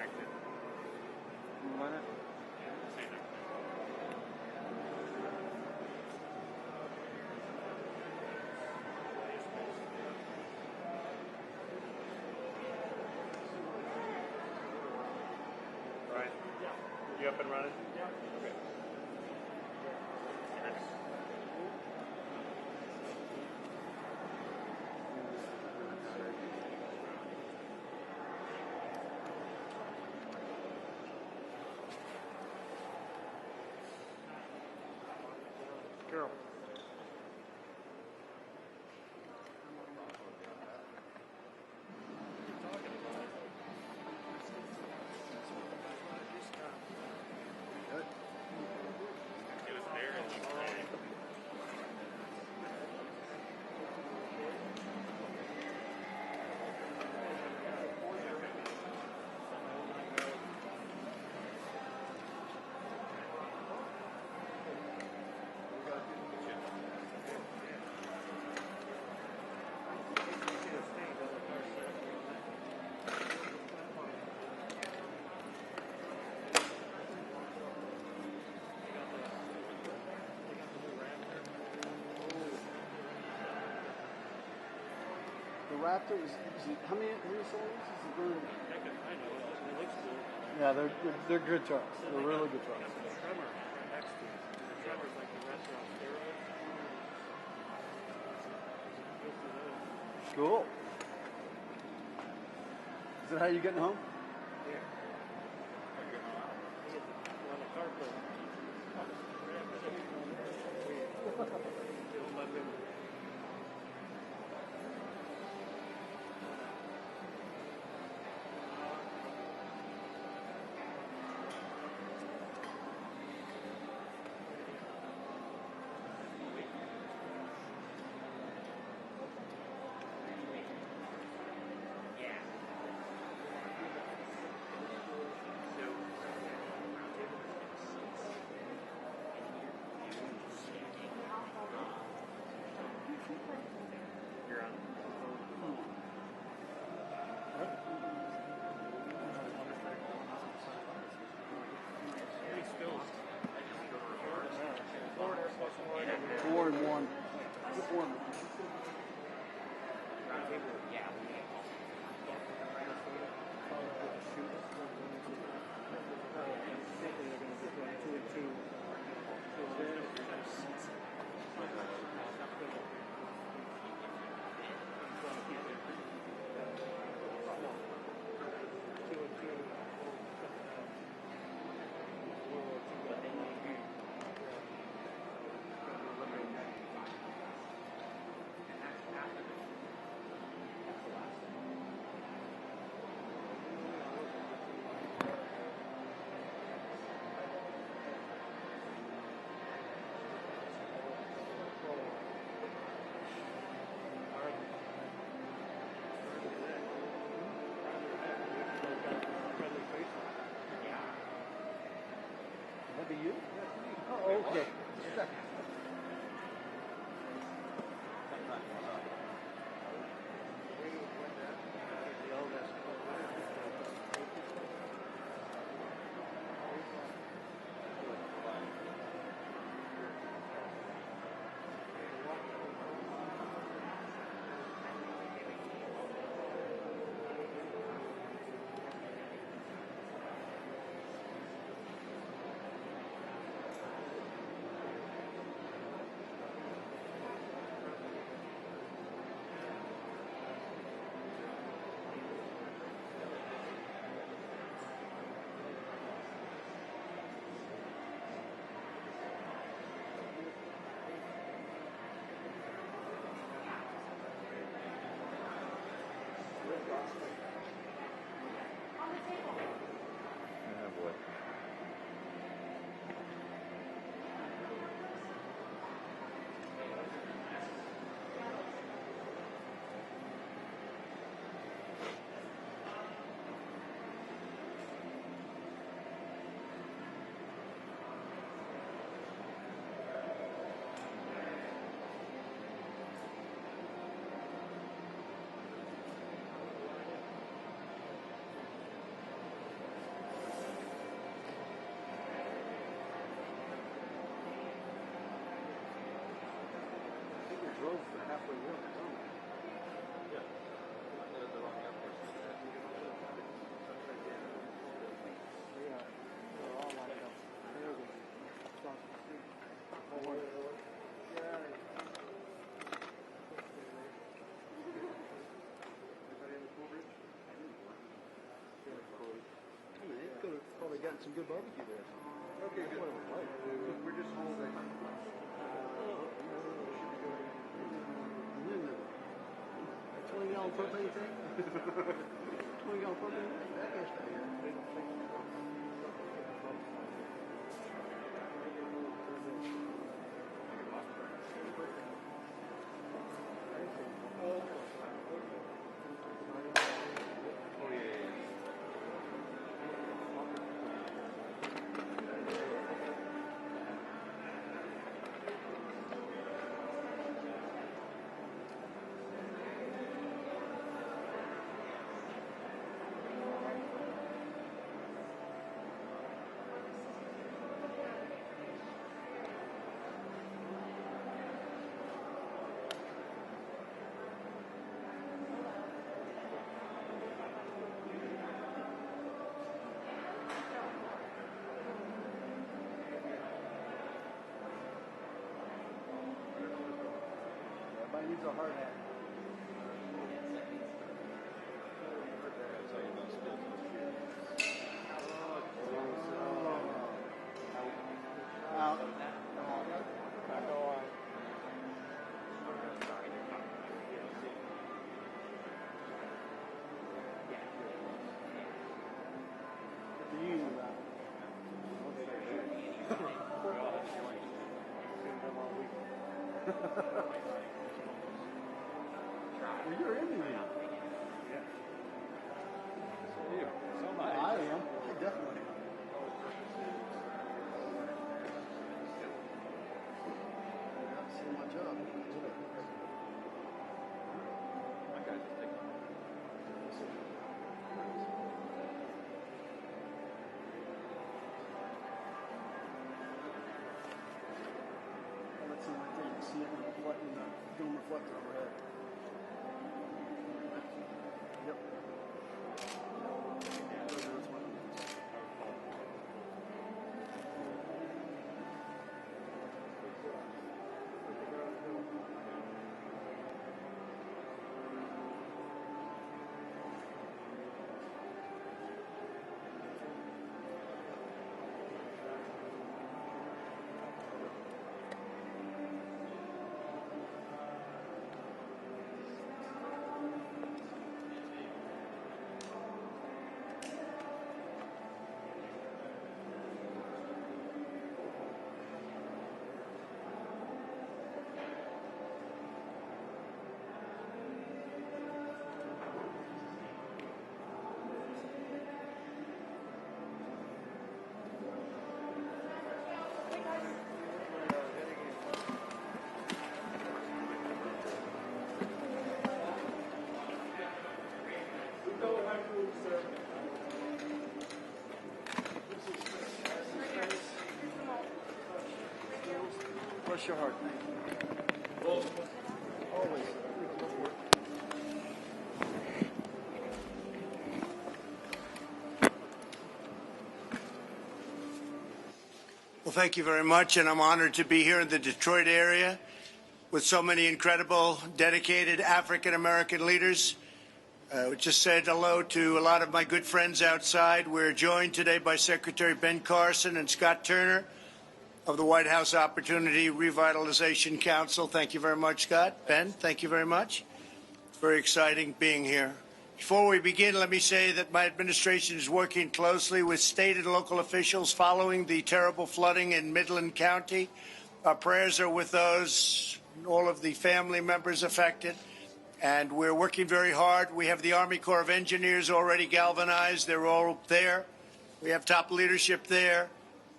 connected. You want it? Yeah, say that. Right. You up and running? Yeah. Okay. Carol. It was there in Ukraine. The Raptor is it, how many cylinders is it going? Heck if I know. It looks cool. Yeah, they're good trucks. They're really good trucks. Got the tremor right next to it. The tremor's like the rest are on steroids. Cool. Is that how you getting home? Yeah. On the carpet. mean, it could have probably gotten some good barbecue there. Okay, good. We're just holding. And then the 20-gallon propane tank. 20-gallon propane tank. That gets down here. Everybody needs a hard hat. Out. The union out. Well, you're in the union. Yeah. So am I am. I definitely am. That's my job. My guys just take That's something like that. You can see it in the dome reflector overhead. Yep. Bless your heart. Always. Well, thank you very much, and I'm honored to be here in the Detroit area with so many incredible, dedicated African-American leaders. We just said hello to a lot of my good friends outside. We're joined today by Secretary Ben Carson and Scott Turner of the White House Opportunity Revitalization Council. Thank you very much, Scott. Ben, thank you very much. It's very exciting being here. Before we begin, let me say that my administration is working closely with state and local officials following the terrible flooding in Midland County. Our prayers are with those, all of the family members affected, and we're working very hard. We have the Army Corps of Engineers already galvanized. They're all there. We have top leadership there.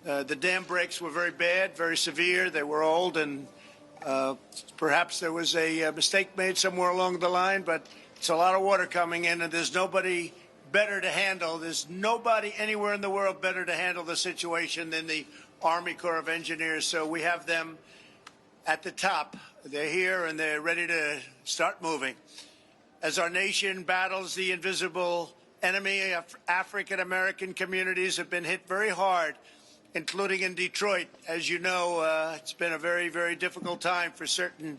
The dam breaks were very bad, very severe. They were old, and perhaps there was a mistake made somewhere along the line, but it's a lot of water coming in, and there's nobody better to handle. There's nobody anywhere in the world better to handle the situation than the Army Corps of Engineers. So we have them at the top. They're here, and they're ready to start moving. As our nation battles the invisible enemy, African-American communities have been hit very hard, including in Detroit. As you know, it's been a very, very difficult time for certain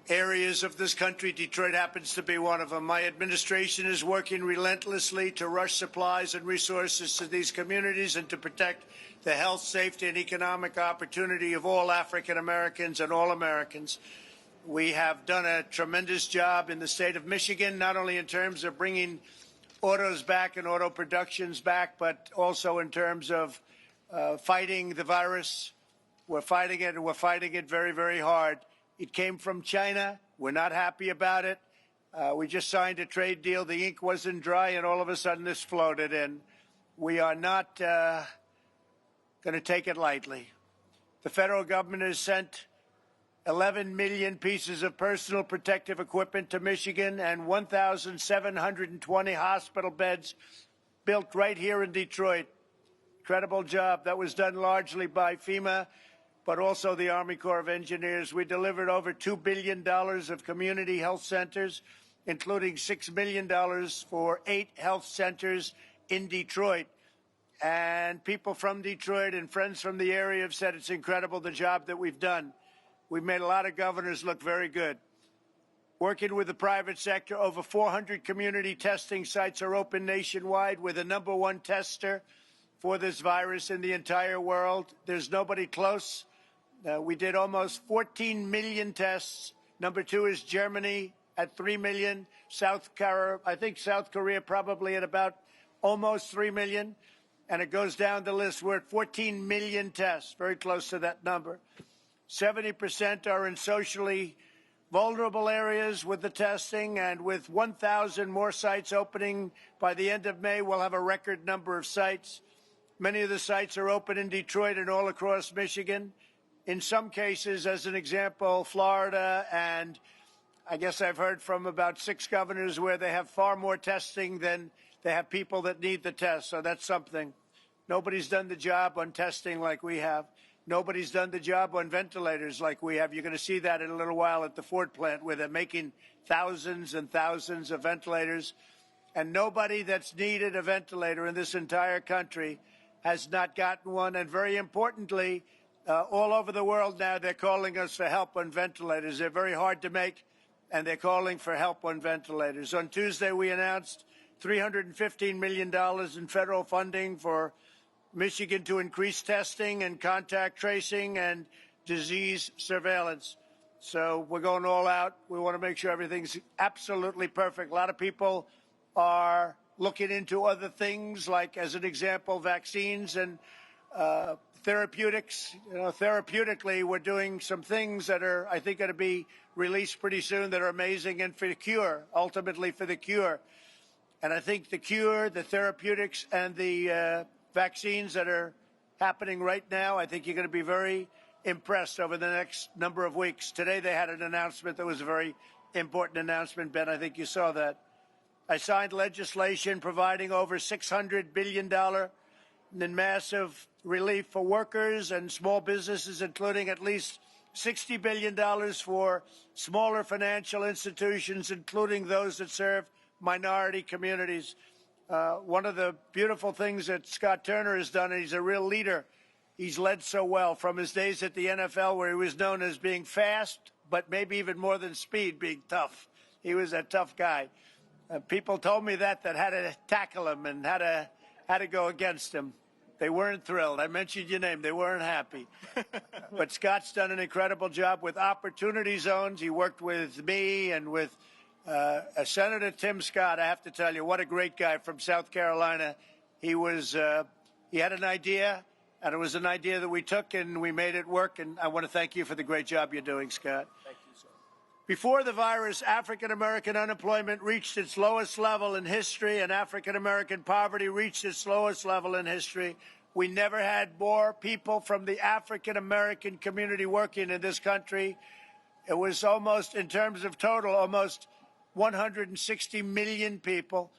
areas of this country. Detroit happens to be one of them. My administration is working relentlessly to rush supplies and resources to these communities and to protect the health, safety, and economic opportunity of all African Americans and all Americans. We have done a tremendous job in the state of Michigan, not only in terms of bringing autos back and auto productions back, but also in terms of fighting the virus. We're fighting it, and we're fighting it very, very hard. It came from China. We're not happy about it. We just signed a trade deal. The ink wasn't dry, and all of a sudden this floated in. We are not going to take it lightly. The federal government has sent 11 million pieces of personal protective equipment to Michigan and 1,720 hospital beds built right here in Detroit. Incredible job. That was done largely by FEMA, but also the Army Corps of Engineers. We delivered over $2 billion of community health centers, including $6 million for 8 health centers in Detroit. And people from Detroit and friends from the area have said it's incredible the job that we've done. We've made a lot of governors look very good. Working with the private sector, over 400 community testing sites are open nationwide. We're the #1 tester for this virus in the entire world. There's nobody close. We did almost 14 million tests. #2 is Germany at 3 million. I think South Korea probably at about almost 3 million. And it goes down the list. We're at 14 million tests, very close to that number. 70% are in socially vulnerable areas with the testing, and with 1,000 more sites opening by the end of May, we'll have a record number of sites. Many of the sites are open in Detroit and all across Michigan. In some cases, as an example, Florida, and I guess I've heard from about 6 governors where they have far more testing than they have people that need the test, so that's something. Nobody's done the job on testing like we have. Nobody's done the job on ventilators like we have. You're going to see that in a little while at the Ford plant, where they're making thousands and thousands of ventilators. And nobody that's needed a ventilator in this entire country has not gotten one. And very importantly, all over the world now, they're calling us for help on ventilators. They're very hard to make, and they're calling for help on ventilators. On Tuesday, we announced $315 million in federal funding for Michigan to increase testing and contact tracing and disease surveillance. So we're going all out. We want to make sure everything's absolutely perfect. A lot of people are looking into other things, like, as an example, vaccines and therapeutics. Therapeutically, we're doing some things that are, I think, going to be released pretty soon that are amazing, and for the cure, ultimately for the cure. And I think the cure, the therapeutics, and the vaccines that are happening right now, I think you're going to be very impressed over the next number of weeks. Today they had an announcement that was a very important announcement, Ben. I think you saw that. I signed legislation providing over $600 billion in massive relief for workers and small businesses, including at least $60 billion for smaller financial institutions, including those that serve minority communities. One of the beautiful things that Scott Turner has done, and he's a real leader, he's led so well from his days at the NFL, where he was known as being fast, but maybe even more than speed, being tough. He was a tough guy. People told me that had to tackle him and had to go against him. They weren't thrilled. I mentioned your name. They weren't happy. But Scott's done an incredible job with opportunity zones. He worked with me and with Senator Tim Scott. I have to tell you, what a great guy from South Carolina. He had an idea, and it was an idea that we took and we made it work. And I want to thank you for the great job you're doing, Scott. Thank you, sir. Before the virus, African-American unemployment reached its lowest level in history, and African-American poverty reached its lowest level in history. We never had more people from the African-American community working in this country. It was almost, in terms of total, almost 160 million people,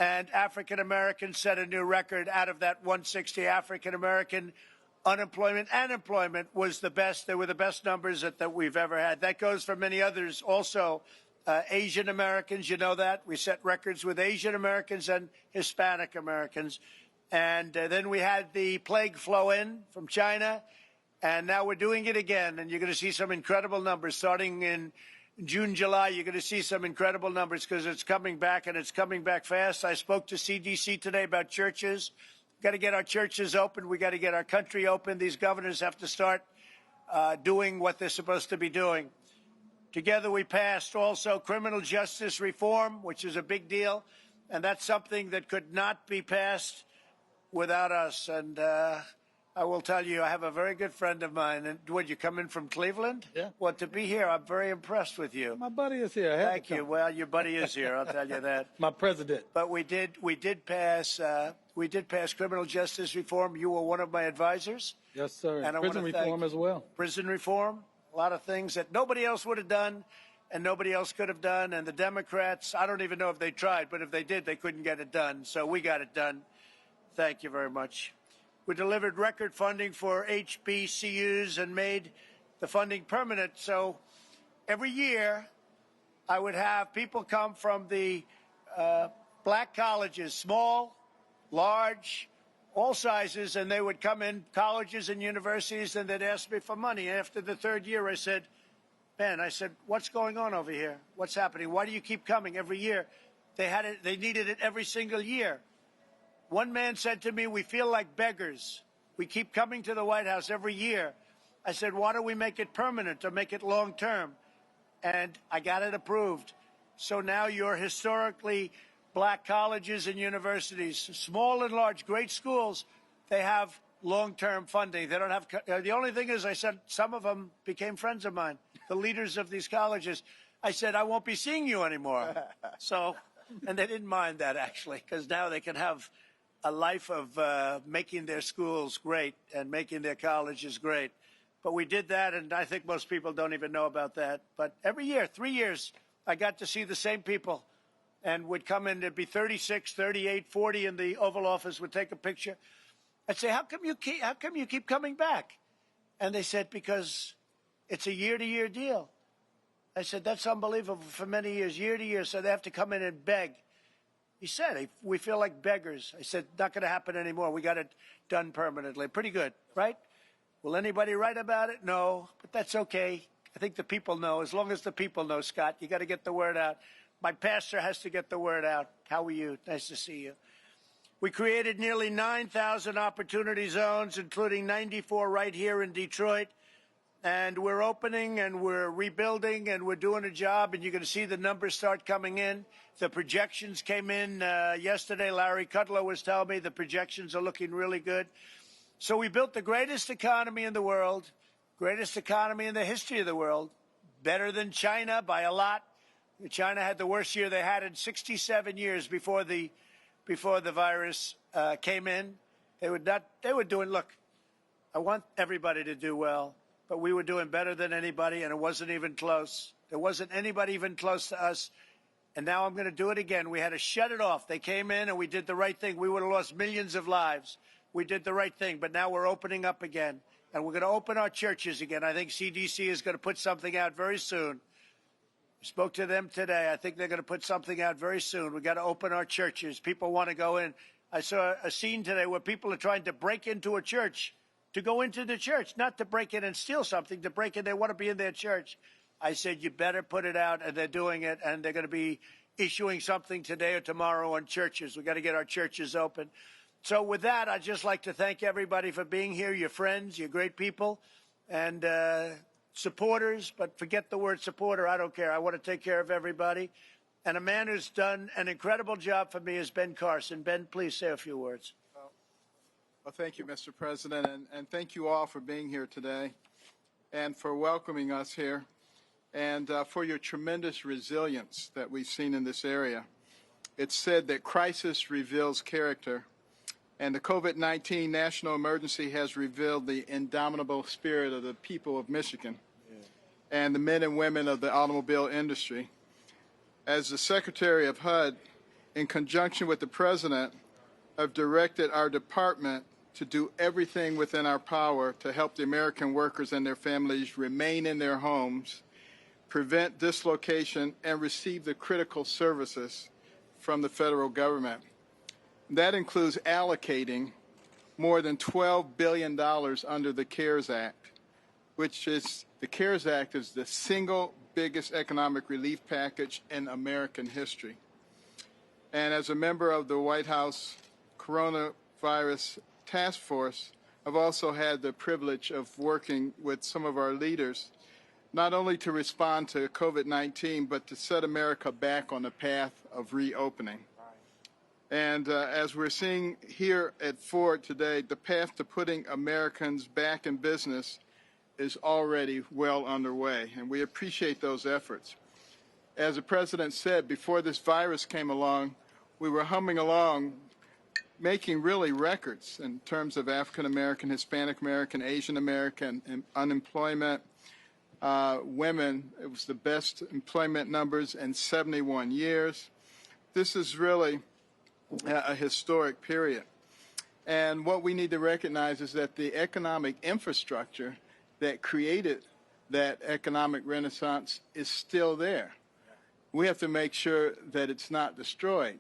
and African-Americans set a new record. Out of that 160, African-American unemployment and employment was the best. They were the best numbers that we've ever had. That goes for many others also. Asian Americans, you know that. We set records with Asian Americans and Hispanic Americans. And then we had the plague flow in from China, and now we're doing it again. And you're going to see some incredible numbers starting in June, July, you're going to see some incredible numbers because it's coming back and it's coming back fast. I spoke to CDC today about churches. We've got to get our churches open. We got to get our country open. These governors have to start doing what they're supposed to be doing. Together, we passed also criminal justice reform, which is a big deal. And that's something that could not be passed without us. And I will tell you, I have a very good friend of mine. And would you come in from Cleveland? Yeah. Well, to be here, I'm very impressed with you. My buddy is here. I had Thank to you. come. Well, your buddy is here. I'll tell you that. My president. But we did pass criminal justice reform. You were one of my advisors. Yes, sir. And I Prison wanna thank reform as well. Prison reform, a lot of things that nobody else would have done and nobody else could have done. And the Democrats, I don't even know if they tried, but if they did, they couldn't get it done. So we got it done. Thank you very much. We delivered record funding for HBCUs and made the funding permanent. So every year I would have people come from the black colleges, small, large, all sizes, and they would come in colleges and universities and they'd ask me for money. And after the third year, I said, man, what's going on over here? What's happening? Why do you keep coming every year? They needed it every single year. One man said to me, we feel like beggars. We keep coming to the White House every year. I said, why don't we make it permanent or make it long term? And I got it approved. So now your historically black colleges and universities, small and large, great schools, they have long-term funding. They don't have, the only thing is, I said, some of them became friends of mine, the leaders of these colleges. I said, I won't be seeing you anymore. So, and they didn't mind that actually, because now they can have a life of making their schools great and making their colleges great. But we did that, and I think most people don't even know about that. But every year, 3 years, I got to see the same people and would come in, there'd be 36, 38, 40 in the Oval Office, would take a picture. I'd say, how come you keep coming back? And they said, because it's a year-to-year deal. I said, that's unbelievable for many years, year to year, so they have to come in and beg. He said, we feel like beggars. I said, not going to happen anymore. We got it done permanently. Pretty good, right? Will anybody write about it? No, but that's okay. I think the people know. As long as the people know, Scott, you got to get the word out. My pastor has to get the word out. How are you? Nice to see you. We created nearly 9,000 opportunity zones, including 94 right here in Detroit. And we're opening and we're rebuilding and we're doing a job, and you're going to see the numbers start coming in. The projections came in yesterday. Larry Kudlow was telling me the projections are looking really good. So we built the greatest economy in the world, greatest economy in the history of the world, better than China by a lot. China had the worst year they had in 67 years before the virus came in. They were doing, look, I want everybody to do well. But we were doing better than anybody, and it wasn't even close. There wasn't anybody even close to us. And now I'm going to do it again. We had to shut it off. They came in, and we did the right thing. We would have lost millions of lives. We did the right thing. But now we're opening up again, and we're going to open our churches again. I think CDC is going to put something out very soon. I spoke to them today. I think they're going to put something out very soon. We've got to open our churches. People want to go in. I saw a scene today where people are trying to break into a church, to go into the church, not to break in and steal something, to break in. They want to be in their church. I said, you better put it out, and they're doing it, and they're going to be issuing something today or tomorrow on churches. We've got to get our churches open. So with that, I'd just like to thank everybody for being here, your friends, your great people, and supporters, but forget the word supporter. I don't care. I want to take care of everybody. And a man who's done an incredible job for me is Ben Carson. Ben, please say a few words. Well, thank you, Mr. President, and thank you all for being here today and for welcoming us here and for your tremendous resilience that we've seen in this area. It's said that crisis reveals character, and the COVID-19 national emergency has revealed the indomitable spirit of the people of Michigan and the men and women of the automobile industry. As the Secretary of HUD, in conjunction with the President, have directed our department to do everything within our power to help the American workers and their families remain in their homes, prevent dislocation, and receive the critical services from the federal government. That includes allocating more than $12 billion under the CARES Act, which is, the CARES Act is the single biggest economic relief package in American history. And as a member of the White House Coronavirus Task Force, I've also had the privilege of working with some of our leaders, not only to respond to COVID-19, but to set America back on the path of reopening. And as we're seeing here at Ford today, the path to putting Americans back in business is already well underway, and we appreciate those efforts. As the President said, before this virus came along, we were humming along, making really records in terms of African American, Hispanic American, Asian American unemployment. Women, it was the best employment numbers in 71 years. This is really a historic period. And what we need to recognize is that the economic infrastructure that created that economic renaissance is still there. We have to make sure that it's not destroyed.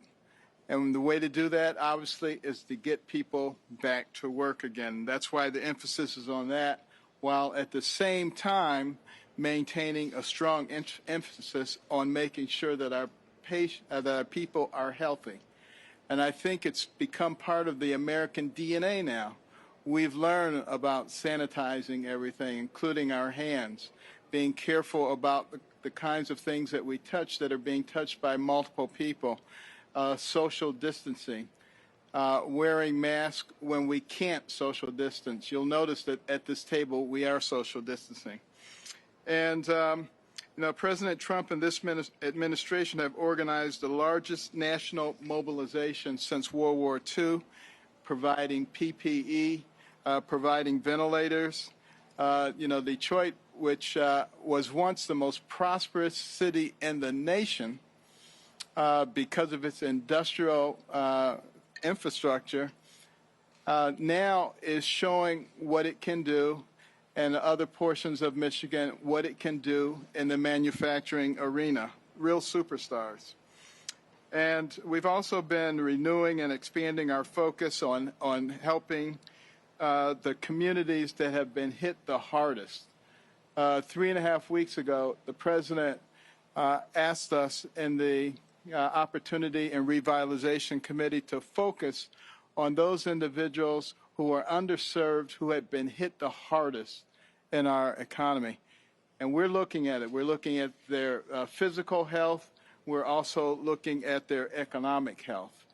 And the way to do that, obviously, is to get people back to work again. That's why the emphasis is on that, while at the same time maintaining a strong emphasis on making sure that our people are healthy. And I think it's become part of the American DNA now. We've learned about sanitizing everything, including our hands, being careful about the kinds of things that we touch that are being touched by multiple people, social distancing, wearing masks when we can't social distance. You'll notice that at this table we are social distancing. And President Trump and this administration have organized the largest national mobilization since World War II, providing PPE, providing ventilators. Detroit, which was once the most prosperous city in the nation because of its industrial infrastructure, now is showing what it can do, and other portions of Michigan, what it can do in the manufacturing arena, real superstars. And we've also been renewing and expanding our focus on helping the communities that have been hit the hardest. 3.5 weeks ago, the President asked us in the Opportunity and Revitalization Committee to focus on those individuals who are underserved, who have been hit the hardest in our economy. And we're looking at it. We're looking at their physical health. We're also looking at their economic health.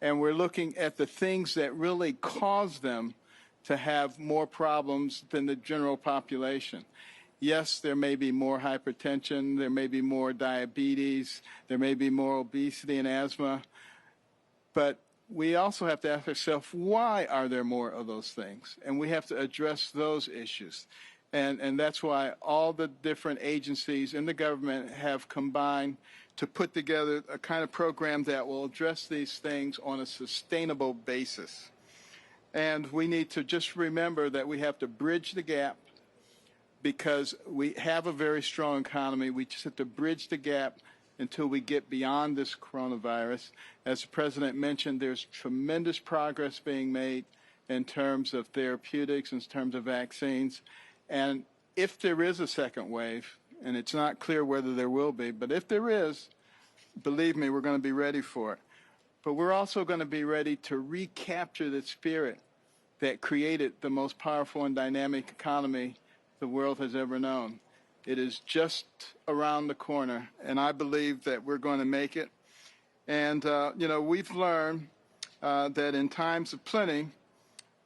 And we're looking at the things that really cause them to have more problems than the general population. Yes, there may be more hypertension, there may be more diabetes, there may be more obesity and asthma, but we also have to ask ourselves, why are there more of those things? And we have to address those issues. And that's why all the different agencies in the government have combined to put together a kind of program that will address these things on a sustainable basis. And we need to just remember that we have to bridge the gap, because we have a very strong economy. We just have to bridge the gap until we get beyond this coronavirus. As the President mentioned, there's tremendous progress being made in terms of therapeutics, in terms of vaccines. And if there is a second wave, and it's not clear whether there will be, but if there is, believe me, we're going to be ready for it. But we're also going to be ready to recapture the spirit that created the most powerful and dynamic economy the world has ever known. It is just around the corner, and I believe that we're going to make it. And, we've learned that in times of plenty,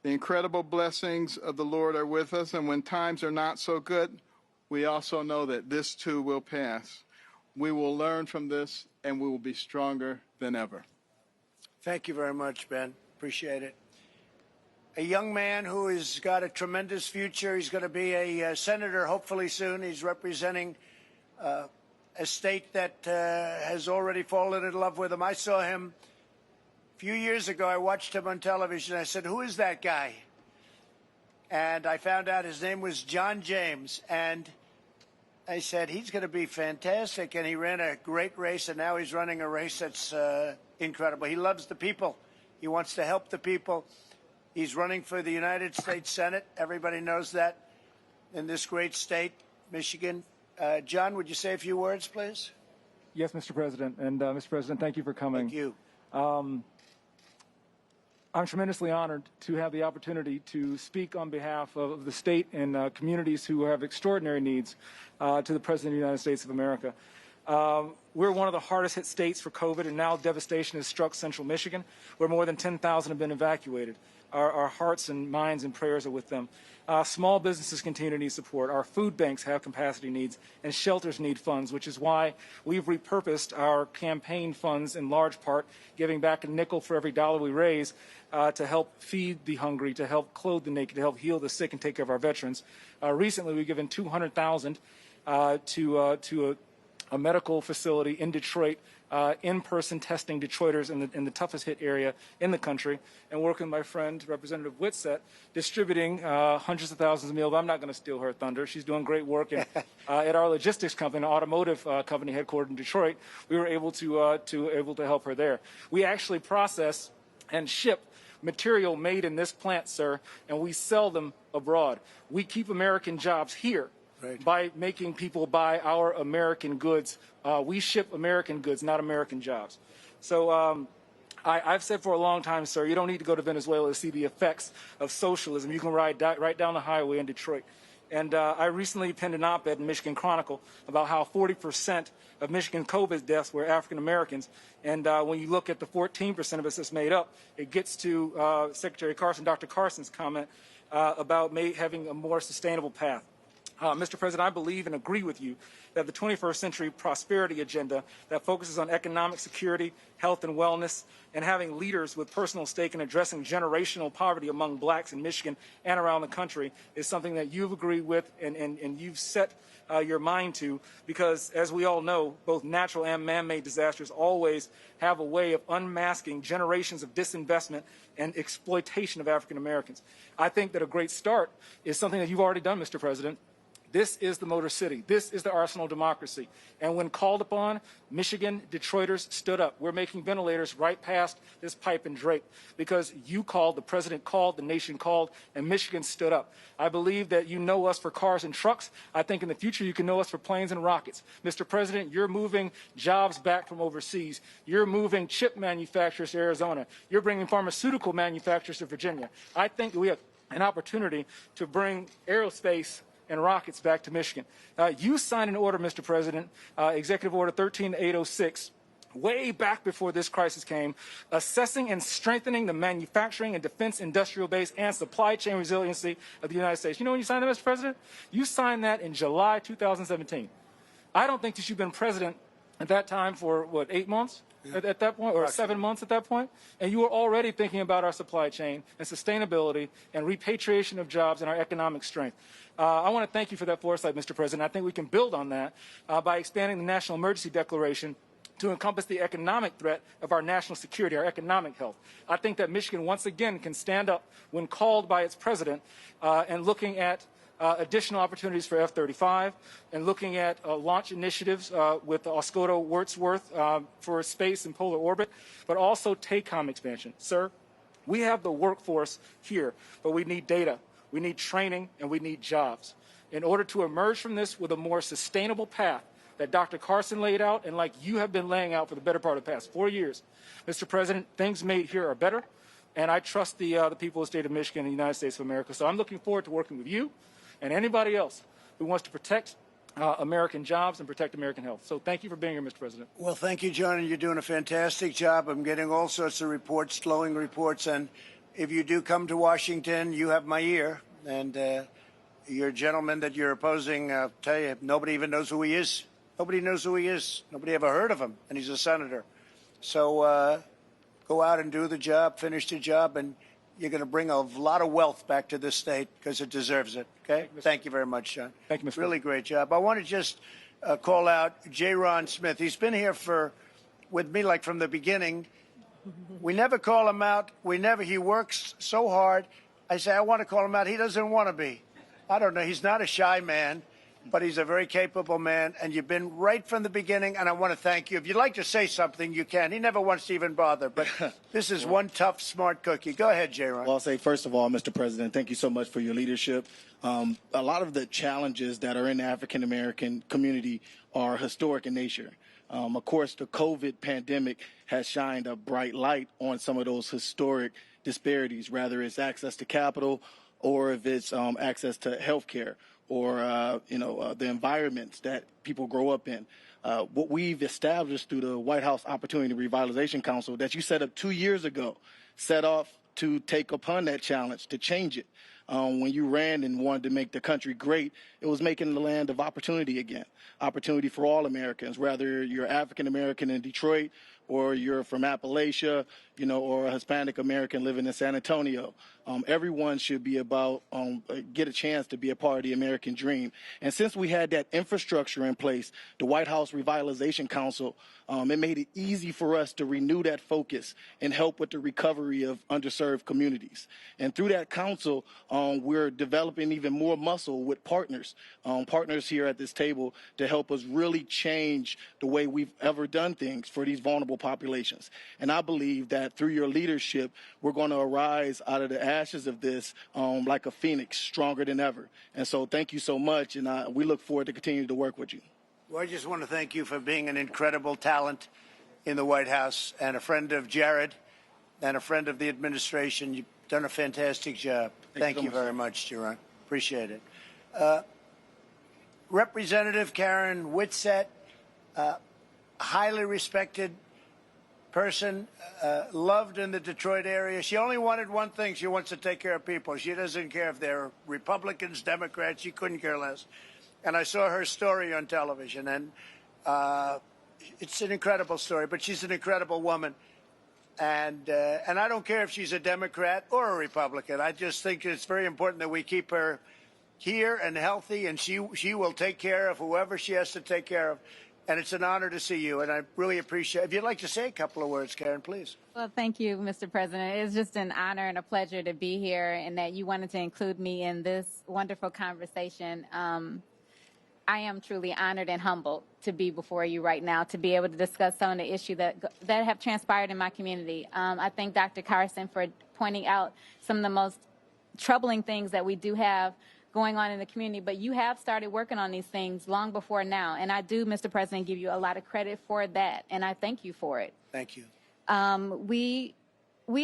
the incredible blessings of the Lord are with us, and when times are not so good, we also know that this too will pass. We will learn from this, and we will be stronger than ever. Thank you very much, Ben. Appreciate it. A young man who has got a tremendous future. He's going to be a senator hopefully soon. He's representing a state that has already fallen in love with him. I saw him a few years ago. I watched him on television. I said, "Who is that guy?" And I found out his name was John James. And I said, he's going to be fantastic. And he ran a great race, and now he's running a race that's incredible. He loves the people. He wants to help the people. He's running for the United States Senate. Everybody knows that in this great state, Michigan. John, would you say a few words, please? Yes, Mr. President. And Mr. President, thank you for coming. Thank you. I'm tremendously honored to have the opportunity to speak on behalf of the state and communities who have extraordinary needs to the President of the United States of America. We're one of the hardest hit states for COVID, and now devastation has struck central Michigan, where more than 10,000 have been evacuated. Our hearts and minds and prayers are with them. Small businesses continue to need support. Our food banks have capacity needs, and shelters need funds, which is why we've repurposed our campaign funds in large part, giving back a nickel for every dollar we raise to help feed the hungry, to help clothe the naked, to help heal the sick and take care of our veterans. Recently, we've given $200,000 to a medical facility in Detroit, in-person testing Detroiters in the toughest hit area in the country, and working with my friend, Representative Whitsett, distributing hundreds of thousands of meals. I'm not going to steal her thunder. She's doing great work. And, at our logistics company, an automotive company headquartered in Detroit, we were able to help her there. We actually process and ship material made in this plant, sir, and we sell them abroad. We keep American jobs here. Right. By making people buy our American goods. We ship American goods, not American jobs. So I've said for a long time, sir, you don't need to go to Venezuela to see the effects of socialism. You can ride right down the highway in Detroit. And I recently penned an op-ed in Michigan Chronicle about how 40% of Michigan COVID deaths were African Americans. And when you look at the 14% of us that's made up, it gets to Secretary Carson, Dr. Carson's comment about having a more sustainable path. Mr. President, I believe and agree with you that the 21st century prosperity agenda that focuses on economic security, health and wellness, and having leaders with personal stake in addressing generational poverty among blacks in Michigan and around the country is something that you've agreed with and you've set your mind to, because as we all know, both natural and man-made disasters always have a way of unmasking generations of disinvestment and exploitation of African Americans. I think that a great start is something that you've already done, Mr. President. This is the Motor City. This is the arsenal of democracy. And when called upon, Michigan Detroiters stood up. We're making ventilators right past this pipe and drape because you called, the president called, the nation called, and Michigan stood up. I believe that you know us for cars and trucks. I think in the future you can know us for planes and rockets. Mr. President, you're moving jobs back from overseas. You're moving chip manufacturers to Arizona. You're bringing pharmaceutical manufacturers to Virginia. I think we have an opportunity to bring aerospace and rockets back to Michigan. You signed an order, Mr. President, Executive Order 13806, way back before this crisis came, assessing and strengthening the manufacturing and defense industrial base and supply chain resiliency of the United States. You know when you signed that, Mr. President? You signed that in July 2017. I don't think that you've been president at that time for, what, 8 months? At that point, or 7 months at that point, and you were already thinking about our supply chain and sustainability and repatriation of jobs and our economic strength. I want to thank you for that foresight, Mr. President. I think we can build on that by expanding the National Emergency Declaration to encompass the economic threat of our national security, our economic health. I think that Michigan once again can stand up when called by its president and looking at additional opportunities for F-35 and looking at launch initiatives with Oscoda Wordsworth for space and polar orbit, but also TACOM expansion. Sir, we have the workforce here, but we need data, we need training, and we need jobs. In order to emerge from this with a more sustainable path that Dr. Carson laid out and like you have been laying out for the better part of the past 4 years, Mr. President, things made here are better, and I trust the people of the state of Michigan and the United States of America. So I'm looking forward to working with you and anybody else who wants to protect American jobs and protect American health. So thank you for being here, Mr. President. Well, thank you, John, and you're doing a fantastic job. I'm getting all sorts of reports, glowing reports, and if you do come to Washington, you have my ear, and your gentleman that you're opposing, I'll tell you, nobody even knows who he is. Nobody knows who he is. Nobody ever heard of him, and he's a senator. So go out and do the job, finish the job, and you're going to bring a lot of wealth back to this state because it deserves it. Okay? Thank you very much, John. Thank you, Mr. Really great job. I want to just call out J. Ron Smith. He's been here with me like from the beginning. We never call him out. He works so hard. I say, I want to call him out. He doesn't want to be. I don't know. He's not a shy man. but he's a very capable man, and you've been right from the beginning, and I want to thank you. If you'd like to say something, you can. He never wants to even bother, but this is one tough, smart cookie. Go ahead, J-Ron. Well, I'll say, first of all, Mr. President, thank you so much for your leadership. A lot of the challenges that are in the African-American community are historic in nature. Of course, the COVID pandemic has shined a bright light on some of those historic disparities, whether it's access to capital or if it's access to health care or, the environments that people grow up in. What we've established through the White House Opportunity Revitalization Council that you set up 2 years ago, set off to take upon that challenge, to change it. When you ran and wanted to make the country great, it was making the land of opportunity again, opportunity for all Americans, whether you're African American in Detroit or you're from Appalachia, or a Hispanic American living in San Antonio. Everyone should be get a chance to be a part of the American dream. And since we had that infrastructure in place, the White House Revitalization Council, it made it easy for us to renew that focus and help with the recovery of underserved communities. And through that council, we're developing even more muscle with partners here at this table to help us really change the way we've ever done things for these vulnerable populations. And I believe that through your leadership, we're going to arise out of the ashes of this like a phoenix, stronger than ever. And so thank you so much, and we look forward to continuing to work with you. Well, I just want to thank you for being an incredible talent in the White House and a friend of Jared and a friend of the administration. You've done a fantastic job. Thank you very much, Jaron. Appreciate it. Representative Karen Whitsett, highly respected person, loved in the Detroit area. She only wanted one thing. She wants to take care of people. She doesn't care if they're Republicans, Democrats. She couldn't care less. And I saw her story on television, and it's an incredible story, but she's an incredible woman. And I don't care if she's a Democrat or a Republican. I just think it's very important that we keep her here and healthy, and she will take care of whoever she has to take care of. And it's an honor to see you, and I really appreciate it. If you'd like to say a couple of words, Karen, please. Well, thank you, Mr. President. It's just an honor and a pleasure to be here, and that you wanted to include me in this wonderful conversation. I am truly honored and humbled to be before you right now, to be able to discuss some of the issues that have transpired in my community. I thank Dr. Carson for pointing out some of the most troubling things that we do have going on in the community, but you have started working on these things long before now, and I do, Mr. President, give you a lot of credit for that, and I thank you for it. Thank you. We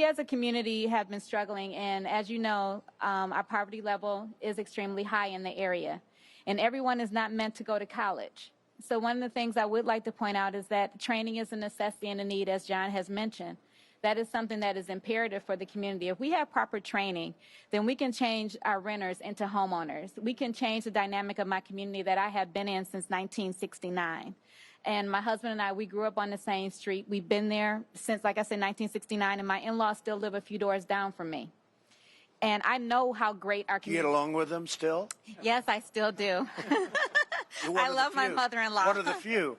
as a community have been struggling, and as you know, our poverty level is extremely high in the area, and everyone is not meant to go to college. So one of the things I would like to point out is that training is a necessity and a need, as John has mentioned. That is something that is imperative for the community. If we have proper training, then we can change our renters into homeowners. We can change the dynamic of my community that I have been in since 1969. And my husband and I, we grew up on the same street. We've been there since, like I said, 1969, and my in-laws still live a few doors down from me. And I know how great our community... You get along with them still? Yes, I still do. I love my mother-in-law. One of the few.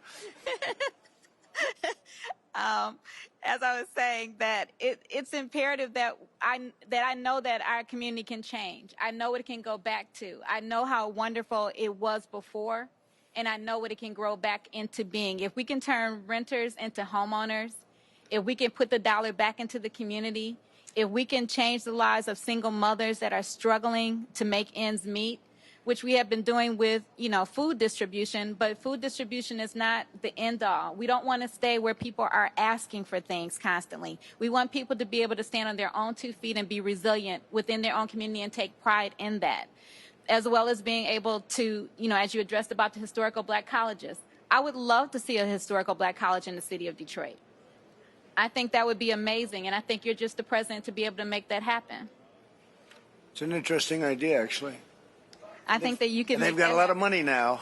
As I was saying, that it's imperative that I know that our community can change. I know what it can go back to. I know how wonderful it was before, and I know what it can grow back into being. If we can turn renters into homeowners, if we can put the dollar back into the community, if we can change the lives of single mothers that are struggling to make ends meet, which we have been doing with, food distribution, but food distribution is not the end all. We don't want to stay where people are asking for things constantly. We want people to be able to stand on their own 2 feet and be resilient within their own community and take pride in that, as well as being able to, as you addressed about the historical black colleges. I would love to see a historical black college in the city of Detroit. I think that would be amazing, and I think you're just the president to be able to make that happen. It's an interesting idea, actually. I think that you can. And they've got a lot of money now.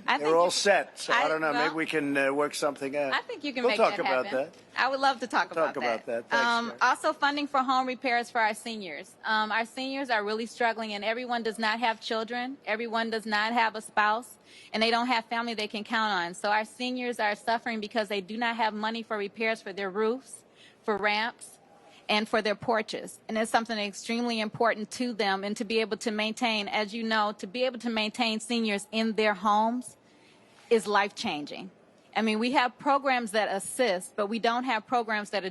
They're all set, so I don't know. Well, maybe we can work something out. I think you can we'll make talk that about happen. that. I would love to talk about that. Thanks, also, funding for home repairs for our seniors. Our seniors are really struggling, and everyone does not have children. Everyone does not have a spouse, and they don't have family they can count on. So our seniors are suffering because they do not have money for repairs for their roofs, for ramps, and for their porches. And it's something extremely important to them, and to be able to maintain, as you know, to be able to maintain seniors in their homes is life-changing. I mean, we have programs that assist, but we don't have programs that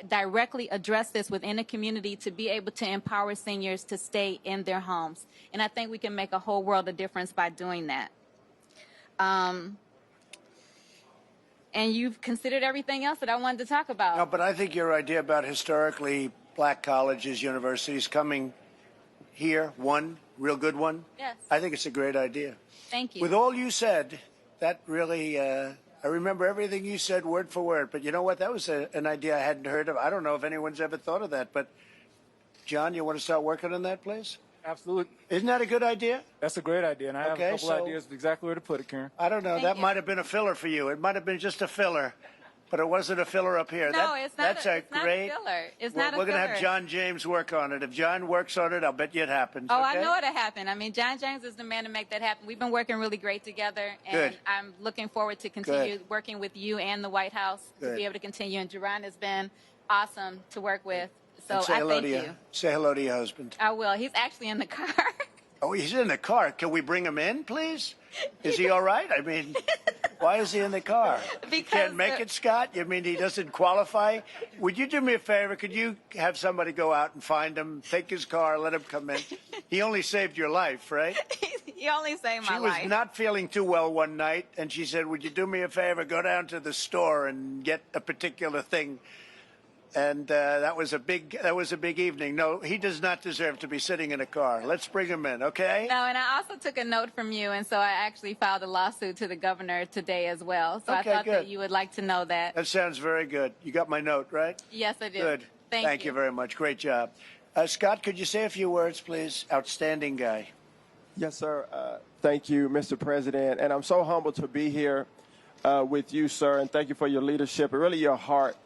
directly address this within the community to be able to empower seniors to stay in their homes. And I think we can make a whole world of difference by doing that. And you've considered everything else that I wanted to talk about. No, but I think your idea about historically black colleges, universities coming here, one real good one, Yes. I think it's a great idea. Thank you. With all you said, that really, I remember everything you said word for word. But you know what? That was an idea I hadn't heard of. I don't know if anyone's ever thought of that. But, John, you want to start working on that, please? Absolutely. Isn't that a good idea? That's a great idea, and I have a couple ideas of exactly where to put it, Karen. I don't know. Thank That you. might have been a filler for you. It might have been just a filler, but it wasn't a filler up here. No, it's not. That's It's not a great. filler. It's We're not a going to have filler. John James work on it. If John works on it, I'll bet you it happens. Oh, okay? I know it'll happen. I mean, John James is the man to make that happen. We've been working really great together, and Good. I'm looking forward to continue Good. working with you and the White House to Good. be able to continue. And Jerron has been awesome to work with. So And say I hello thank to you. Say hello to your husband. I will. He's actually in the car. Oh, he's in the car. Can we bring him in, please? Is he all right? I mean, why is he in the car? He can't make it, Scott? You mean he doesn't qualify? Would you do me a favor? Could you have somebody go out and find him, take his car, let him come in? He only saved your life, right? He only saved my She was life. not feeling too well one night, and she said, would you do me a favor, go down to the store and get a particular thing? And that was a big evening. No, he does not deserve to be sitting in a car. Let's bring him in, okay? No, and I also took a note from you, and so I actually filed a lawsuit to the governor today as well. So Okay, I thought good. that you would like to know that. That sounds very good. You got my note, right? Yes, I do. Good. Thank you very much. Great job. Scott, could you say a few words, please? Outstanding guy. Yes, sir. Thank you, Mr. President. And I'm so humbled to be here with you, sir. And thank you for your leadership and really your heart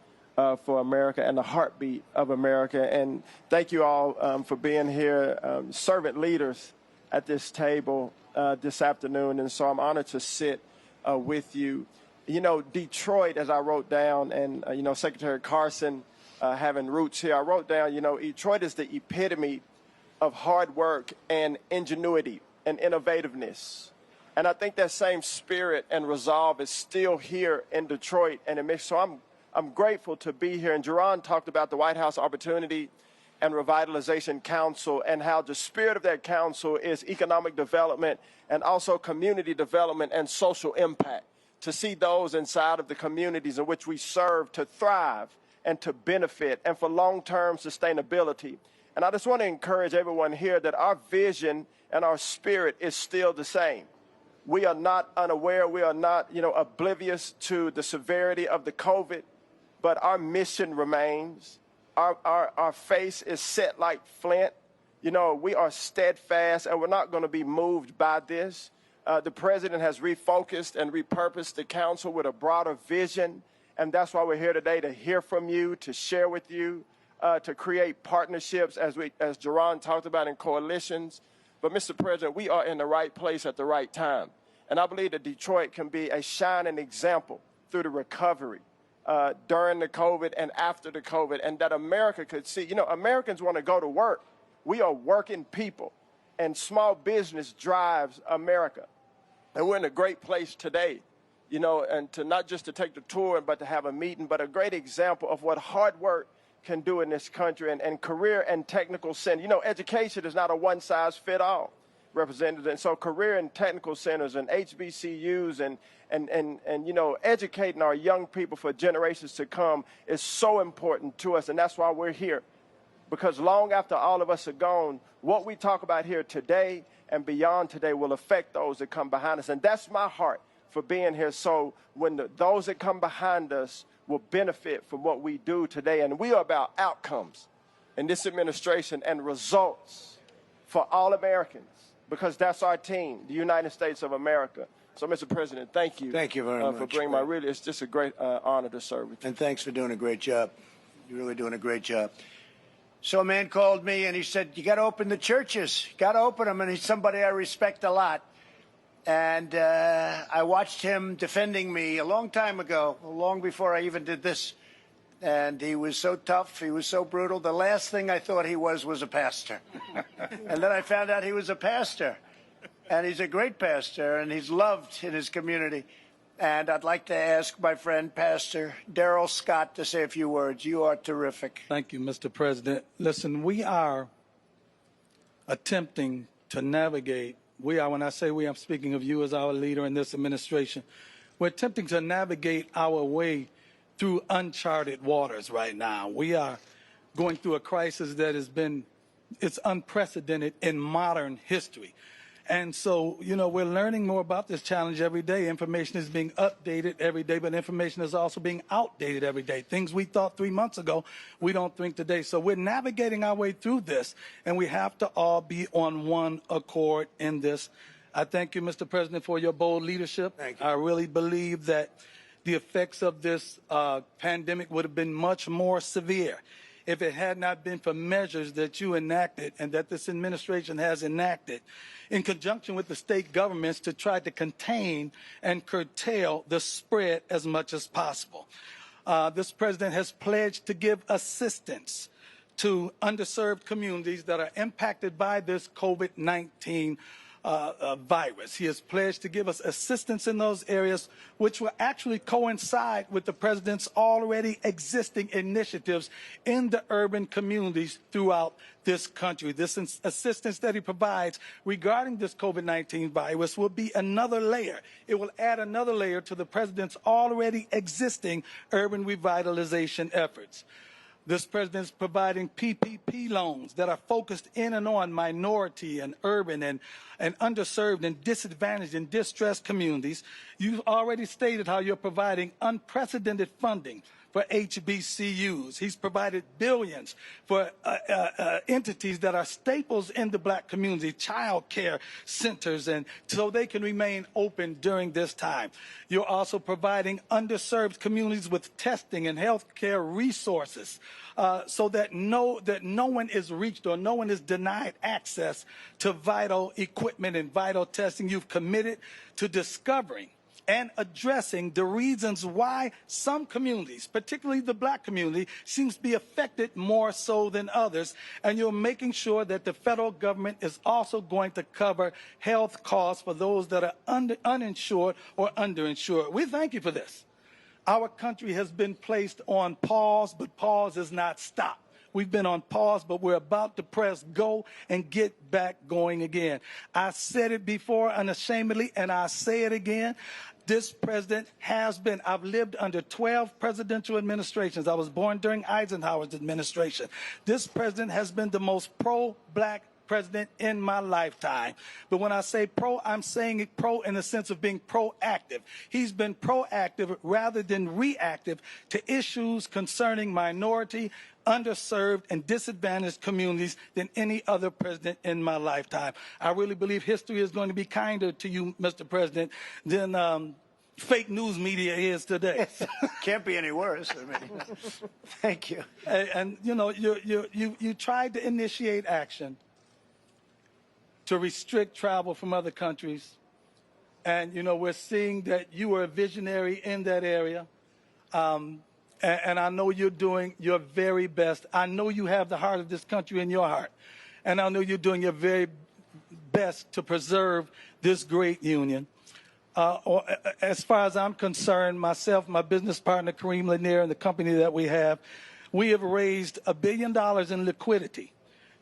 for America and the heartbeat of America. And thank you all for being here, servant leaders at this table this afternoon. And so I'm honored to sit with you. You know, Detroit, as I wrote down, and, you know, Secretary Carson having roots here, I wrote down, you know, Detroit is the epitome of hard work and ingenuity and innovativeness. And I think that same spirit and resolve is still here in Detroit. And it makes, so I'm grateful to be here. And Jerron talked about the White House Opportunity and Revitalization Council and how the spirit of that council is economic development and also community development and social impact, to see those inside of the communities in which we serve to thrive and to benefit and for long-term sustainability. And I just want to encourage everyone here that our vision and our spirit is still the same. We are not unaware. We are not, you know, oblivious to the severity of the COVID, but our mission remains. Our face is set like flint. You know, we are steadfast, and we're not going to be moved by this. The president has refocused and repurposed the council with a broader vision, and that's why we're here today, to hear from you, to share with you, to create partnerships, as Jerron talked about, in coalitions. But, Mr. President, we are in the right place at the right time. And I believe that Detroit can be a shining example through the recovery during the COVID and after the COVID, and that America could see. You know, Americans want to go to work. We are working people, and small business drives America. And we're in a great place today, you know, and to not just to take the tour, but to have a meeting, but a great example of what hard work can do in this country, and career and technical center. You know, education is not a one-size-fits-all, Representative. And so career and technical centers and HBCUs and you know, educating our young people for generations to come is so important to us. And that's why we're here, because long after all of us are gone, what we talk about here today and beyond today will affect those that come behind us. And that's my heart for being here. So when those that come behind us will benefit from what we do today. And we are about outcomes in this administration and results for all Americans, because that's our team, the United States of America. So, Mr. President, thank you. Thank you very much. For bringing my, really, it's just a great honor to serve with you. And thanks for doing a great job. You're really doing a great job. So a man called me and he said, you got to open the churches. Got to open them. And he's somebody I respect a lot. And I watched him defending me a long time ago, long before I even did this, And he was so tough, he was so brutal. The last thing I thought he was a pastor. And then I found out he was a pastor. And he's a great pastor, and he's loved in his community. And I'd like to ask my friend, Pastor Darrell Scott, to say a few words. You are terrific. Thank you, Mr. President. Listen, we are attempting to navigate. When I say we, I'm speaking of you as our leader in this administration. We're attempting to navigate our way through uncharted waters right now. We are going through a crisis that it's unprecedented in modern history. And so, we're learning more about this challenge every day. Information is being updated every day, but information is also being outdated every day. Things we thought 3 months ago, we don't think today. So we're navigating our way through this, and we have to all be on one accord in this. I thank you, Mr. President, for your bold leadership. Thank you. I really believe that the effects of this pandemic would have been much more severe if it had not been for measures that you enacted and that this administration has enacted in conjunction with the state governments to try to contain and curtail the spread as much as possible. This president has pledged to give assistance to underserved communities that are impacted by this COVID-19 virus. He has pledged to give us assistance in those areas, which will actually coincide with the president's already existing initiatives in the urban communities throughout this country. This assistance that he provides regarding this COVID-19 virus will be another layer. It will add another layer to the president's already existing urban revitalization efforts. This president is providing PPP loans that are focused in and on minority and urban and underserved and disadvantaged and distressed communities. You've already stated how you're providing unprecedented funding for HBCUs. He's provided billions for entities that are staples in the black community, child care centers, and so they can remain open during this time. You're also providing underserved communities with testing and health care resources so that no one is reached or no one is denied access to vital equipment and vital testing. You've committed to discovering and addressing the reasons why some communities, particularly the black community, seems to be affected more so than others. And you're making sure that the federal government is also going to cover health costs for those that are uninsured or underinsured. We thank you for this. Our country has been placed on pause, but pause is not stopped. We've been on pause, but we're about to press go and get back going again. I said it before unashamedly, and I say it again. This president has been, I've lived under 12 presidential administrations. I was born during Eisenhower's administration. This president has been the most pro-black president in my lifetime. But when I say pro, I'm saying it pro in the sense of being proactive. He's been proactive rather than reactive to issues concerning minority, underserved, and disadvantaged communities than any other president in my lifetime. I really believe history is going to be kinder to you, Mr. President, than fake news media is today. Can't be any worse. I mean, thank you. And you tried to initiate action to restrict travel from other countries. And, we're seeing that you are a visionary in that area. And I know you're doing your very best. I know you have the heart of this country in your heart. And I know you're doing your very best to preserve this great union. As far as I'm concerned, myself, my business partner, Kareem Lanier, and the company that we have raised $1 billion in liquidity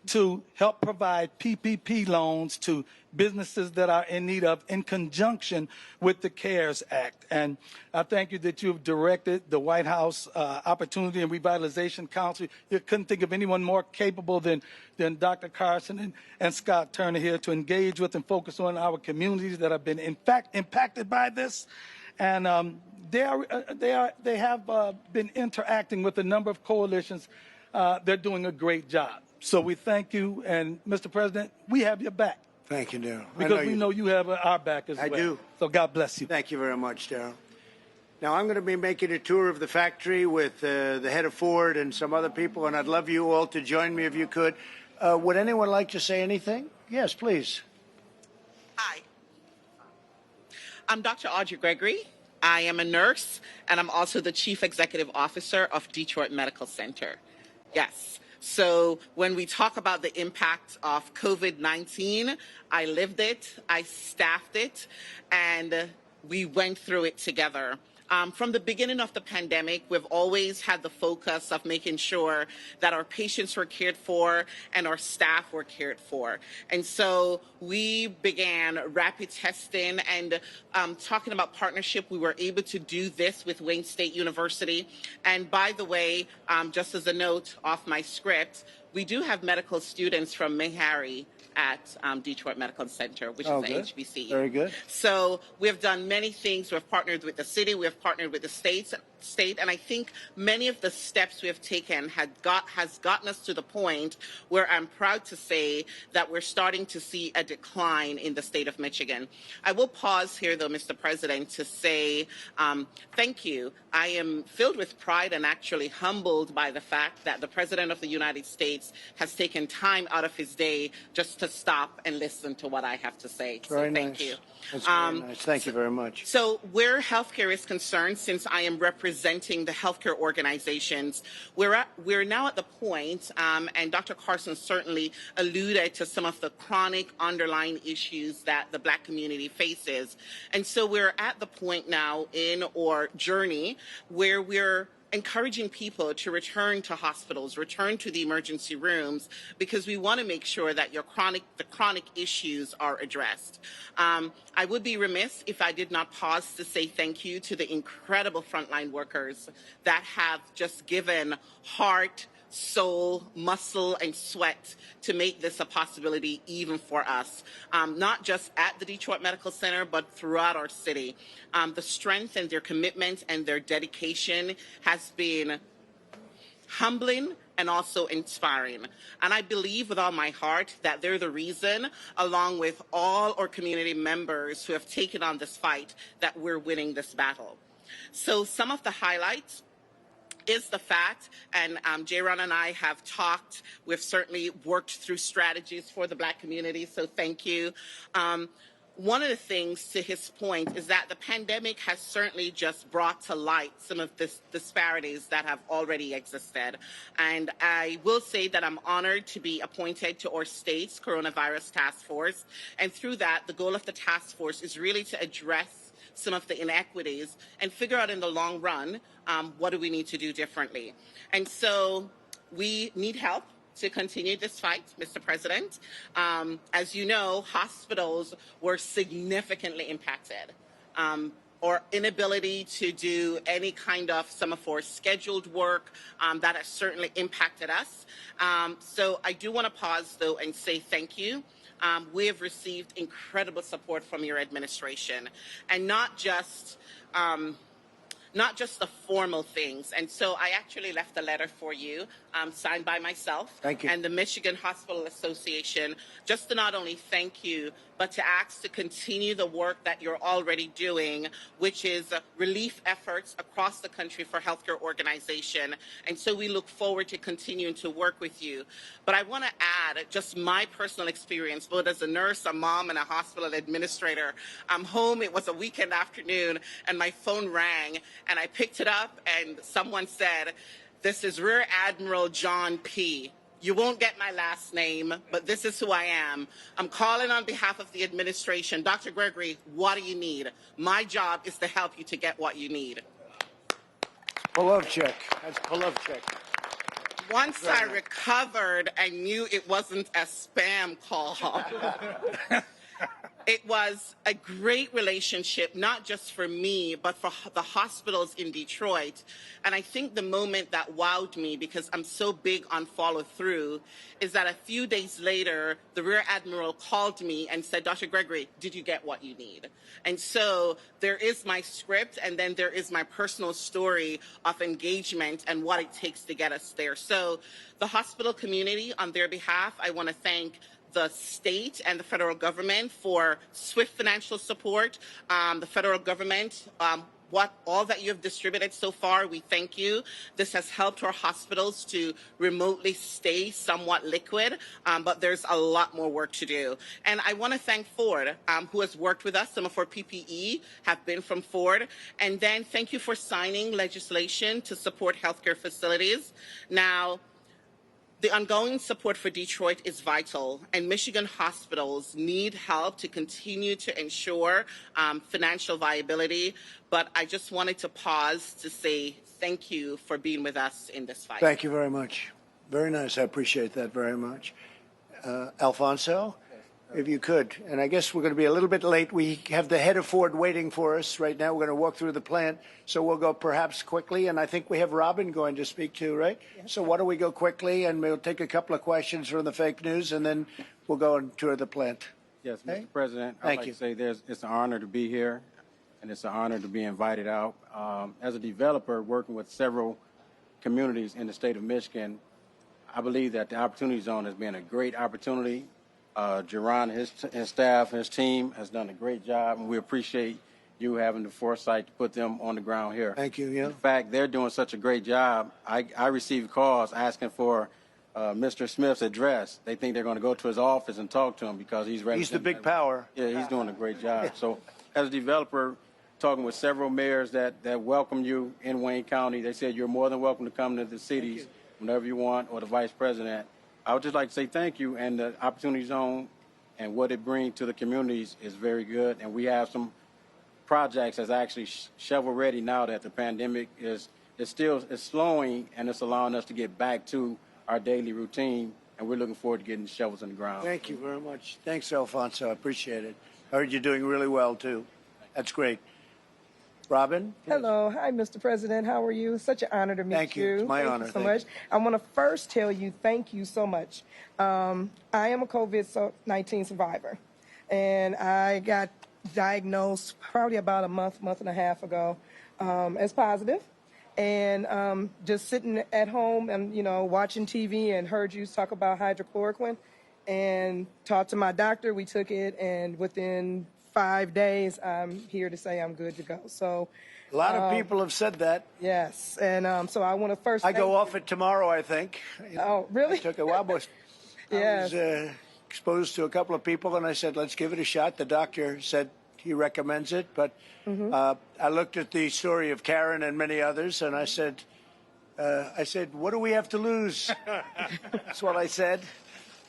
to help provide PPP loans to businesses that are in need of in conjunction with the CARES Act. And I thank you that you've directed the White House Opportunity and Revitalization Council. You couldn't think of anyone more capable than Dr. Carson and Scott Turner here to engage with and focus on our communities that have been, in fact, impacted by this. And they have been interacting with a number of coalitions. They're doing a great job. So we thank you, and Mr. President, we have your back. Thank you, Darrell. Because we know you have our back as well. I do. So God bless you. Thank you very much, Darrell. Now, I'm going to be making a tour of the factory with the head of Ford and some other people, and I'd love you all to join me if you could. Would anyone like to say anything? Yes, please. Hi. I'm Dr. Audrey Gregory. I am a nurse, and I'm also the Chief Executive Officer of Detroit Medical Center. Yes. So when we talk about the impact of COVID-19, I lived it, I staffed it, and we went through it together. From the beginning of the pandemic, we've always had the focus of making sure that our patients were cared for and our staff were cared for. And so we began rapid testing and talking about partnership. We were able to do this with Wayne State University. And by the way, just as a note off my script, we do have medical students from Meharry at Detroit Medical Center, which is the HBCU. Very good. So we've done many things. We've partnered with the city. We've partnered with the state, and I think many of the steps we have taken has gotten us to the point where I'm proud to say that we're starting to see a decline in the state of Michigan. I will pause here, though, Mr. President, to say thank you. I am filled with pride and actually humbled by the fact that the President of the United States has taken time out of his day just to stop and listen to what I have to say. So Very thank nice. you. That's very nice. Thank you very much. So where healthcare is concerned, since I am representing the healthcare organizations, we're now at the point, and Dr. Carson certainly alluded to some of the chronic underlying issues that the Black community faces. And so we're at the point now in our journey where we're encouraging people to return to hospitals, return to the emergency rooms, because we want to make sure that the chronic issues are addressed. I would be remiss if I did not pause to say thank you to the incredible frontline workers that have just given heart, soul, muscle, and sweat to make this a possibility even for us, not just at the Detroit Medical Center, but throughout our city. The strength and their commitment and their dedication has been humbling and also inspiring. And I believe with all my heart that they're the reason, along with all our community members who have taken on this fight, that we're winning this battle. So some of the highlights is the fact, and J-Ron and I have talked, we've certainly worked through strategies for the Black community, so thank you. One of the things, to his point, is that the pandemic has certainly just brought to light some of the disparities that have already existed. And I will say that I'm honored to be appointed to our state's coronavirus task force. And through that, the goal of the task force is really to address some of the inequities and figure out in the long run, what do we need to do differently. And so we need help to continue this fight, Mr. President. As you know, hospitals were significantly impacted. Our inability to do any kind of some of our scheduled work, that has certainly impacted us. So I do want to pause, though, and say thank you. We have received incredible support from your administration, and not just the formal things. And so I actually left a letter for you, signed by myself and the Michigan Hospital Association, just to not only thank you, but to ask to continue the work that you're already doing, which is relief efforts across the country for healthcare organization. And so we look forward to continuing to work with you. But I want to add just my personal experience, both as a nurse, a mom, and a hospital administrator. I'm home, it was a weekend afternoon, and my phone rang, and I picked it up, and someone said, "This is Rear Admiral John P. You won't get my last name, but this is who I am. I'm calling on behalf of the administration. Dr. Gregory, what do you need? My job is to help you to get what you need." Polovchik. That's Polovchik. Once I recovered, I knew it wasn't a spam call. It was a great relationship, not just for me, but for the hospitals in Detroit. And I think the moment that wowed me, because I'm so big on follow through, is that a few days later, the Rear Admiral called me and said, "Dr. Gregory, did you get what you need?" And so there is my script, and then there is my personal story of engagement and what it takes to get us there. So the hospital community, on their behalf, I want to thank the state and the federal government for swift financial support. The federal government all that you have distributed so far. We thank you. This has helped our hospitals to remotely stay somewhat liquid, but there's a lot more work to do. And I want to thank Ford, who has worked with us. Some of our PPE have been from Ford. And then thank you for signing legislation to support healthcare facilities. Now, the ongoing support for Detroit is vital, and Michigan hospitals need help to continue to ensure financial viability. But I just wanted to pause to say thank you for being with us in this fight. Thank you very much. Very nice. I appreciate that very much. Alfonso, if you could. And I guess we're going to be a little bit late. We have the head of Ford waiting for us right now. We're going to walk through the plant, so we'll go perhaps quickly. And I think we have Robin going to speak too, right? Yes. So why don't we go quickly, and we'll take a couple of questions from the fake news, and then we'll go and tour the plant. Yes, Okay? Mr. President, I'd like to say it's an honor to be here, and it's an honor to be invited out. As a developer working with several communities in the state of Michigan, I believe that the Opportunity Zone has been a great opportunity. Jerron, his staff, his team has done a great job, and we appreciate you having the foresight to put them on the ground here. Thank you. Yeah. In fact, they're doing such a great job. I received calls asking for Mr. Smith's address. They think they're going to go to his office and talk to him because he's ready. He's the big power. Yeah, he's doing a great job. So as a developer, talking with several mayors that welcome you in Wayne County, they said you're more than welcome to come to the cities whenever you want, or the vice president. I would just like to say thank you, and the Opportunity Zone and what it brings to the communities is very good. And we have some projects that's actually shovel ready now that the pandemic is slowing, and it's allowing us to get back to our daily routine. And we're looking forward to getting shovels in the ground. Thank you very much. Thanks, Alfonso. I appreciate it. I heard you're doing really well too. That's great. Robin? Hello. Hi, Mr. President. How are you? Such an honor to meet you. Thank you. It's my honor. Thank you so much. I want to first tell you thank you so much. I am a COVID-19 survivor, and I got diagnosed probably about a month and a half ago as positive. And just sitting at home and, watching TV and heard you talk about hydrochloroquine and talked to my doctor. We took it, and within 5 days, I'm here to say I'm good to go. So a lot of people have said that. Yes, and so I want to first. I go off it tomorrow, I think. Oh, really? I took a while, but yes. I was exposed to a couple of people, and I said, let's give it a shot. The doctor said he recommends it, but I looked at the story of Karen and many others, and I said, what do we have to lose? That's what I said.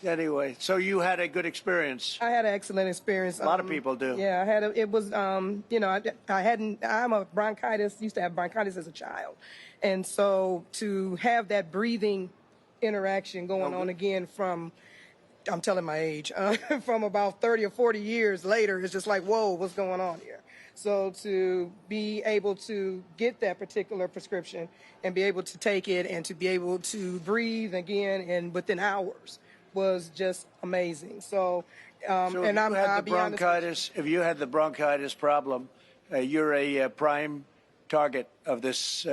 Anyway, so you had a good experience. I had an excellent experience. A lot of people do. Yeah, I had. It was, I'm a bronchitis. Used to have bronchitis as a child, and so to have that breathing interaction going on again from, I'm telling my age, from about 30 or 40 years later, it's just like, whoa, what's going on here? So to be able to get that particular prescription and be able to take it and to be able to breathe again and within hours was just amazing. So, and I'm bronchitis. If you had the bronchitis problem, you're a prime target of this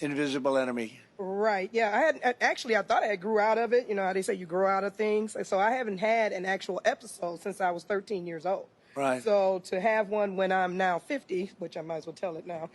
invisible enemy. Right. Yeah. I thought I grew out of it. You know how they say you grow out of things. So I haven't had an actual episode since I was 13 years old. Right. So to have one when I'm now 50, which I might as well tell it now,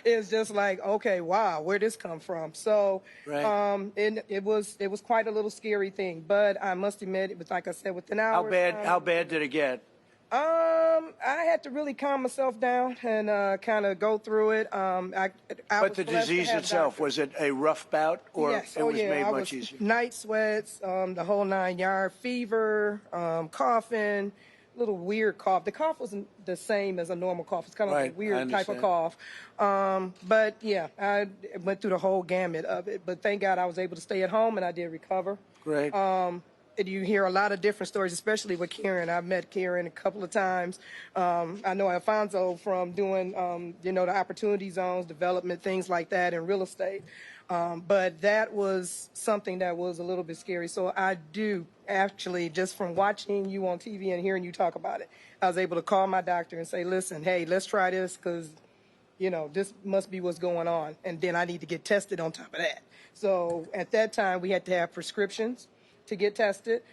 is just like, okay, wow, where'd this come from? So it was quite a little scary thing, but I must admit, it was, like I said, within hours. How bad did it get? I had to really calm myself down and kind of go through it. But the disease itself, was it a rough bout, or yes. it was made much easier? Night sweats, the whole 9 yards, fever, coughing. Little weird cough. The cough wasn't the same as a normal cough. It's kind of like a weird type of cough. But yeah, I went through the whole gamut of it. But thank God I was able to stay at home and I did recover. Great. And you hear a lot of different stories, especially with Karen. I've met Karen a couple of times. I know Alfonso from doing, the opportunity zones, development, things like that in real estate. But that was something that was a little bit scary. So I do actually, just from watching you on TV and hearing you talk about it, I was able to call my doctor and say, listen, hey, let's try this because, this must be what's going on. And then I need to get tested on top of that. So at that time, we had to have prescriptions to get tested.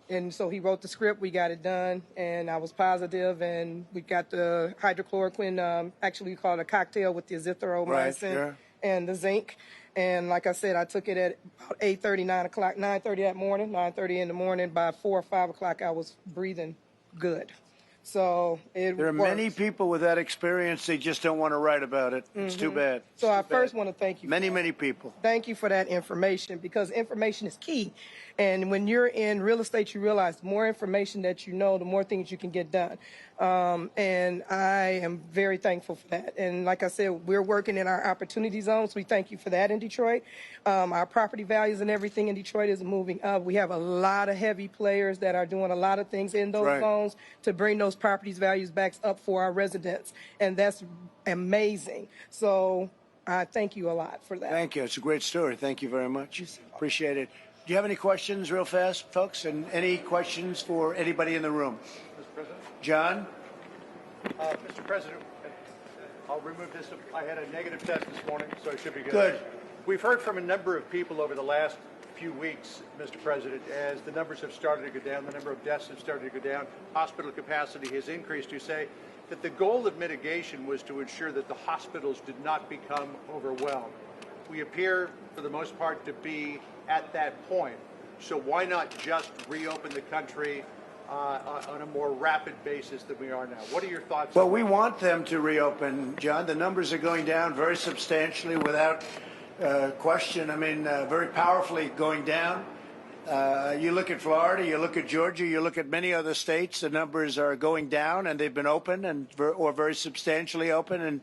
And so he wrote the script, we got it done, and I was positive, and we got the hydrochloroquine, actually we call it a cocktail with the azithromycin and the zinc. And like I said, I took it at about 8:30, 9 o'clock, 9:30 that morning, 9:30 in the morning. By 4 or 5 o'clock, I was breathing good. So there are many people with that experience. They just don't want to write about it. It's too bad. So I first want to thank you. Many people. Thank you for that information, because information is key. And when you're in real estate, you realize the more information that you know, the more things you can get done. And I am very thankful for that. And like I said, we're working in our opportunity zones. We thank you for that in Detroit. Our property values and everything in Detroit is moving up. We have a lot of heavy players that are doing a lot of things in those zones to bring those properties values back up for our residents. And that's amazing. So I thank you a lot for that. Thank you. It's a great story. Thank you very much. Appreciate it. Do you have any questions real fast, folks? And any questions for anybody in the room? Mr. President? John? Mr. President, I'll remove this. I had a negative test this morning, so it should be good. Good. We've heard from a number of people over the last few weeks, Mr. President, as the numbers have started to go down, the number of deaths have started to go down, hospital capacity has increased, to say that the goal of mitigation was to ensure that the hospitals did not become overwhelmed. We appear, for the most part, to be at that point. So why not just reopen the country on a more rapid basis than we are now? What are your thoughts? Well, we want them to reopen, John. The numbers are going down very substantially without question. I mean, very powerfully going down. You look at Florida, you look at Georgia, you look at many other states, the numbers are going down, and they've been open or very substantially open and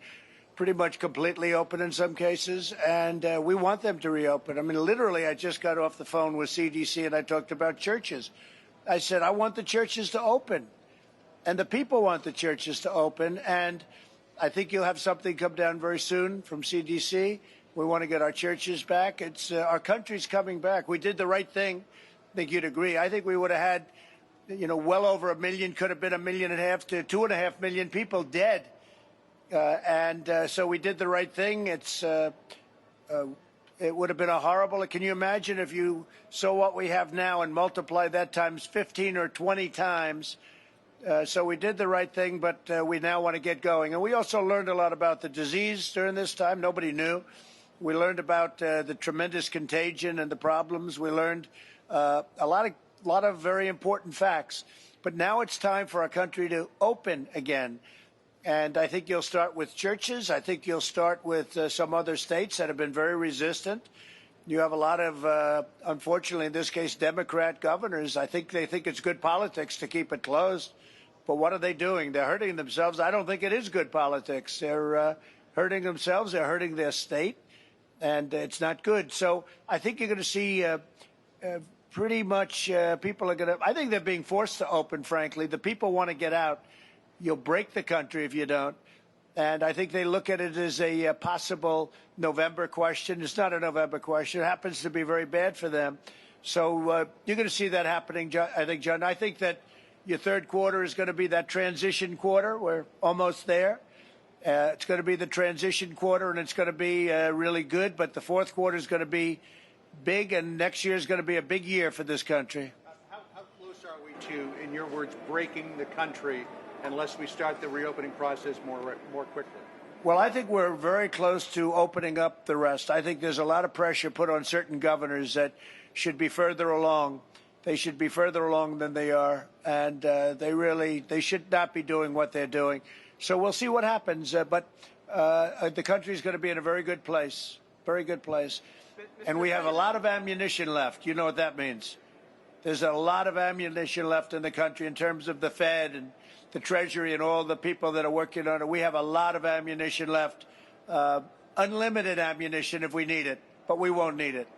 pretty much completely open in some cases. And we want them to reopen. I mean, literally, I just got off the phone with CDC and I talked about churches. I said, I want the churches to open, and the people want the churches to open. And I think you'll have something come down very soon from CDC. We want to get our churches back. It's our country's coming back. We did the right thing. I think you'd agree. I think we would have had, well over 1 million, could have been 1.5 million to 2.5 million people dead. So we did the right thing. It would have been a horrible. Can you imagine if you saw what we have now and multiply that times 15 or 20 times? So we did the right thing, but we now want to get going. And we also learned a lot about the disease during this time. Nobody knew. We learned about the tremendous contagion and the problems. We learned a lot of very important facts. But now it's time for our country to open again. And I think you'll start with churches. I think you'll start with some other states that have been very resistant. You have a lot of, unfortunately, in this case, Democrat governors. I think they think it's good politics to keep it closed. But what are they doing? They're hurting themselves. I don't think it is good politics. They're hurting themselves. They're hurting their state. And it's not good. So I think you're going to see pretty much people are going to, I think they're being forced to open, frankly. The people want to get out. You'll break the country if you don't. And I think they look at it as a possible November question. It's not a November question. It happens to be very bad for them. So you're going to see that happening, I think, John. I think that your third quarter is going to be that transition quarter. We're almost there. It's going to be the transition quarter, and it's going to be really good. But the fourth quarter is going to be big, and next year is going to be a big year for this country. How close are we to, in your words, breaking the country unless we start the reopening process more quickly? Well, I think we're very close to opening up the rest. I think there's a lot of pressure put on certain governors that should be further along. They should be further along than they are, and they should not be doing what they're doing. So we'll see what happens. But the country is going to be in a very good place, and we have a lot of ammunition left. You know what that means. There's a lot of ammunition left in the country in terms of the Fed and the Treasury and all the people that are working on it. We have a lot of ammunition left, unlimited ammunition if we need it, but we won't need it.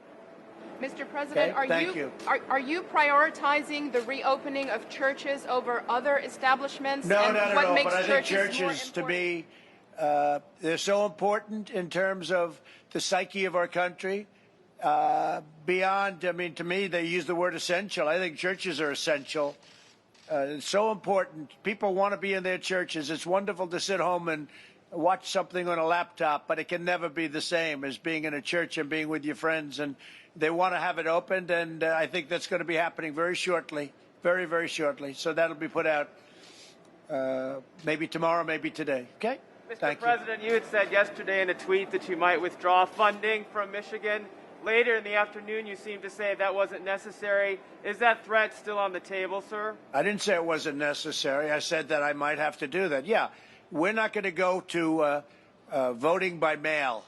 Mr. President, Okay? are you prioritizing the reopening of churches over other establishments? No, and not at what all. makes But I think churches churches, to me, they're so important in terms of the psyche of our country. Beyond, I mean, to me, they use the word essential. I think churches are essential. It's so important. People want to be in their churches. It's wonderful to sit home and watch something on a laptop, but it can never be the same as being in a church and being with your friends. And they want to have it opened, and I think that's going to be happening very shortly. very, very shortly. So that'll be put out maybe tomorrow, maybe today. Okay? Mr. President, you had said yesterday in a tweet that you might withdraw funding from Michigan. Later in the afternoon, you seemed to say that wasn't necessary. Is that threat still on the table, sir? I didn't say it wasn't necessary. I said that I might have to do that. Yeah, we're not going to go to voting by mail.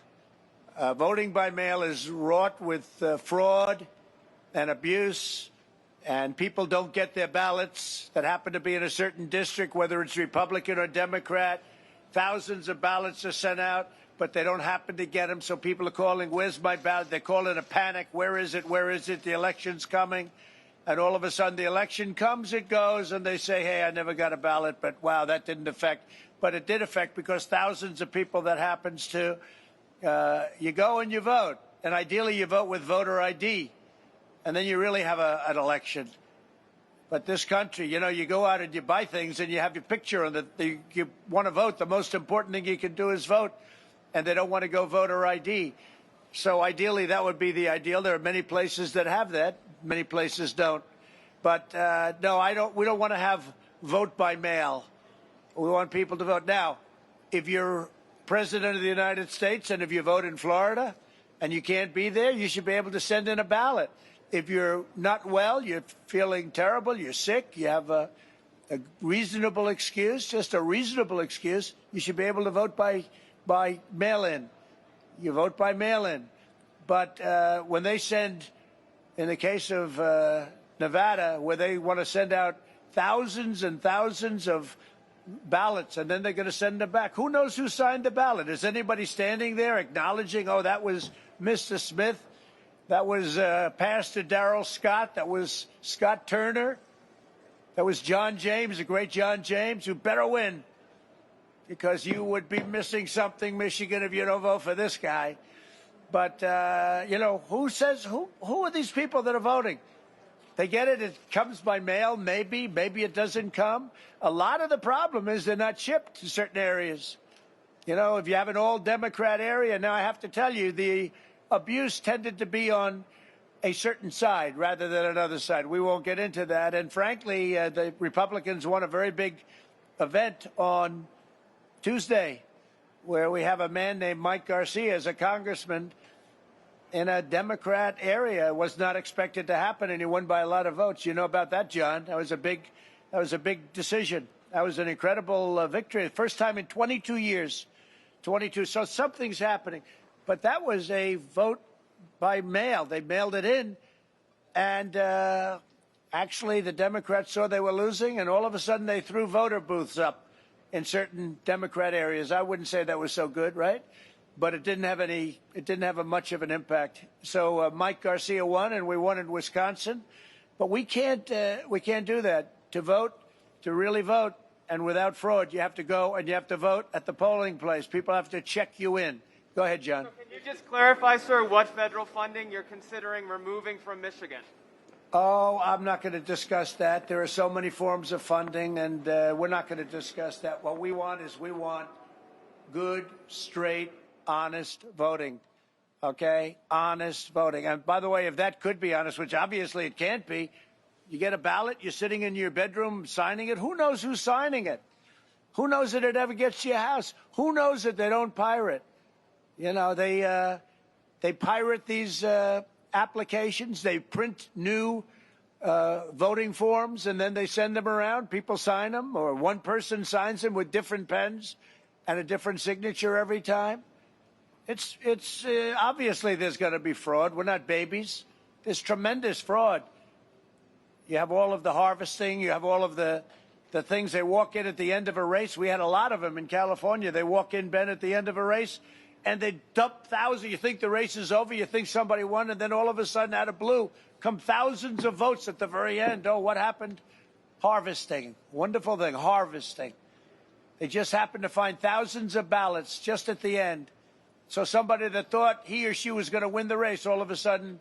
Voting by mail is wrought with fraud and abuse, and people don't get their ballots that happen to be in a certain district, whether it's Republican or Democrat. Thousands of ballots are sent out, but they don't happen to get them, so people are calling, where's my ballot? They call it a panic. Where is it? Where is it? The election's coming. And all of a sudden the election comes, it goes, and they say, hey, I never got a ballot, but wow, that didn't affect. But it did affect because thousands of people that happens to, you go and you vote. And ideally you vote with voter ID. And then you really have an election. But this country, you know, you go out and you buy things and you have your picture on it. You want to vote. The most important thing you can do is vote. And they don't want to go voter ID. So ideally, that would be the ideal. There are many places that have that. Many places don't. But no, we don't want to have vote by mail. We want people to vote. Now, if you're president of the United States and if you vote in Florida and you can't be there, you should be able to send in a ballot. If you're not well, you're feeling terrible, you're sick, you have a reasonable excuse, just a reasonable excuse, you should be able to vote by mail-in. You vote by mail-in. But when they send, in the case of Nevada, where they want to send out thousands and thousands of ballots, and then they're going to send them back. Who knows who signed the ballot? Is anybody standing there acknowledging, oh, that was Mr. Smith? That was Pastor Darrell Scott. That was Scott Turner. That was John James, the great John James, who better win because you would be missing something, Michigan, if you don't vote for this guy. But, you know, who are these people that are voting? They get it. It comes by mail, maybe. Maybe it doesn't come. A lot of the problem is they're not shipped to certain areas. You know, if you have an all-Democrat area, now I have to tell you, the abuse tended to be on a certain side rather than another side. We won't get into that. And frankly, the Republicans won a very big event on Tuesday where we have a man named Mike Garcia as a congressman in a Democrat area. It was not expected to happen, and he won by a lot of votes. You know about that, John. That was a big decision. That was an incredible victory. First time in 22 years. 22. So something's happening. But that was a vote by mail. They mailed it in. And actually, the Democrats saw they were losing, and all of a sudden they threw voter booths up in certain Democrat areas. I wouldn't say that was so good, right? But it didn't have much of an impact. So Mike Garcia won, and we won in Wisconsin. But we can't do that. To vote, to really vote, and without fraud, you have to go and you have to vote at the polling place. People have to check you in. Go ahead, John. So can you just clarify, sir, what federal funding you're considering removing from Michigan? Oh, I'm not going to discuss that. There are so many forms of funding, and we're not going to discuss that. What we want is good, straight, honest voting. Okay? Honest voting. And by the way, if that could be honest, which obviously it can't be, you get a ballot, you're sitting in your bedroom signing it. Who knows who's signing it? Who knows that it ever gets to your house? Who knows that they don't pirate? You know, they pirate these applications. They print new voting forms, and then they send them around. People sign them, or one person signs them with different pens and a different signature every time. It's obviously there's going to be fraud. We're not babies. There's tremendous fraud. You have all of the harvesting. You have all of the things. They walk in at the end of a race. We had a lot of them in California. They walk in, Ben, at the end of a race, and they dump thousands. You think the race is over. You think somebody won, and then all of a sudden, out of blue, come thousands of votes at the very end. Oh, what happened? Harvesting. Wonderful thing, harvesting. They just happened to find thousands of ballots just at the end. So somebody that thought he or she was going to win the race all of a sudden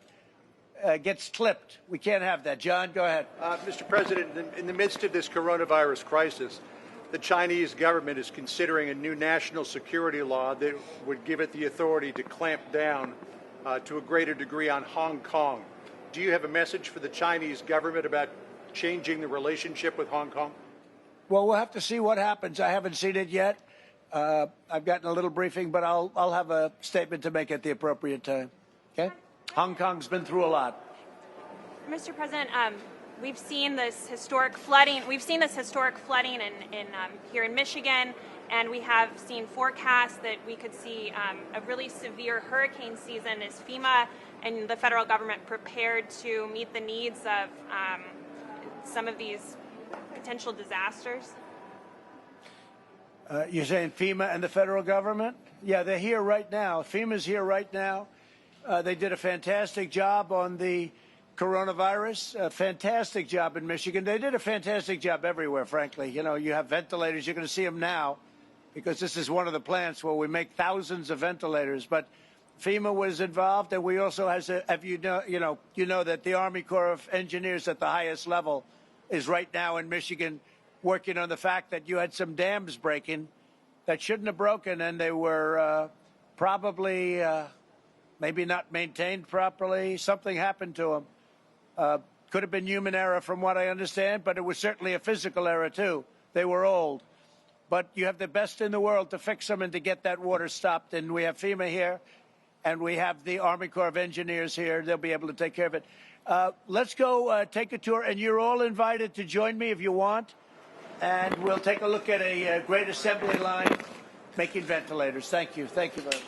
gets clipped. We can't have that. John, go ahead. Mr. President, in the midst of this coronavirus crisis, the Chinese government is considering a new national security law that would give it the authority to clamp down to a greater degree on Hong Kong. Do you have a message for the Chinese government about changing the relationship with Hong Kong? Well, we'll have to see what happens. I haven't seen it yet. I've gotten a little briefing, but I'll have a statement to make at the appropriate time. Okay? Hong Kong's been through a lot. Mr. President, we've seen this historic flooding. We've seen this historic flooding here in Michigan, and we have seen forecasts that we could see a really severe hurricane season. Is FEMA and the federal government prepared to meet the needs of some of these potential disasters? You're saying FEMA and the federal government? Yeah, they're here right now. FEMA's here right now. They did a fantastic job on the coronavirus, a fantastic job in Michigan. They did a fantastic job everywhere, frankly. You know, you have ventilators. You're going to see them now because this is one of the plants where we make thousands of ventilators. But FEMA was involved, and we also have you know that the Army Corps of Engineers at the highest level is right now in Michigan working on the fact that you had some dams breaking that shouldn't have broken, and they were probably maybe not maintained properly. Something happened to them. Could have been human error from what I understand, but it was certainly a physical error too. They were old. But you have the best in the world to fix them and to get that water stopped. And we have FEMA here, and we have the Army Corps of Engineers here. They'll be able to take care of it. Let's go take a tour, and you're all invited to join me if you want. And we'll take a look at a great assembly line making ventilators. Thank you. Thank you very much.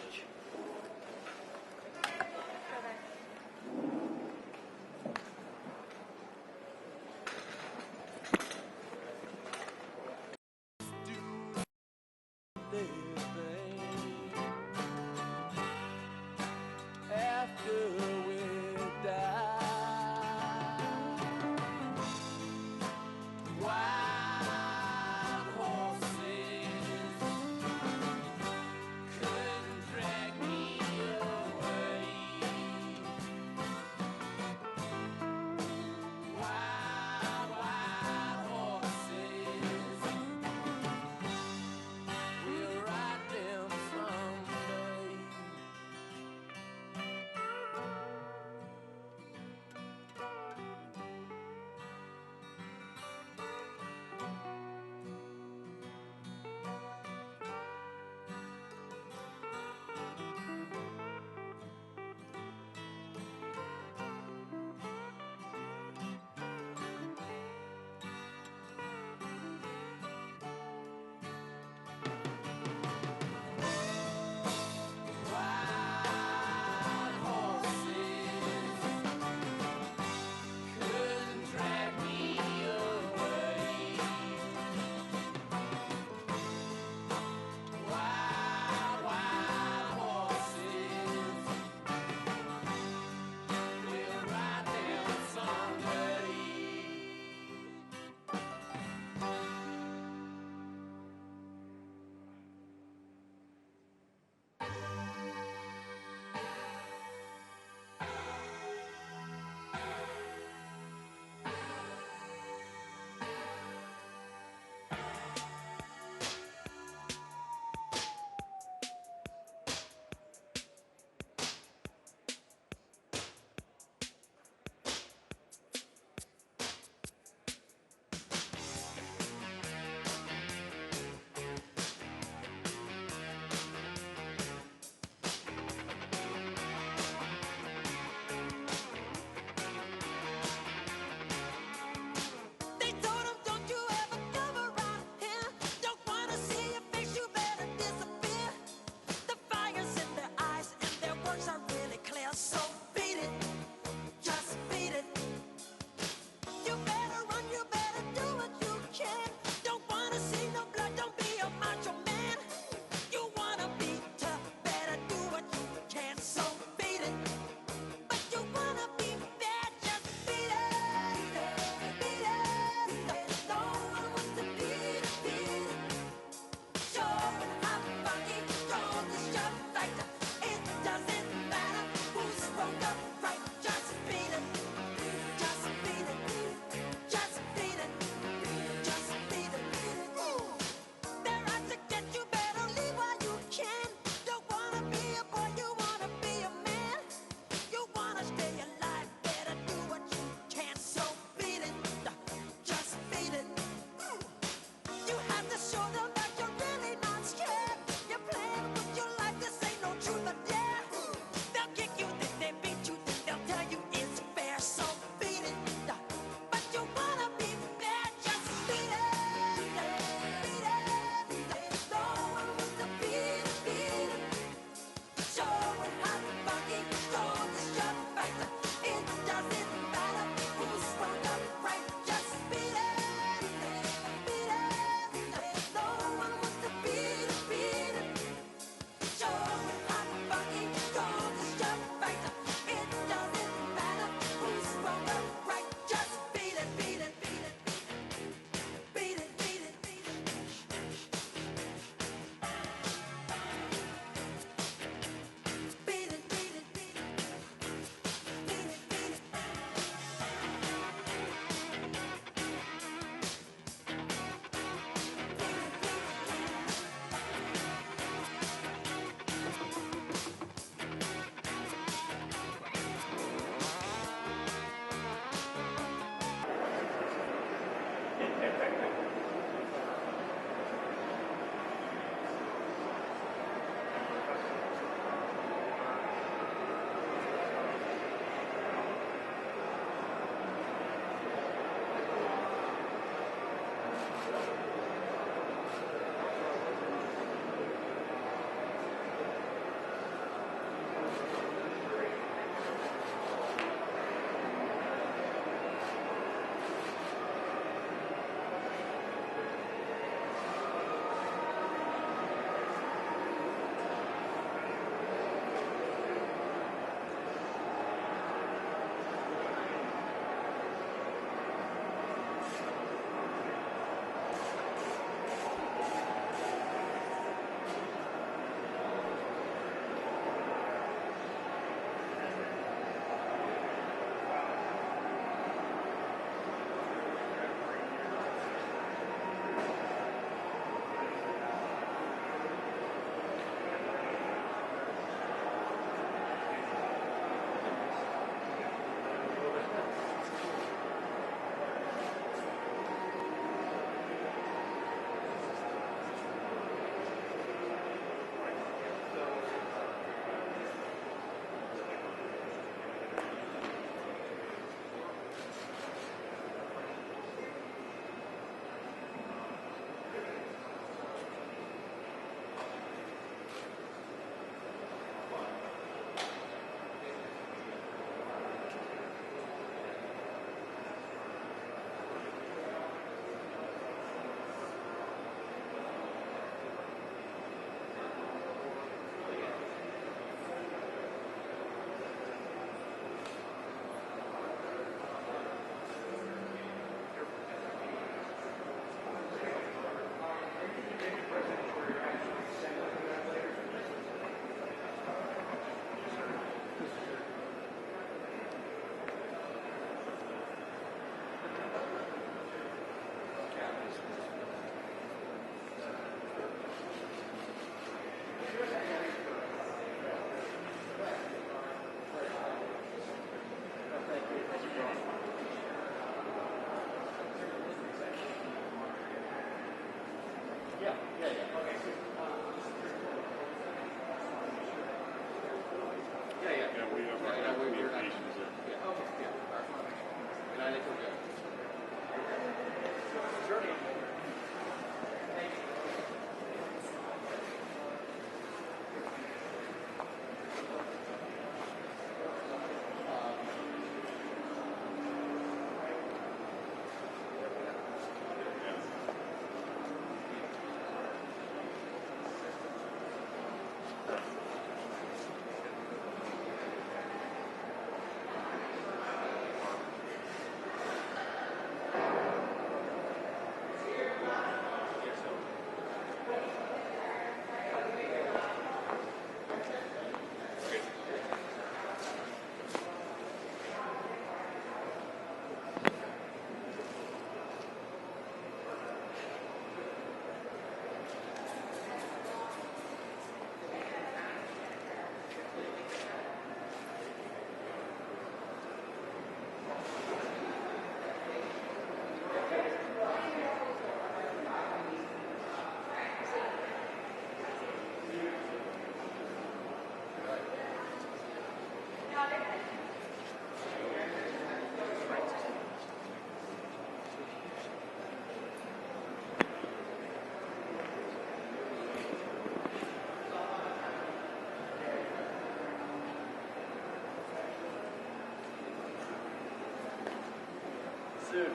Soon.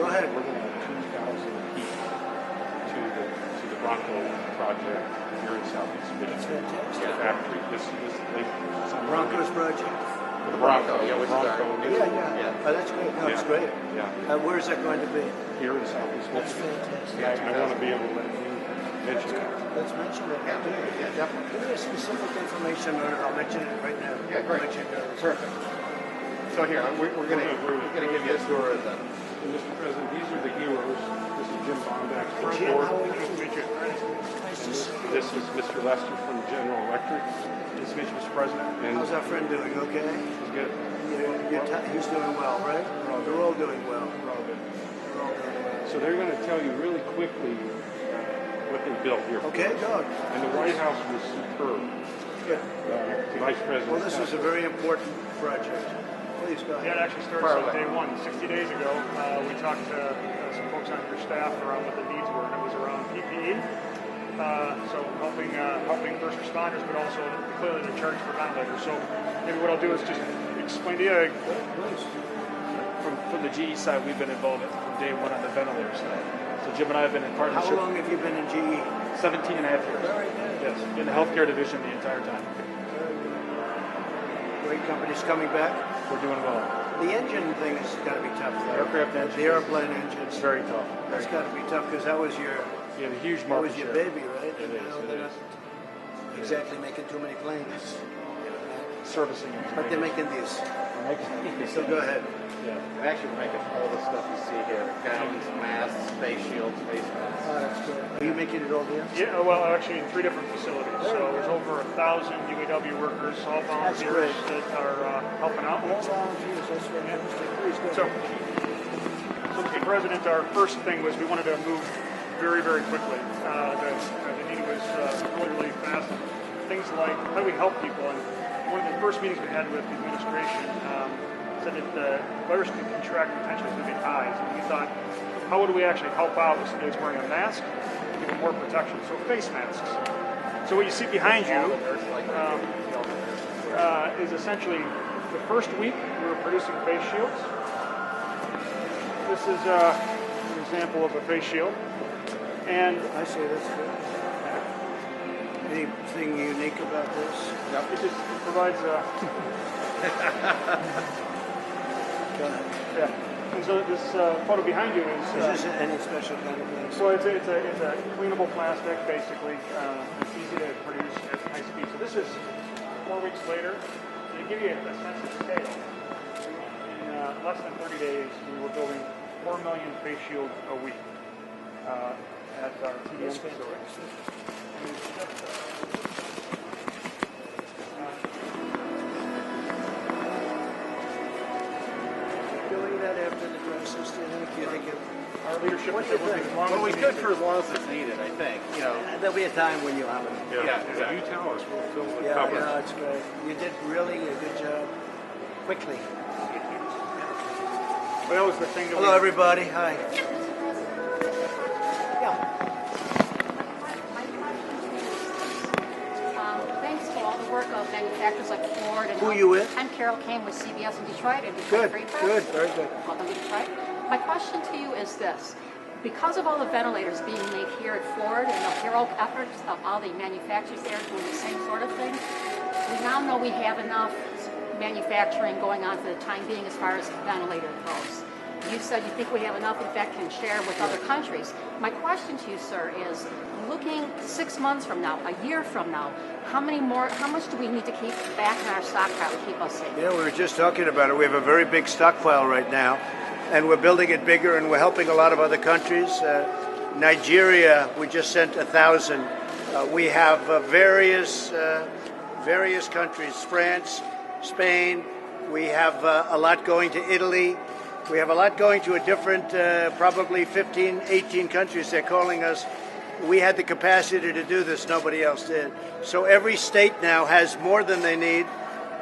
Go ahead. We're going to add 2,000 people to the Bronco project here in Southeast That's fantastic. factory. This Broncos project. The Bronco, yeah, which is our Yeah. Oh, that's great. No, it's great. Yeah. Where is that going to be? Here in Southeast That's Michigan. fantastic. I want to be able to let you mention it. Let's mention it. Yeah, definitely. Give me a specific information on it. I'll mention it right now. Yeah, great. Perfect. So here, we're going to give you a tour of the... Mr. President, these are the heroes. This is Jim Bondack's front Jim, door. how are you? This is Mr. Lester from General Electric. Nice to meet you, Mr. President. And how's our friend doing? Okay? He's good. He's doing well, right? They're all doing well. We're all good. So they're going to tell you really quickly what they built here. Okay, good. And the White House was superb. Good. The Vice President. Well, this is a very important project. Please go ahead. Yeah, it actually started on day one. 60 days ago, we talked to some folks on your staff around what the needs were, and it was around PPE. So helping first responders, but also clearly the charge for ventilators. So maybe what I'll do is just explain to you. From the GE side, we've been involved from day one on the ventilator side. So Jim and I have been in partnership. How long have you been in GE? 17 and a half years. Very good. Yes, in the healthcare division the entire time. Great companies coming back. We're doing well. The engine thing has got to be tough. Though. Aircraft engine. The airplane engine. It's very tough. That's got to be tough because that was your. You have a huge That market was your share. baby, right? It is. They're not exactly making too many planes. Servicing. But they're making these. So go ahead. Yeah. And actually, we're making all the stuff you see here: gowns, masks, face shields, face masks. Oh, that's good. Are you making it all here? Yeah, well, actually in 3 different facilities. So there's over 1,000 UAW workers, all volunteers that are helping out. All volunteers. That's fantastic. Please go So, ahead. Mr. President, our first thing was we wanted to move very, very quickly. The need was really, really fast. Things like how do we help people? And one of the first meetings we had with the administration said that the virus can contract potentially through the eyes. And we thought, how would we actually help out with somebody that's wearing a mask to give them more protection? So face masks. So what you see behind you is essentially the first week we were producing face shields. This is an example of a face shield. And I see that's good. Anything unique about this? It just provides yeah. And so this photo behind you is. Is this any special kind of thing? So it's a cleanable plastic, basically. It's easy to produce at high speed. So this is 4 weeks later. To give you a sense of scale, in less than 30 days, we were building 4 million face shields a week at our TDM facility. Doing that after the crisis, do you think our leadership what do you think? Well, we could for as long as it's needed, I think. You know, There'll be a time when you'll have it. yeah, exactly. You tell us, we'll fill the Yeah, cupboards. yeah, it's great. You did really a good job. Quickly. Well, that was the thing that Hello, everybody. Hi. Thanks to all the work of manufacturers like Ford and Who are you with? I'm Carol Kane with CBS in Detroit and Good, Detroit Free Press. good, very good. Welcome to Detroit. My question to you is this. Because of all the ventilators being made here at Ford and the heroic efforts of all the manufacturers there doing the same sort of thing, we now know we have enough manufacturing going on for the time being as far as ventilator goes. You said you think we have enough, in fact, can share with other countries. My question to you, sir, is looking 6 months from now, a year from now, how much do we need to keep back in our stockpile to keep us safe? Yeah, we were just talking about it. We have a very big stockpile right now, and we're building it bigger, and we're helping a lot of other countries. Nigeria, we just sent 1,000. We have various countries, France, Spain. We have a lot going to Italy. We have a lot going to a different, probably 15, 18 countries. They're calling us. We had the capacity to do this. Nobody else did. So every state now has more than they need,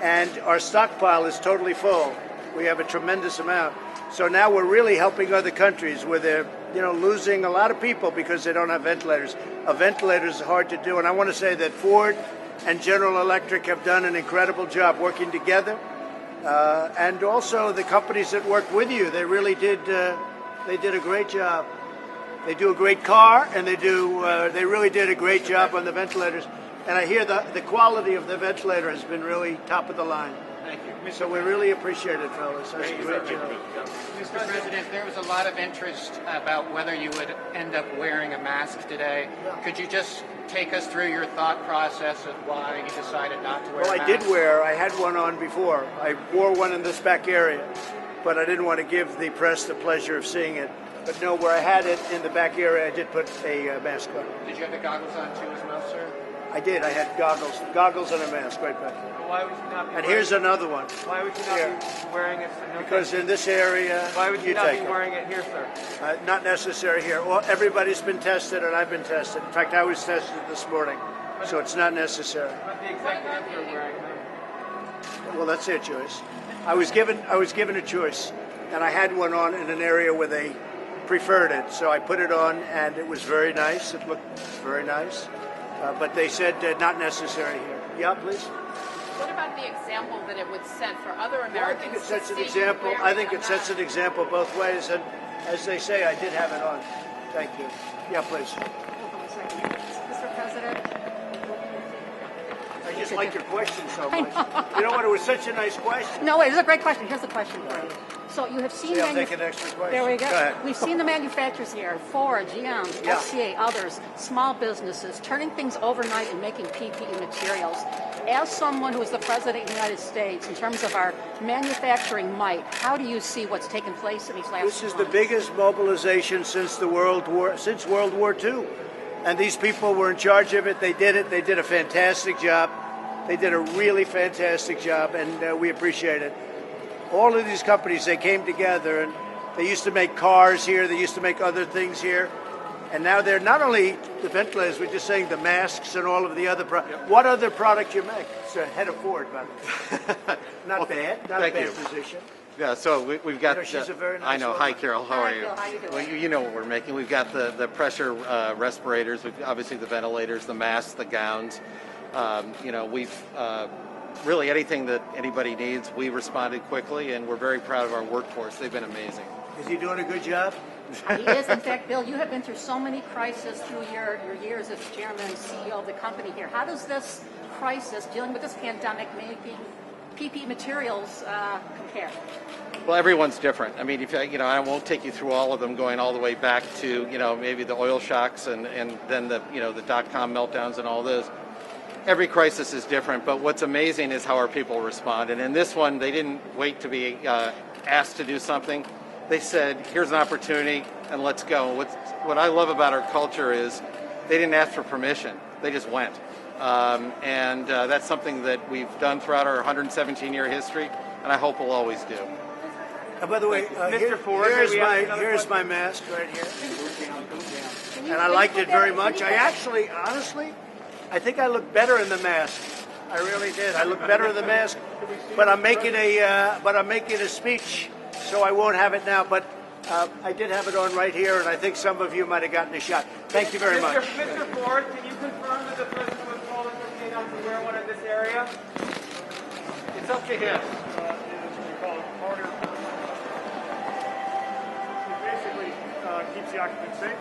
and our stockpile is totally full. We have a tremendous amount. So now we're really helping other countries where they're, losing a lot of people because they don't have ventilators. A ventilator is hard to do, and I want to say that Ford and General Electric have done an incredible job working together. And also the companies that work with you, they really did. They did a great job. They do a great car, and they really did a great job on the ventilators. And I hear the quality of the ventilator has been really top of the line. Thank you. So we really appreciate it, fellas. That's a great job. Mr. President, there was a lot of interest about whether you would end up wearing a mask today. Could you just take us through your thought process of why you decided not to wear a mask? Well, I had one on before. I wore one in this back area, but I didn't want to give the press the pleasure of seeing it. But no, where I had it in the back area, I did put a mask on. Did you have the goggles on too as well, sir? I did. I had goggles and a mask right back there. Why would you not be And here's another one. Why would you not be wearing it? No, because in this area, why would you not take be wearing it here, sir? Not necessary here. Well, everybody's been tested, and I've been tested. In fact, I was tested this morning, so it's not necessary. But the executives are wearing them. Well, that's their choice. I was given a choice, and I had one on in an area where they preferred it, so I put it on, and it was very nice. It looked very nice, but they said not necessary here. Yeah, please. What about the example that it would set for other Americans? I think it sets an example. I think it sets an example both ways, and as they say, I did have it on. Thank you. Yeah, please. Mr. President. I just like your question so much. You know what? It was such a nice question. No, it is a great question. Here's the question for you. So you have seen. I'll take an extra question. There we go. Go ahead. We've seen the manufacturers here, Ford, GM, Yeah. FCA, others, small businesses, turning things overnight and making PPE materials. As someone who is the President of the United States, in terms of our manufacturing might, how do you see what's taken place in these last This few is months? the biggest mobilization since World War II. And these people were in charge of it. They did it. They did a fantastic job. They did a really fantastic job, and we appreciate it. All of these companies, they came together, and they used to make cars here. They used to make other things here. And now they're not only the ventilators, we're just saying the masks and all of the other products. What other product you make? It's a head of Ford, by the way. Not bad. Not a bad position. Yeah, so we've got. You know, she's a very nice I know. woman. Hi, Carol. How are you? Bill, how you doing? Well, you know what we're making. We've got the pressure respirators. We've obviously the ventilators, the masks, the gowns. We've really anything that anybody needs. We responded quickly, and we're very proud of our workforce. They've been amazing. Is he doing a good job? He is. In fact, Bill, you have been through so many crises through your years as chairman and CEO of the company here. How does this crisis, dealing with this pandemic, making PPE materials compare? Well, everyone's different. I mean, I won't take you through all of them, going all the way back to maybe the oil shocks and then the .com meltdowns and all those. Every crisis is different, but what's amazing is how our people respond. And in this one, they didn't wait to be asked to do something. They said, here's an opportunity, and let's go. What I love about our culture is they didn't ask for permission. They just went. And that's something that we've done throughout our 117-year history, and I hope we'll always do. And by the way, Mr. Ford, here's my mask right here. And I liked it very much. Honestly, I think I look better in the mask. I really did. I look better in the mask, but I'm making a speech, so I won't have it now. But I did have it on right here, and I think some of you might have gotten a shot. Thank you very much. Mr. Ford, can you confirm that the President was told it's okay not to wear one in this area? It's up to him. It's what we call it order. It basically keeps the occupant safe.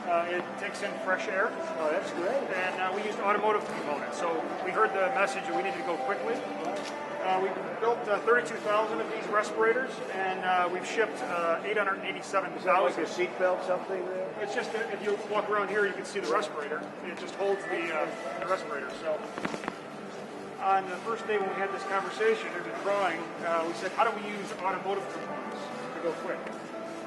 It takes in fresh air. Oh, that's great. And we used automotive components. So we heard the message that we needed to go quickly. We built 32,000 of these respirators, and we've shipped 887,000. Is that like a seatbelt something there? It's just, if you walk around here, you can see the respirator. It just holds the respirator. So on the first day when we had this conversation, or the drawing, we said, how do we use automotive components to go quick?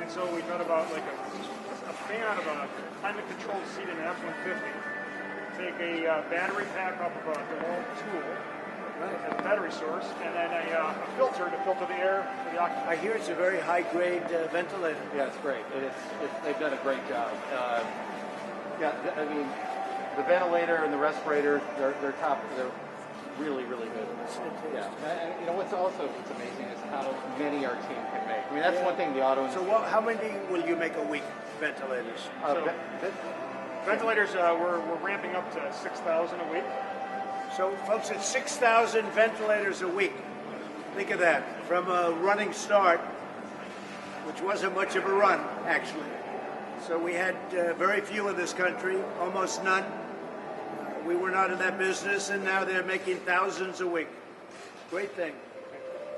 And so we thought about like a fan of a climate-controlled seat in an F-150. Take a battery pack off of the wall tool, a battery source, and then a filter to filter the air for the occupant. I hear it's a very high-grade ventilator. Yeah, it's great. They've done a great job. The ventilator and the respirator, they're top. They're really, really good. Yeah. And what's amazing is how many our team can make. I mean, that's one thing the auto industry. So how many will you make a week, ventilators? Ventilators, we're ramping up to 6,000 a week. So, folks, it's 6,000 ventilators a week. Think of that. From a running start, which wasn't much of a run, actually. So we had very few in this country, almost none. We were not in that business, and now they're making thousands a week. Great thing.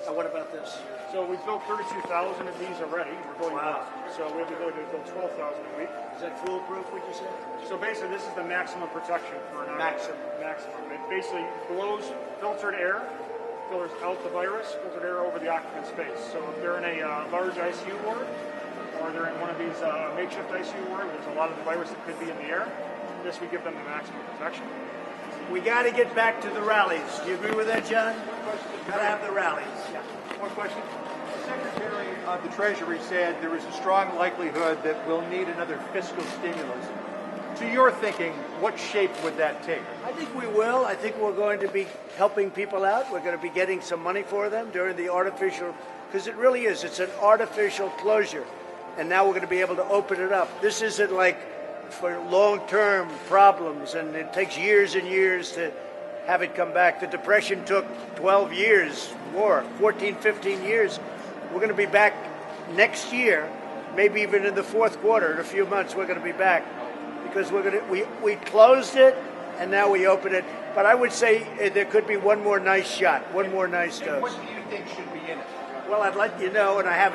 What about this? So we've built 32,000 of these already. We're going up. So we have the ability to build 12,000 a week. Is that foolproof, would you say? So basically, this is the maximum protection for an Maximum. It basically blows filtered air, filters out the virus, filtered air over the occupant space. So if they're in a large ICU ward, or they're in one of these makeshift ICU wards, there's a lot of the virus that could be in the air. This would give them the maximum protection. We got to get back to the rallies. Do you agree with that, John? Got to have the rallies. Yeah. One question. The Secretary of the Treasury said there is a strong likelihood that we'll need another fiscal stimulus. To your thinking, what shape would that take? I think we will. I think we're going to be helping people out. We're going to be getting some money for them during the artificial, because it really is. It's an artificial closure. And now we're going to be able to open it up. This isn't like for long-term problems, and it takes years and years to have it come back. The Depression took 12 years, more, 14, 15 years. We're going to be back next year, maybe even in the fourth quarter, in a few months, we're going to be back. Because we closed it, and now we open it. But I would say there could be one more nice shot, one more nice dose. And what do you think should be in it? Well, I'd let you know, and I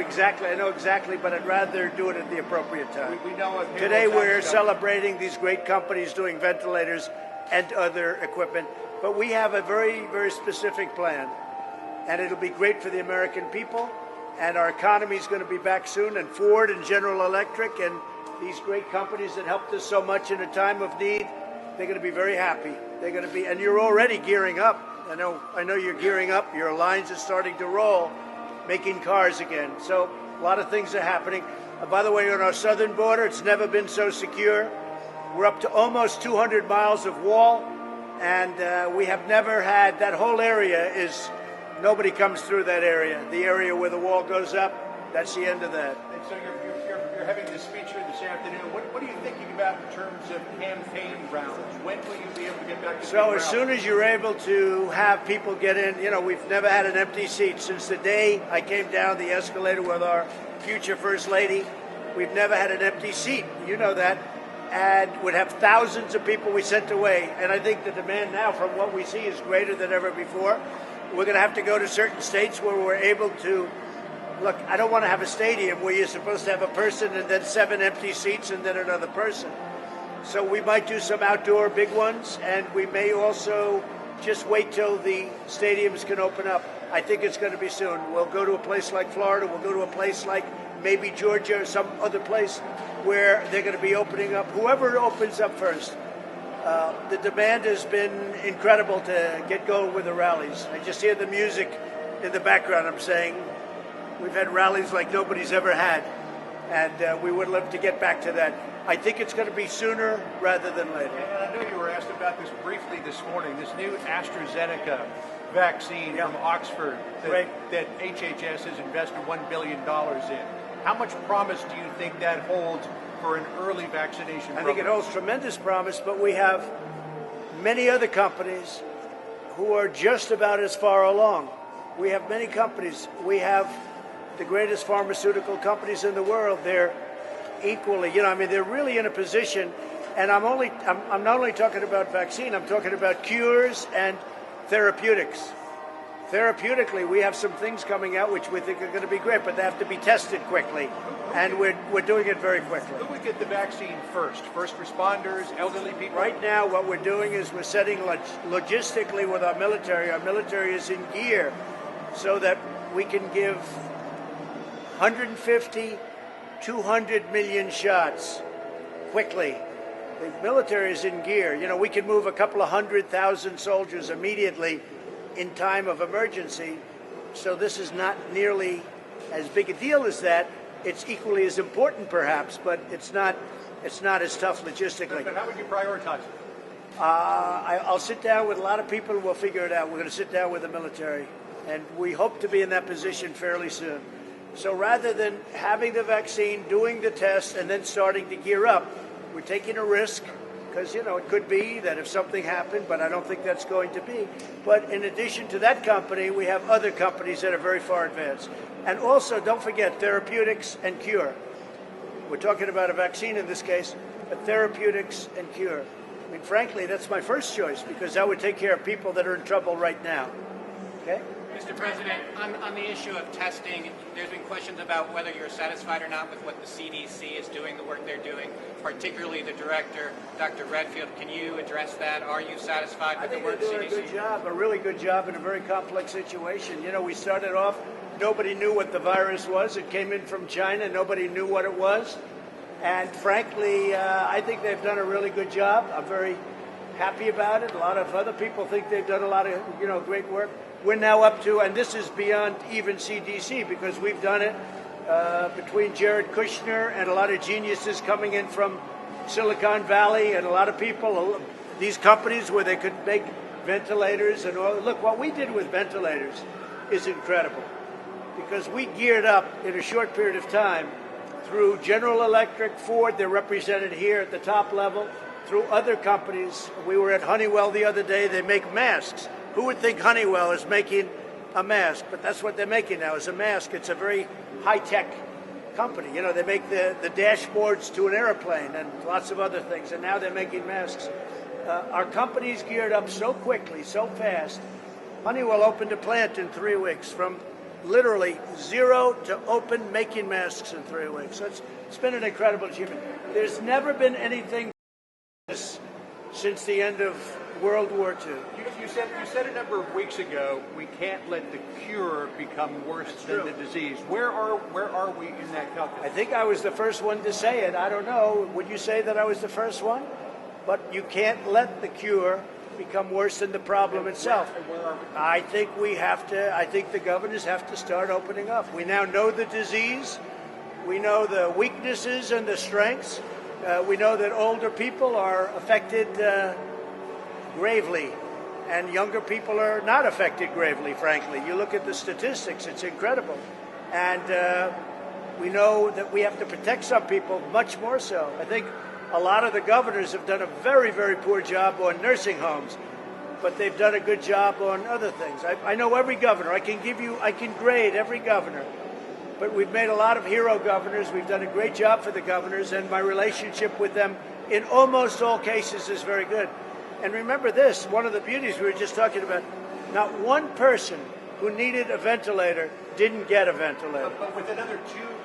know exactly, but I'd rather do it at the appropriate time. We know it. Today we're celebrating these great companies doing ventilators and other equipment, but we have a very, very specific plan, and it'll be great for the American people, and our economy is going to be back soon, and Ford and General Electric and these great companies that helped us so much in a time of need, they're going to be very happy. They're going to be, and you're already gearing up. I know you're gearing up. Your lines are starting to roll, making cars again. So a lot of things are happening. By the way, on our southern border, it's never been so secure. We're up to almost 200 miles of wall, and we have never had, that whole area is, nobody comes through that area. The area where the wall goes up, that's the end of that. And so you're having this speech here this afternoon. What are you thinking about in terms of campaign rounds? When will you be able to get back to So as soon as you're able to have people get in, we've never had an empty seat. Since the day I came down the escalator with our future First Lady, we've never had an empty seat. You know that. And would have thousands of people we sent away. And I think the demand now from what we see is greater than ever before. We're going to have to go to certain states where we're able to. Look, I don't want to have a stadium where you're supposed to have a person and then 7 empty seats and then another person. So we might do some outdoor big ones, and we may also just wait till the stadiums can open up. I think it's going to be soon. We'll go to a place like Florida. We'll go to a place like maybe Georgia or some other place where they're going to be opening up. Whoever opens up first. The demand has been incredible to get going with the rallies. I just hear the music in the background. I'm saying we've had rallies like nobody's ever had, and we would love to get back to that. I think it's going to be sooner rather than later. And I know you were asked about this briefly this morning, this new AstraZeneca vaccine from Oxford that HHS has invested $1 billion in. How much promise do you think that holds for an early vaccination program? I think it holds tremendous promise, but we have many other companies who are just about as far along. We have many companies. We have the greatest pharmaceutical companies in the world. They're equally, they're really in a position, and I'm not only talking about vaccine, I'm talking about cures and therapeutics. Therapeutically, we have some things coming out which we think are going to be great, but they have to be tested quickly, and we're doing it very quickly. Who would get the vaccine first? First responders, elderly people? Right now, what we're doing is we're setting logistically with our military. Our military is in gear so that we can give 150, 200 million shots quickly. The military is in gear. We can move a couple of 100,000 soldiers immediately in time of emergency. So this is not nearly as big a deal as that. It's equally as important, perhaps, but it's not as tough logistically. But how would you prioritize it? I'll sit down with a lot of people and we'll figure it out. We're going to sit down with the military, and we hope to be in that position fairly soon. So rather than having the vaccine, doing the test, and then starting to gear up, we're taking a risk because, it could be that if something happened, but I don't think that's going to be. But in addition to that company, we have other companies that are very far advanced. And also, don't forget, therapeutics and cure. We're talking about a vaccine in this case, but therapeutics and cure. I mean, frankly, that's my first choice because that would take care of people that are in trouble right now. Okay? Mr. President, on the issue of testing, there's been questions about whether you're satisfied or not with what the CDC is doing, the work they're doing, particularly the director, Dr. Redfield. Can you address that? Are you satisfied with the work of the CDC? I think they're doing a good job, a really good job in a very complex situation. You know, we started off, nobody knew what the virus was. It came in from China. Nobody knew what it was. And frankly, I think they've done a really good job. I'm very happy about it. A lot of other people think they've done a lot of, great work. We're now up to, and this is beyond even CDC because we've done it between Jared Kushner and a lot of geniuses coming in from Silicon Valley and a lot of people, these companies where they could make ventilators and all. Look, what we did with ventilators is incredible because we geared up in a short period of time through General Electric, Ford, they're represented here at the top level, through other companies. We were at Honeywell the other day. They make masks. Who would think Honeywell is making a mask? But that's what they're making now, is a mask. It's a very high-tech company. You know, they make the dashboards to an airplane and lots of other things, and now they're making masks. Our company's geared up so quickly, so fast. Honeywell opened a plant in 3 weeks, from literally zero to open, making masks in 3 weeks. So it's been an incredible achievement. There's never been anything since the end of World War II. You said a number of weeks ago, we can't let the cure become worse than the disease. Where are we in that calculus? I think I was the first one to say it. I don't know. Would you say that I was the first one? But you can't let the cure become worse than the problem itself. Where are we? I think I think the governors have to start opening up. We now know the disease. We know the weaknesses and the strengths. We know that older people are affected gravely, and younger people are not affected gravely, frankly. You look at the statistics, it's incredible. And we know that we have to protect some people much more so. I think a lot of the governors have done a very, very poor job on nursing homes, but they've done a good job on other things. I know every governor. I can grade every governor. But we've made a lot of hero governors. We've done a great job for the governors, and my relationship with them in almost all cases is very good. And remember this, one of the beauties we were just talking about, not one person who needed a ventilator didn't get a ventilator. But with another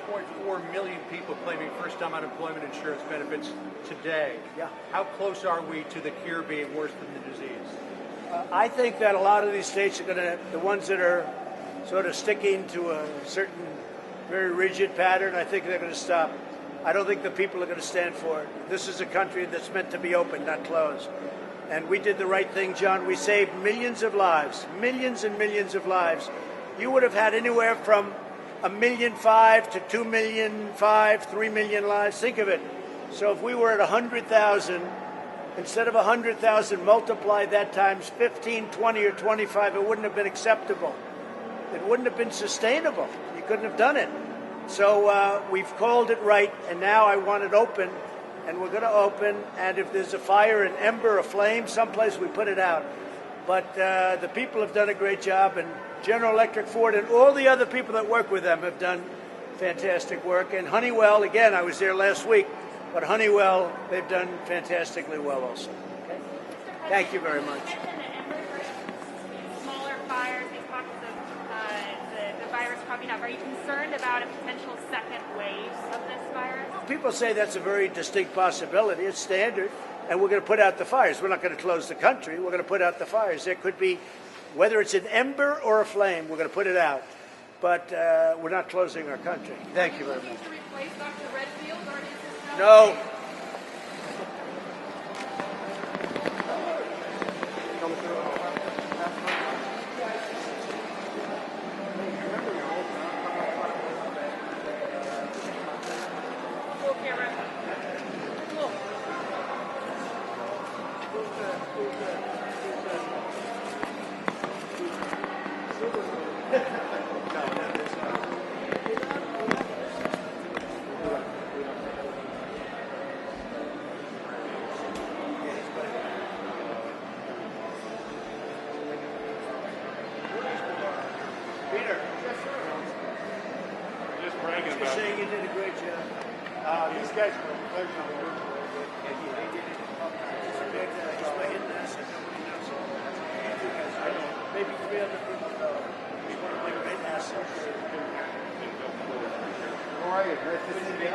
2.4 million people claiming first-time unemployment insurance benefits today, how close are we to the cure being worse than the disease? I think that a lot of these states are going to, the ones that are sort of sticking to a certain very rigid pattern, I think they're going to stop. I don't think the people are going to stand for it. This is a country that's meant to be open, not closed. And we did the right thing, John. We saved millions of lives, millions and millions of lives. You would have had anywhere from 1.5 million to 2.5 million, 3 million lives. Think of it. So if we were at 100,000, instead of 100,000, multiply that times 15, 20, or 25, it wouldn't have been acceptable. It wouldn't have been sustainable. You couldn't have done it. So we've called it right, and now I want it open, and we're going to open, and if there's a fire, an ember, a flame, someplace we put it out. But the people have done a great job, and General Electric, Ford, and all the other people that work with them have done fantastic work. And Honeywell, again, I was there last week, but Honeywell, they've done fantastically well also. Okay? Thank you very much. Smaller fires, these pockets of the virus cropping up. Are you concerned about a potential second wave of this virus? People say that's a very distinct possibility. It's standard, and we're going to put out the fires. We're not going to close the country. We're going to put out the fires. There could be, whether it's an ember or a flame, we're going to put it out. But we're not closing our country. Thank you very much. To replace Dr. Redfield, or is this No. Saying you did a great job. These guys were a pleasure. hit this and nobody knows it. Maybe 3 other people know. We want to bring great assets. How are you? Nice to see you.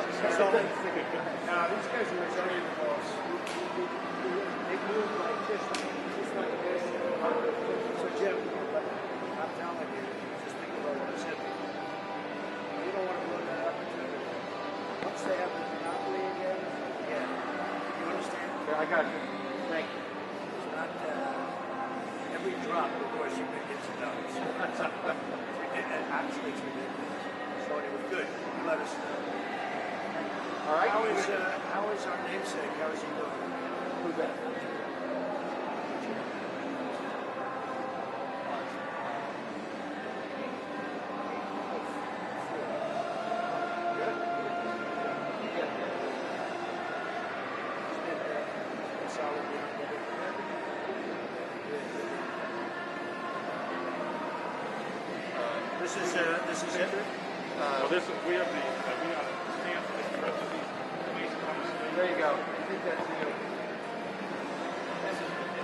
Now, these guys are resilient boss. They move like just like this. So, Jim, I'm telling you, just think about what I said. You don't want to blow that opportunity. Once they have the monopoly again, you understand? Yeah, I got you. Thank you. It's not every drop, of course, you make it $2. Obviously, it's ridiculous. So anyway, good. You let us know. All right. How is our namesake? How is he doing? Who's that? This is it. Well, we have the stamp for the Presidency. There you go. I think that's you.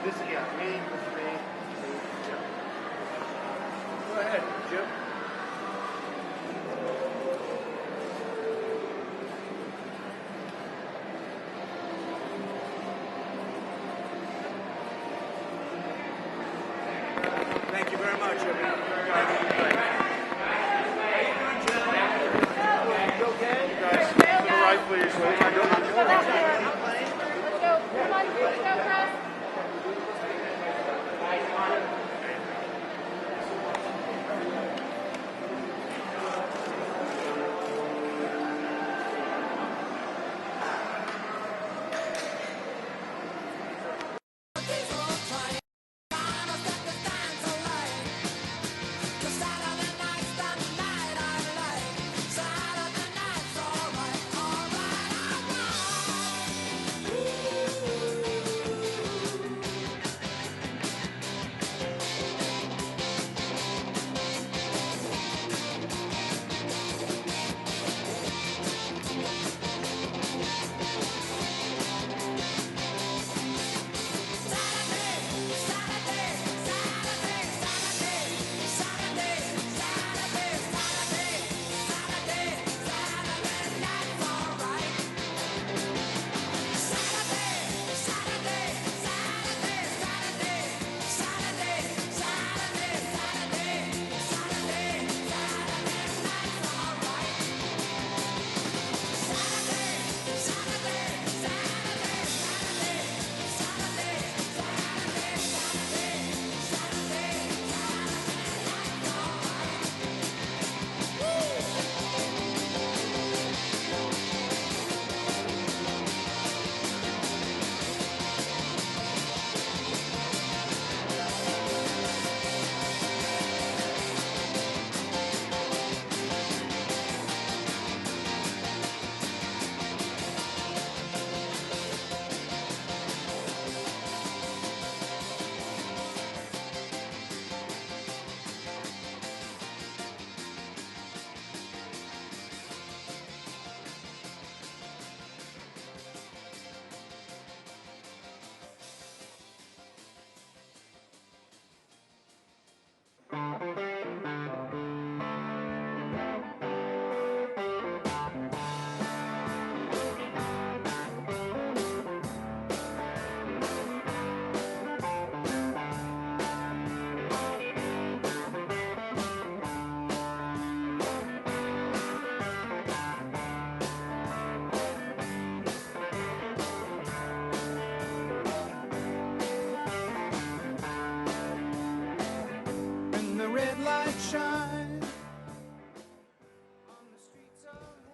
This is me. This is me. Go ahead, Jim. Thank you very much, everyone. Please.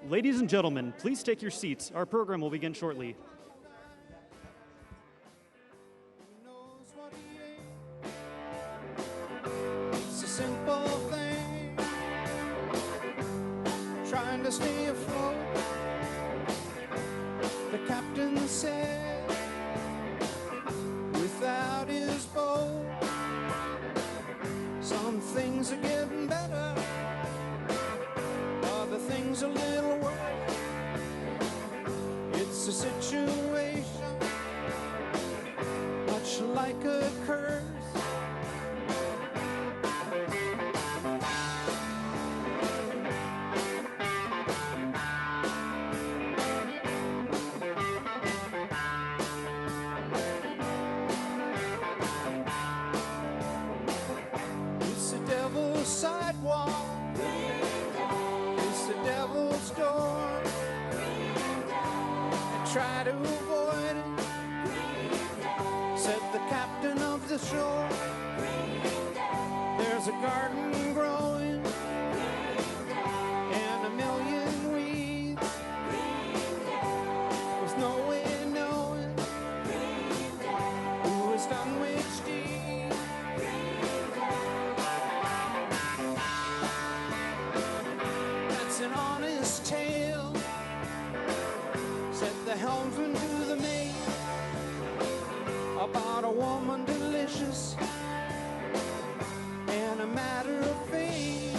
Ladies and gentlemen, please take your seats. Our program will begin shortly. It's a simple thing, trying to stay afloat. The captain said, without his boat, some things are getting better, other things a little worse. It's a situation much avoid it, said the captain of the shore. There's a garden growing and a million weeds, with no way of knowing who has done which deed. That's an honest tale, said the helmsman to the mate, about a woman delicious and a matter of fate.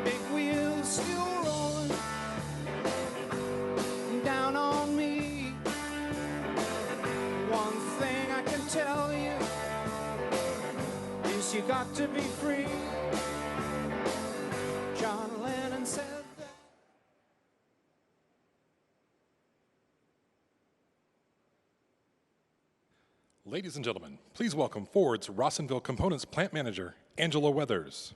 Big wheels still rolling down on me. One thing I can tell you is you got to be free. John Lennon said that. Ladies and gentlemen, please welcome Ford's Rawsonville Components Plant Manager, Angela Weathers.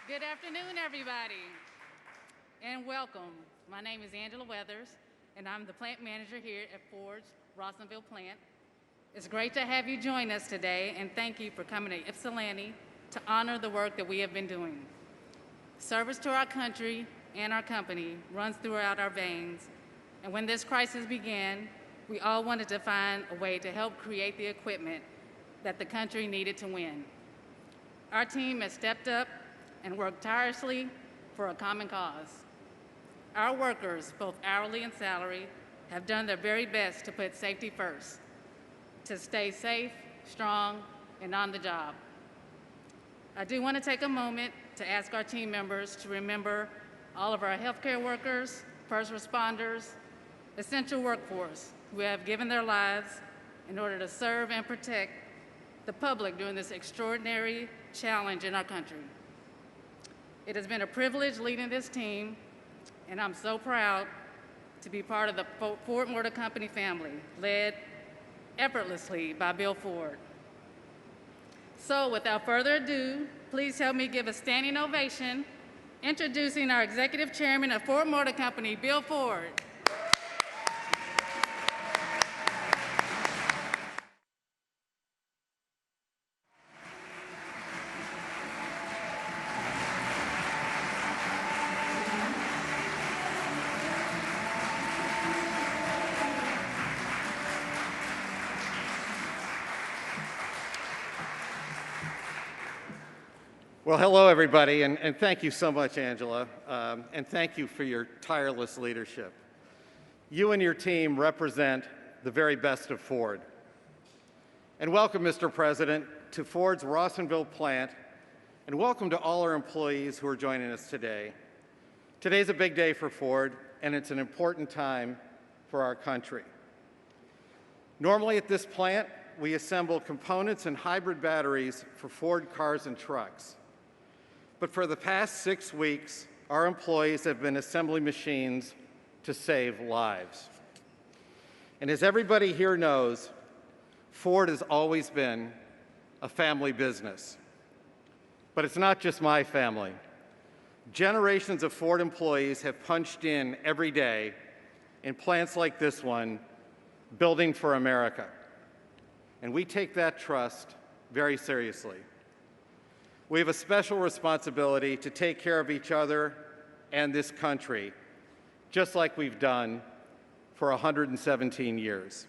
Good afternoon, everybody, and welcome. My name is Angela Weathers, and I'm the plant manager here at Ford's Rawsonville plant. It's great to have you join us today, and thank you for coming to Ypsilanti to honor the work that we have been doing. Service to our country and our company runs throughout our veins, and when this crisis began, we all wanted to find a way to help create the equipment that the country needed to win. Our team has stepped up and worked tirelessly for a common cause. Our workers, both hourly and salary, have done their very best to put safety first, to stay safe, strong, and on the job. I do want to take a moment to ask our team members to remember all of our healthcare workers, first responders, essential workforce who have given their lives in order to serve and protect the public during this extraordinary challenge in our country. It has been a privilege leading this team, and I'm so proud to be part of the Ford Motor Company family, led effortlessly by Bill Ford. So without further ado, please help me give a standing ovation introducing our Executive Chairman of Ford Motor Company, Bill Ford. Well, hello, everybody, and thank you so much, Angela, and thank you for your tireless leadership. You and your team represent the very best of Ford. And welcome, Mr. President, to Ford's Rawsonville plant, and welcome to all our employees who are joining us today. Today's a big day for Ford, and it's an important time for our country. Normally at this plant, we assemble components and hybrid batteries for Ford cars and trucks. But for the past 6 weeks, our employees have been assembling machines to save lives. And as everybody here knows, Ford has always been a family business. But it's not just my family. Generations of Ford employees have punched in every day in plants like this one, building for America. And we take that trust very seriously. We have a special responsibility to take care of each other and this country, just like we've done for 117 years.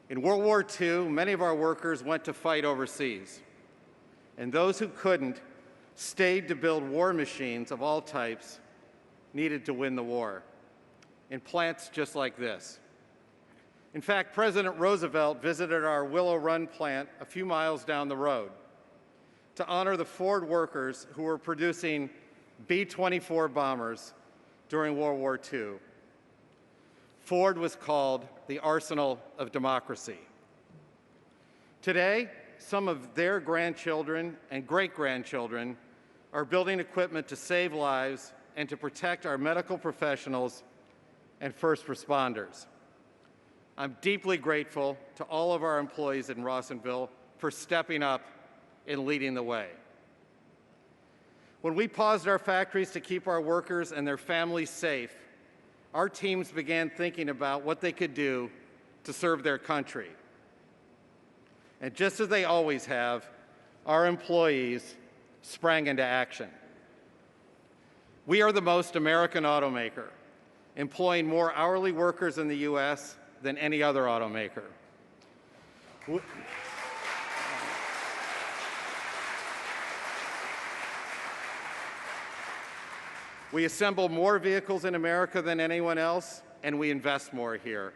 In World War II, many of our workers went to fight overseas, and those who couldn't stayed to build war machines of all types needed to win the war, in plants just like this. In fact, President Roosevelt visited our Willow Run plant a few miles down the road to honor the Ford workers who were producing B-24 bombers during World War II. Ford was called the arsenal of democracy. Today, some of their grandchildren and great-grandchildren are building equipment to save lives and to protect our medical professionals and first responders. I'm deeply grateful to all of our employees in Rawsonville for stepping up and leading the way. When we paused our factories to keep our workers and their families safe, our teams began thinking about what they could do to serve their country. And just as they always have, our employees sprang into action. We are the most American automaker, employing more hourly workers in the U.S. than any other automaker. We assemble more vehicles in America than anyone else, and we invest more here.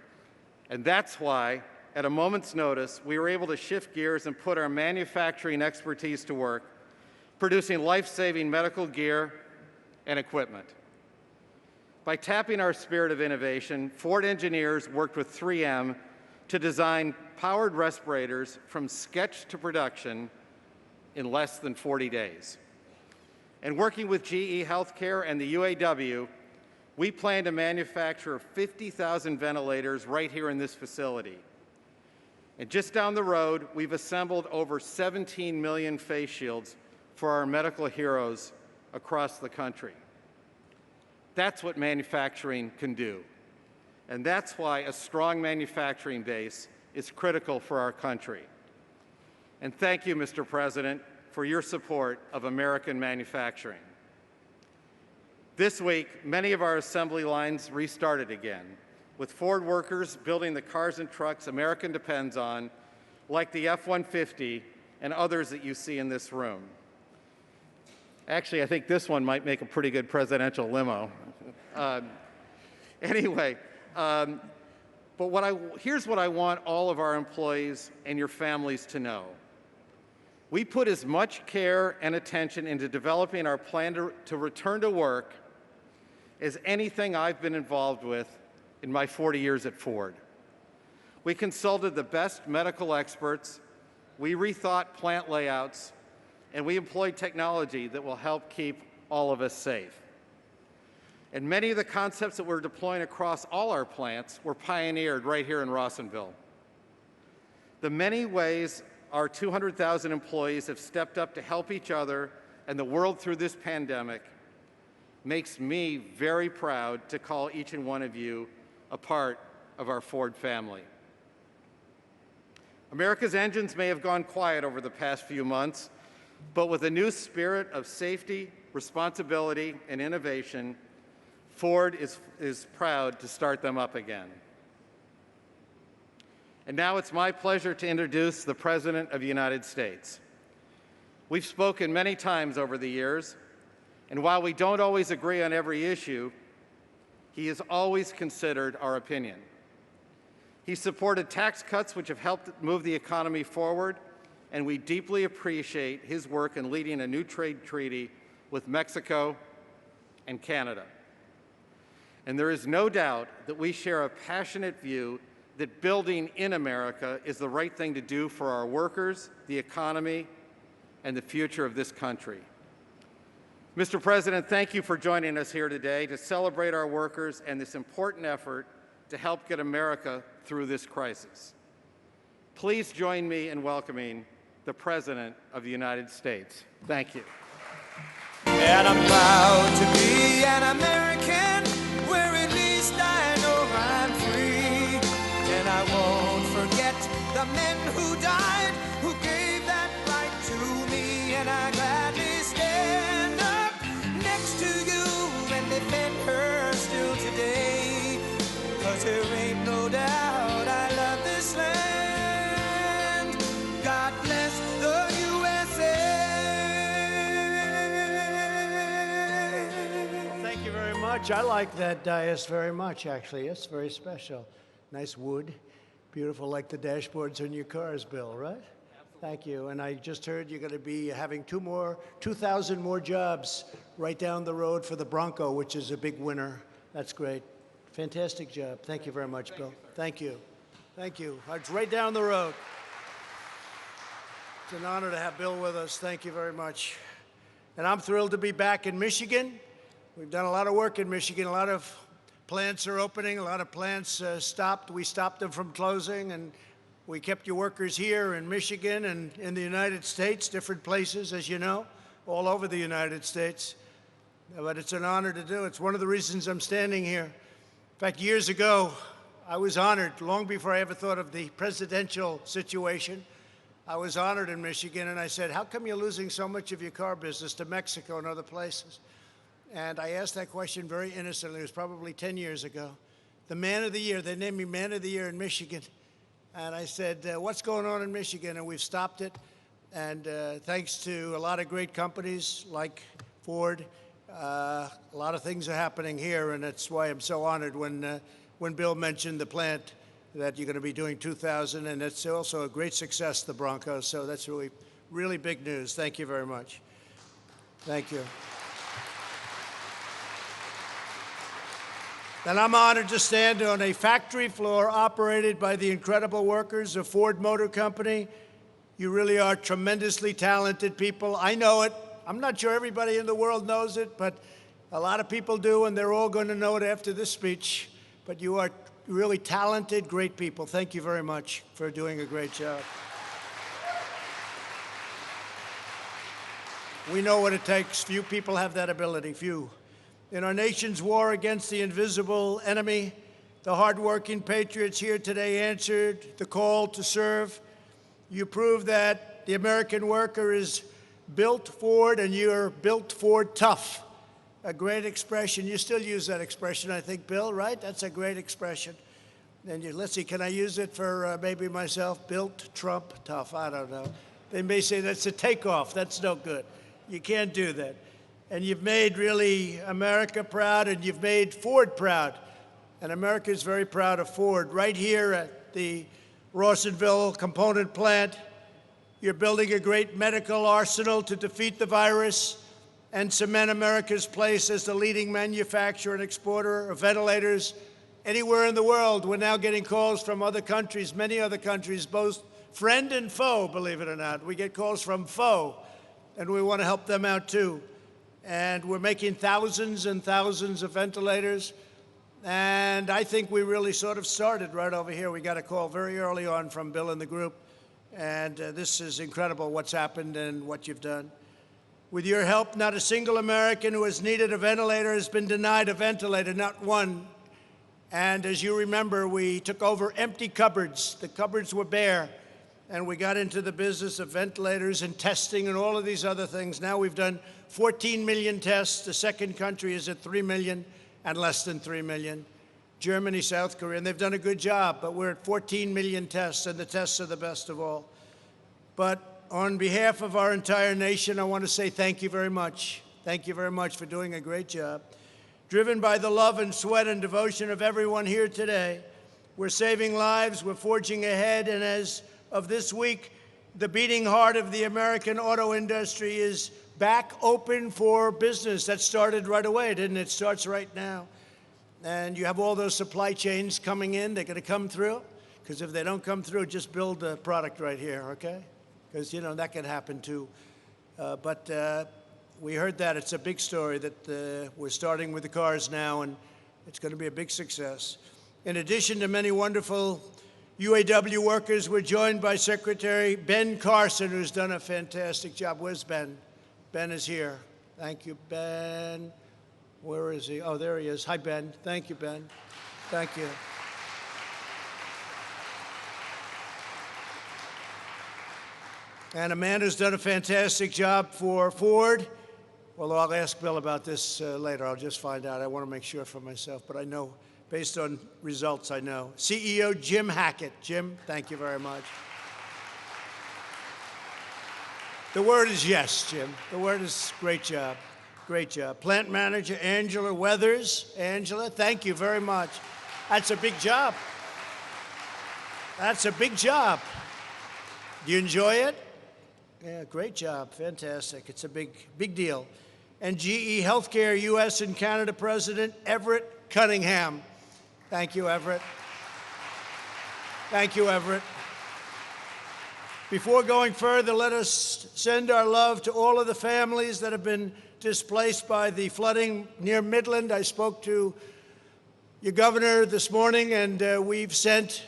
And that's why, at a moment's notice, we were able to shift gears and put our manufacturing expertise to work, producing life-saving medical gear and equipment. By tapping our spirit of innovation, Ford engineers worked with 3M to design powered respirators from sketch to production in less than 40 days. And working with GE Healthcare and the UAW, we plan to manufacture 50,000 ventilators right here in this facility. And just down the road, we've assembled over 17 million face shields for our medical heroes across the country. That's what manufacturing can do. And that's why a strong manufacturing base is critical for our country. And thank you, Mr. President, for your support of American manufacturing. This week, many of our assembly lines restarted again, with Ford workers building the cars and trucks America depends on, like the F-150 and others that you see in this room. Actually, I think this one might make a pretty good presidential limo. Here's what I want all of our employees and your families to know. We put as much care and attention into developing our plan to return to work as anything I've been involved with in my 40 years at Ford. We consulted the best medical experts, we rethought plant layouts, and we employed technology that will help keep all of us safe. And many of the concepts that we're deploying across all our plants were pioneered right here in Rawsonville. The many ways our 200,000 employees have stepped up to help each other and the world through this pandemic makes me very proud to call each and one of you a part of our Ford family. America's engines may have gone quiet over the past few months, but with a new spirit of safety, responsibility, and innovation, Ford is proud to start them up again. And now it's my pleasure to introduce the President of the United States. We've spoken many times over the years, and while we don't always agree on every issue, he has always considered our opinion. He supported tax cuts which have helped move the economy forward, and we deeply appreciate his work in leading a new trade treaty with Mexico and Canada. And there is no doubt that we share a passionate view that building in America is the right thing to do for our workers, the economy, and the future of this country. Mr. President, thank you for joining us here today to celebrate our workers and this important effort to help get America through this crisis. Please join me in welcoming the President of the United States. Thank you. And I'm proud to be an American, where at least I know I'm free. And I won't forget the men who died, who gave that right to me. And I gladly stand up next to you and defend her still today. 'Cause there ain't no doubt I love this land. God bless the USA. Thank you very much. I like that dais very much, actually. It's very special. Nice wood. Beautiful, like the dashboards on your cars, Bill, right? Absolutely. Thank you. And I just heard you're going to be having 2,000 more jobs right down the road for the Bronco, which is a big winner. That's great. Fantastic job. Thank you very much, Bill. Thank you. Thank you. It's right down the road. It's an honor to have Bill with us. Thank you very much. And I'm thrilled to be back in Michigan. We've done a lot of work in Michigan. A lot of plants are opening. A lot of plants stopped. We stopped them from closing, and we kept your workers here in Michigan and in the United States, different places, as you know, all over the United States. But it's an honor to do. It's one of the reasons I'm standing here. In fact, years ago, I was honored, long before I ever thought of the presidential situation. I was honored in Michigan, and I said, how come you're losing so much of your car business to Mexico and other places? And I asked that question very innocently. It was probably 10 years ago. The Man of the Year, they named me Man of the Year in Michigan. And I said, what's going on in Michigan? And we've stopped it. And thanks to a lot of great companies like Ford, a lot of things are happening here, and that's why I'm so honored when Bill mentioned the plant that you're going to be doing 2,000, and it's also a great success, the Broncos, so that's really, really big news. Thank you very much. Thank you. And I'm honored to stand on a factory floor operated by the incredible workers of Ford Motor Company. You really are tremendously talented people. I know it. I'm not sure everybody in the world knows it, but a lot of people do, and they're all going to know it after this speech. But you are really talented, great people. Thank you very much for doing a great job. We know what it takes. Few people have that ability, few. In our nation's war against the invisible enemy, the hardworking patriots here today answered the call to serve. You proved that the American worker is built Ford, and you're built Ford tough. A great expression. You still use that expression, I think, Bill, right? That's a great expression. And let's see, can I use it for maybe myself? Built Trump tough. I don't know. They may say that's a takeoff. That's no good. You can't do that. And you've made really America proud, and you've made Ford proud. And America is very proud of Ford. Right here at the Rawsonville component plant, you're building a great medical arsenal to defeat the virus and cement America's place as the leading manufacturer and exporter of ventilators anywhere in the world. We're now getting calls from other countries, many other countries, both friend and foe, believe it or not. We get calls from foe, and we want to help them out too. And we're making thousands and thousands of ventilators. And I think we really sort of started right over here. We got a call very early on from Bill and the group. And this is incredible what's happened and what you've done. With your help, not a single American who has needed a ventilator has been denied a ventilator, not one. And as you remember, we took over empty cupboards. The cupboards were bare. And we got into the business of ventilators and testing and all of these other things. Now we've done 14 million tests. The second country is at 3 million and less than 3 million. Germany, South Korea, and they've done a good job, but we're at 14 million tests, and the tests are the best of all. But on behalf of our entire nation, I want to say thank you very much. Thank you very much for doing a great job. Driven by the love and sweat and devotion of everyone here today, we're saving lives, we're forging ahead, and as of this week, the beating heart of the American auto industry is back open for business. That started right away, didn't it? It starts right now. And you have all those supply chains coming in. They're going to come through, because if they don't come through, just build the product right here, okay? Because, you know, that can happen too. But we heard that. It's a big story that we're starting with the cars now, and it's going to be a big success. In addition to many wonderful UAW workers, we're joined by Secretary Ben Carson, who's done a fantastic job. Where's Ben? Ben is here. Thank you, Ben. Where is he? Oh, there he is. Hi, Ben. Thank you, Ben. Thank you. And Amanda's done a fantastic job for Ford. Well, I'll ask Bill about this later. I'll just find out. I want to make sure for myself, but I know, based on results, I know. CEO Jim Hackett. Jim, thank you very much. The word is yes, Jim. The word is great job. Great job. Plant manager Angela Weathers. Angela, thank you very much. That's a big job. That's a big job. Do you enjoy it? Yeah, great job. Fantastic. It's a big deal. And GE Healthcare U.S. and Canada President Everett Cunningham. Thank you, Everett. Thank you, Everett. Before going further, let us send our love to all of the families that have been displaced by the flooding near Midland. I spoke to your governor this morning, and we've sent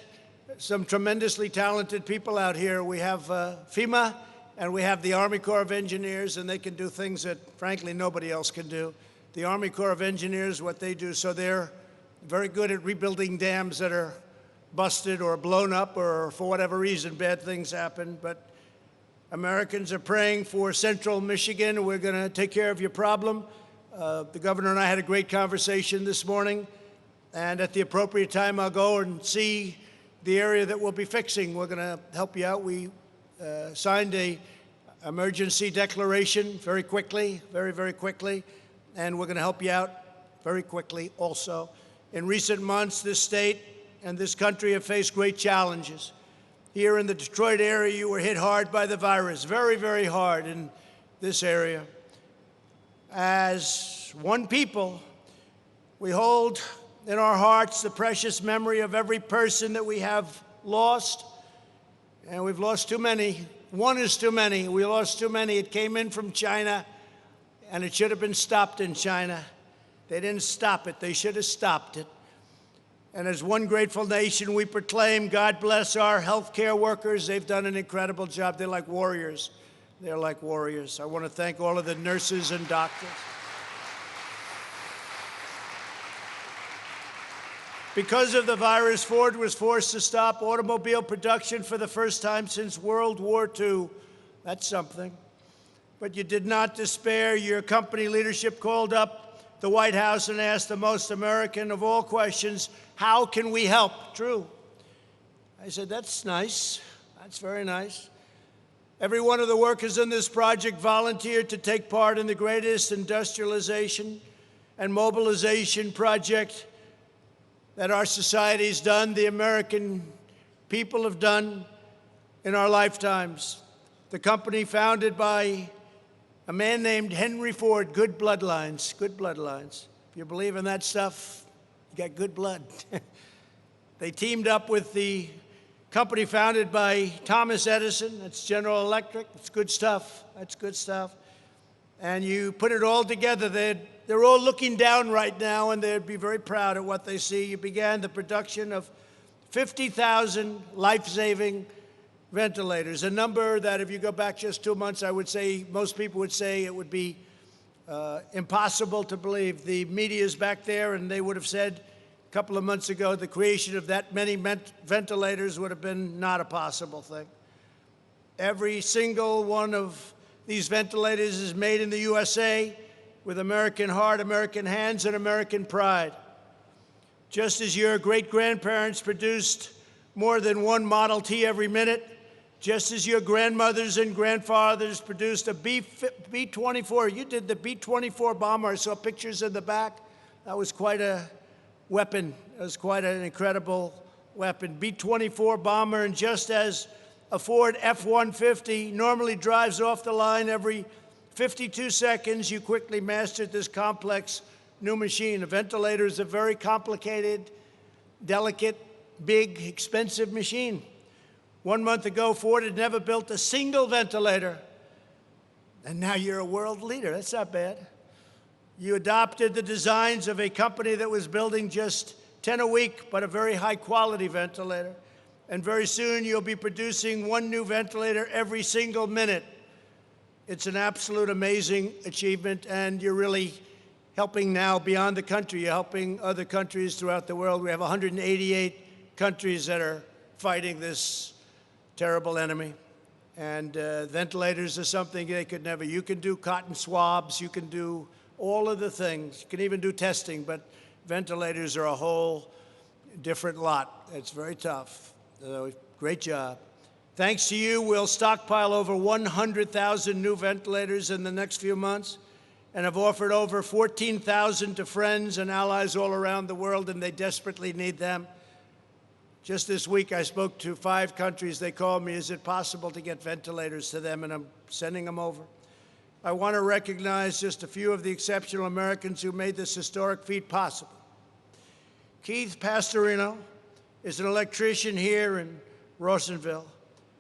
some tremendously talented people out here. We have FEMA, and we have the Army Corps of Engineers, and they can do things that, frankly, nobody else can do. The Army Corps of Engineers, what they do, so they're very good at rebuilding dams that are busted or blown up or for whatever reason bad things happen. But Americans are praying for central Michigan. We're going to take care of your problem. The governor and I had a great conversation this morning, and at the appropriate time I'll go and see the area that we'll be fixing. We're going to help you out. We signed a emergency declaration very quickly, very, very quickly, and we're going to help you out very quickly also. In recent months, this state and this country have faced great challenges. Here in the Detroit area, you were hit hard by the virus, very, very hard in this area. As one people, we hold in our hearts the precious memory of every person that we have lost, and we've lost too many. One is too many. We lost too many. It came in from China, and it should have been stopped in China. They didn't stop it. They should have stopped it. And as one grateful nation, we proclaim, God bless our healthcare workers. They've done an incredible job. They're like warriors. They're like warriors. I want to thank all of the nurses and doctors. Because of the virus, Ford was forced to stop automobile production for the first time since World War II. That's something. But you did not despair. Your company leadership called up the White House and asked the most American of all questions, how can we help? True. I said, that's nice. That's very nice. Every one of the workers in this project volunteered to take part in the greatest industrialization and mobilization project that our society's done, the American people have done in our lifetimes. The company founded by a man named Henry Ford, good bloodlines, good bloodlines. If you believe in that stuff, you got good blood. They teamed up with the company founded by Thomas Edison. That's General Electric. It's good stuff. That's good stuff. And you put it all together. They're all looking down right now, and they'd be very proud of what they see. You began the production of 50,000 life-saving ventilators, a number that if you go back just 2 months, I would say, most people would say it would be impossible to believe. The media's back there, and they would have said a couple of months ago the creation of that many ventilators would have been not a possible thing. Every single one of these ventilators is made in the USA with American heart, American hands, and American pride. Just as your great-grandparents produced more than one Model T every minute, just as your grandmothers and grandfathers produced a B-24. You did the B-24 bomber. I saw pictures in the back. That was quite a weapon. It was quite an incredible weapon. B-24 bomber, and just as a Ford F-150 normally drives off the line every 52 seconds, you quickly mastered this complex new machine. A ventilator is a very complicated, delicate, big, expensive machine. 1 month ago, Ford had never built a single ventilator. And now you're a world leader. That's not bad. You adopted the designs of a company that was building just 10 a week, but a very high-quality ventilator. And very soon, you'll be producing one new ventilator every single minute. It's an absolute amazing achievement, and you're really helping now beyond the country. You're helping other countries throughout the world. We have 188 countries that are fighting this terrible enemy. And ventilators are something they could never. You can do cotton swabs. You can do all of the things. You can even do testing, but ventilators are a whole different lot. It's very tough. Great job. Thanks to you, we'll stockpile over 100,000 new ventilators in the next few months and have offered over 14,000 to friends and allies all around the world, and they desperately need them. Just this week, I spoke to 5 countries. They called me, is it possible to get ventilators to them? And I'm sending them over. I want to recognize just a few of the exceptional Americans who made this historic feat possible. Keith Pastorino is an electrician here in Rawsonville.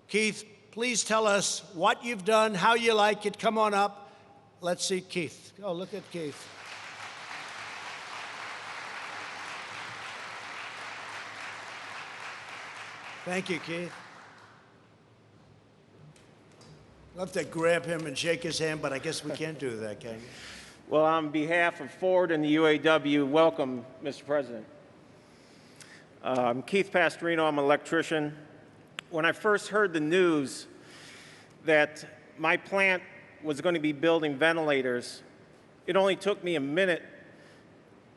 Keith please tell us what you've done, how you like it. Come on up. Let's see Keith. Oh, look at Keith. Thank you, Keith. Love to grab him and shake his hand, but I guess we can't do that, can you? Well, on behalf of Ford and the UAW, welcome, Mr. President. I'm Keith Pastorino. I'm an electrician. When I first heard the news that my plant was going to be building ventilators, it only took me a minute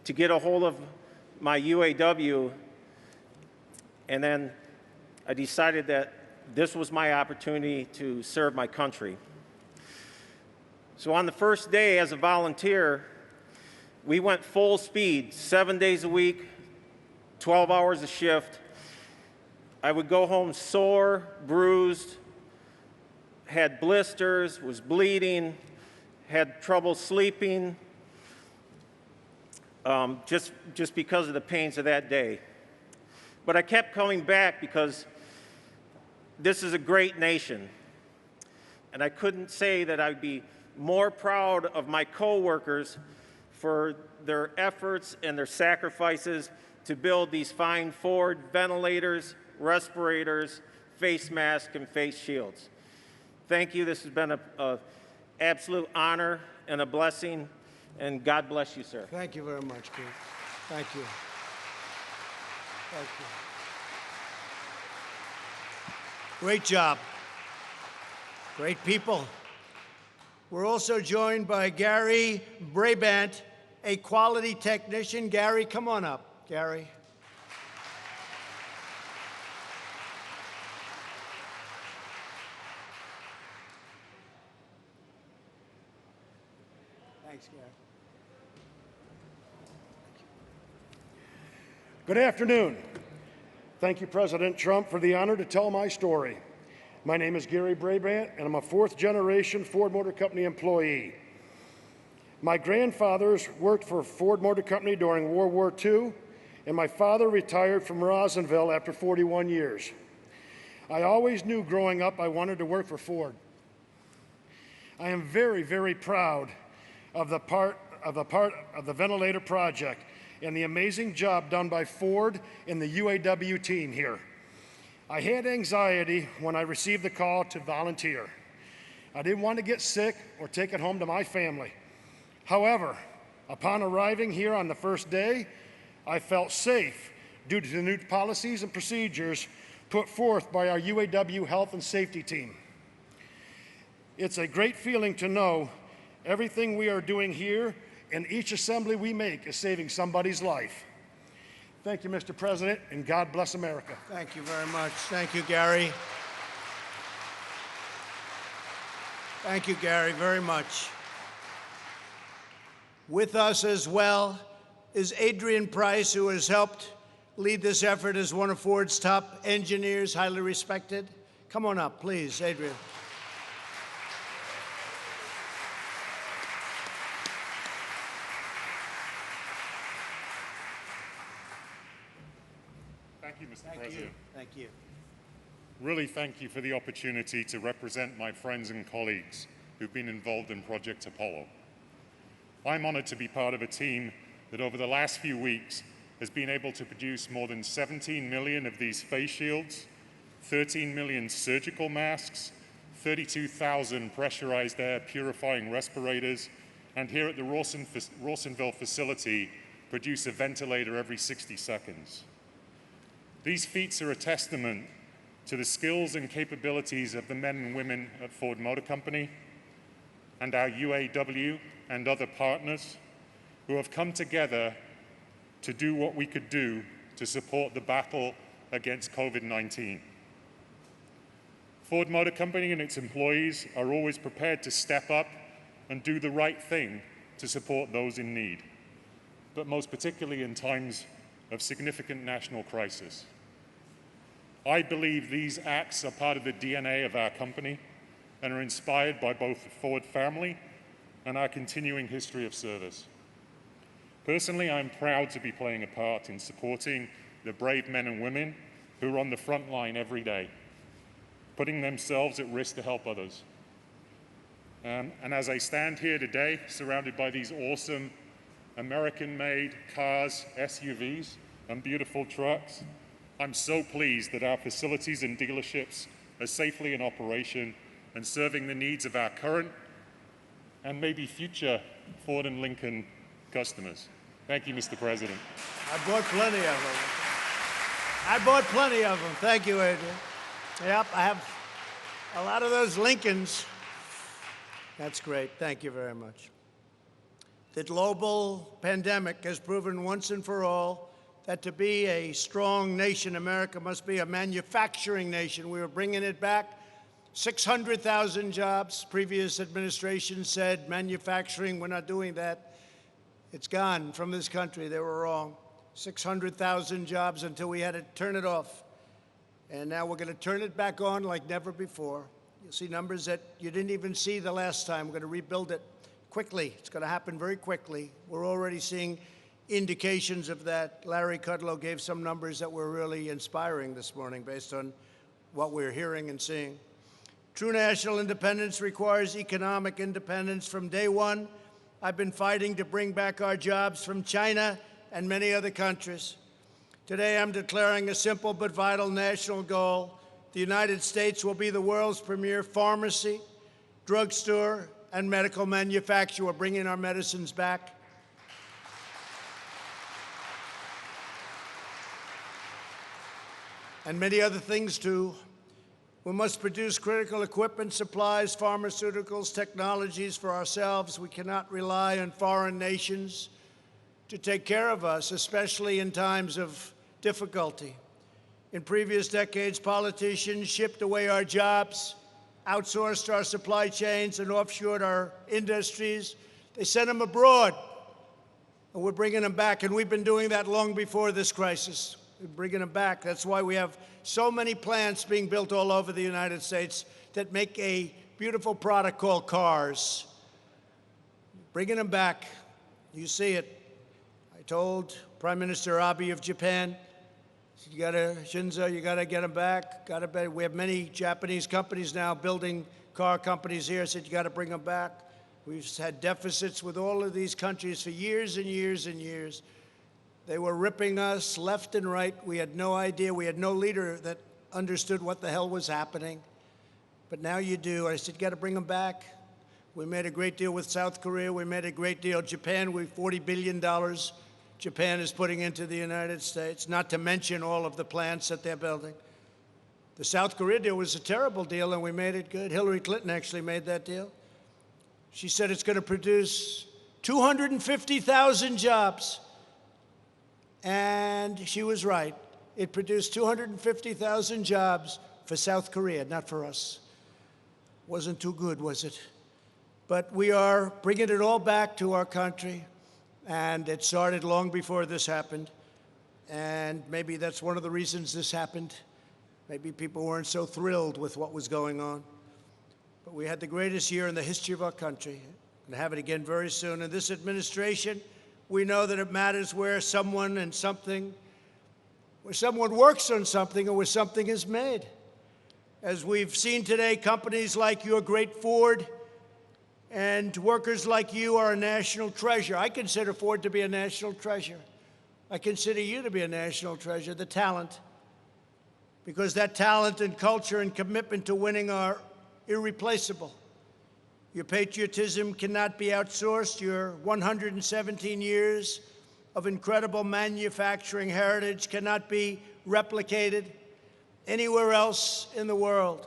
to get a hold of my UAW, and then I decided that this was my opportunity to serve my country. So on the first day as a volunteer, we went full speed, 7 days a week, 12 hours a shift. I would go home sore, bruised, had blisters, was bleeding, had trouble sleeping, just because of the pains of that day. But I kept coming back because this is a great nation, and I couldn't say that I'd be more proud of my coworkers for their efforts and their sacrifices to build these fine Ford ventilators, respirators, face masks, and face shields. Thank you. This has been an absolute honor and a blessing, and God bless you, sir. Thank you very much, Keith. Thank you. Thank you. Great job. Great people. We're also joined by Gary Brabant, a quality technician. Gary, come on up. Gary. Thanks, Gary. Good afternoon. Thank you, President Trump, for the honor to tell my story. My name is Gary Brabant, and I'm a fourth-generation Ford Motor Company employee. My grandfathers worked for Ford Motor Company during World War II, and my father retired from Rawsonville after 41 years. I always knew growing up I wanted to work for Ford. I am very, very proud of the part of the ventilator project and the amazing job done by Ford and the UAW team here. I had anxiety when I received the call to volunteer. I didn't want to get sick or take it home to my family. However, upon arriving here on the first day, I felt safe due to the new policies and procedures put forth by our UAW health and safety team. It's a great feeling to know everything we are doing here and each assembly we make is saving somebody's life. Thank you, Mr. President, and God bless America. Thank you very much. Thank you, Gary. Thank you, Gary, very much. With us as well is Adrian Price, who has helped lead this effort as one of Ford's top engineers, highly respected. Come on up, please, Adrian. Thank you, Mr. President. Thank you. Really thank you for the opportunity to represent my friends and colleagues who've been involved in Project Apollo. I'm honored to be part of a team that over the last few weeks has been able to produce more than 17 million of these face shields, 13 million surgical masks, 32,000 pressurized air purifying respirators, and here at the Rawsonville facility, produce a ventilator every 60 seconds. These feats are a testament to the skills and capabilities of the men and women at Ford Motor Company and our UAW and other partners who have come together to do what we could do to support the battle against COVID-19. Ford Motor Company and its employees are always prepared to step up and do the right thing to support those in need, but most particularly in times of significant national crisis. I believe these acts are part of the DNA of our company and are inspired by both the Ford family and our continuing history of service. Personally, I'm proud to be playing a part in supporting the brave men and women who are on the front line every day. putting themselves at risk to help others. And as I stand here today, surrounded by these awesome American-made cars, SUVs, and beautiful trucks, I'm so pleased that our facilities and dealerships are safely in operation and serving the needs of our current and maybe future Ford and Lincoln customers. Thank you, Mr. President. I bought plenty of them. I bought plenty of them. Thank you, Adrian. Yep, I have a lot of those Lincolns. That's great. Thank you very much. The global pandemic has proven once and for all that to be a strong nation, America must be a manufacturing nation. We are bringing it back. 600,000 jobs. Previous administration said manufacturing, we're not doing that. It's gone from this country. They were wrong. 600,000 jobs until we had to turn it off. And now we're going to turn it back on like never before. You'll see numbers that you didn't even see the last time. We're going to rebuild it quickly. It's going to happen very quickly. We're already seeing indications of that. Larry Kudlow gave some numbers that were really inspiring this morning based on what we're hearing and seeing. True national independence requires economic independence. From day one, I've been fighting to bring back our jobs from China and many other countries. Today, I'm declaring a simple but vital national goal. The United States will be the world's premier pharmacy, drugstore, and medical manufacturer. We're bringing our medicines back. And many other things, too. We must produce critical equipment, supplies, pharmaceuticals, technologies for ourselves. We cannot rely on foreign nations to take care of us, especially in times of difficulty. In previous decades, politicians shipped away our jobs, outsourced our supply chains, and offshored our industries. They sent them abroad, and we're bringing them back, and we've been doing that long before this crisis. We're bringing them back. That's why we have so many plants being built all over the United States that make a beautiful product called cars. Bringing them back. You see it. I told Prime Minister Abe of Japan, Shinzo, you got to get them back. We have many Japanese companies now building car companies here. I said, you got to bring them back. We've had deficits with all of these countries for years and years and years. They were ripping us left and right. We had no idea. We had no leader that understood what the hell was happening. But now you do. I said, you got to bring them back. We made a great deal with South Korea. We made a great deal. Japan, $40 billion. Japan is putting into the United States, not to mention all of the plants that they're building. The South Korea deal was a terrible deal, and we made it good. Hillary Clinton actually made that deal. She said it's going to produce 250,000 jobs. And she was right. It produced 250,000 jobs for South Korea, not for us. Wasn't too good, was it? But we are bringing it all back to our country, and it started long before this happened. And maybe that's one of the reasons this happened. Maybe people weren't so thrilled with what was going on. But we had the greatest year in the history of our country. We're going to have it again very soon. And this administration, we know that it matters where someone works on something or where something is made. As we've seen today, companies like your great Ford and workers like you are a national treasure. I consider Ford to be a national treasure. I consider you to be a national treasure, the talent, because that talent and culture and commitment to winning are irreplaceable. Your patriotism cannot be outsourced. Your 117 years of incredible manufacturing heritage cannot be replicated anywhere else in the world.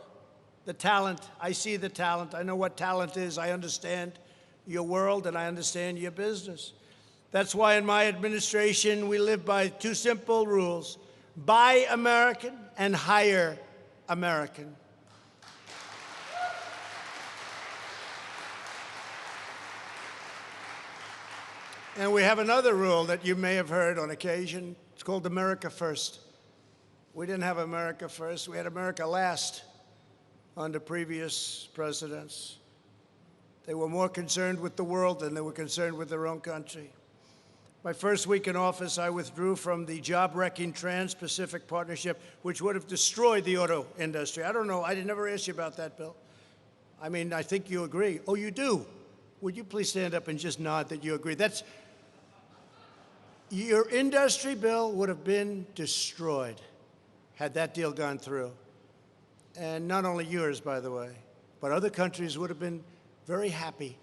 The talent, I see the talent. I know what talent is. I understand your world and I understand your business. That's why in my administration we live by two simple rules: buy American and hire American. And we have another rule that you may have heard on occasion. It's called America First. We didn't have America first. We had America last under previous presidents. They were more concerned with the world than they were concerned with their own country. My first week in office, I withdrew from the job-wrecking Trans-Pacific Partnership, which would have destroyed the auto industry. I don't know. I never asked you about that, Bill. I mean, I think you agree. Oh, you do? Would you please stand up and just nod that you agree? Your industry, Bill, would have been destroyed had that deal gone through. And not only yours, by the way, but other countries would have been very happy.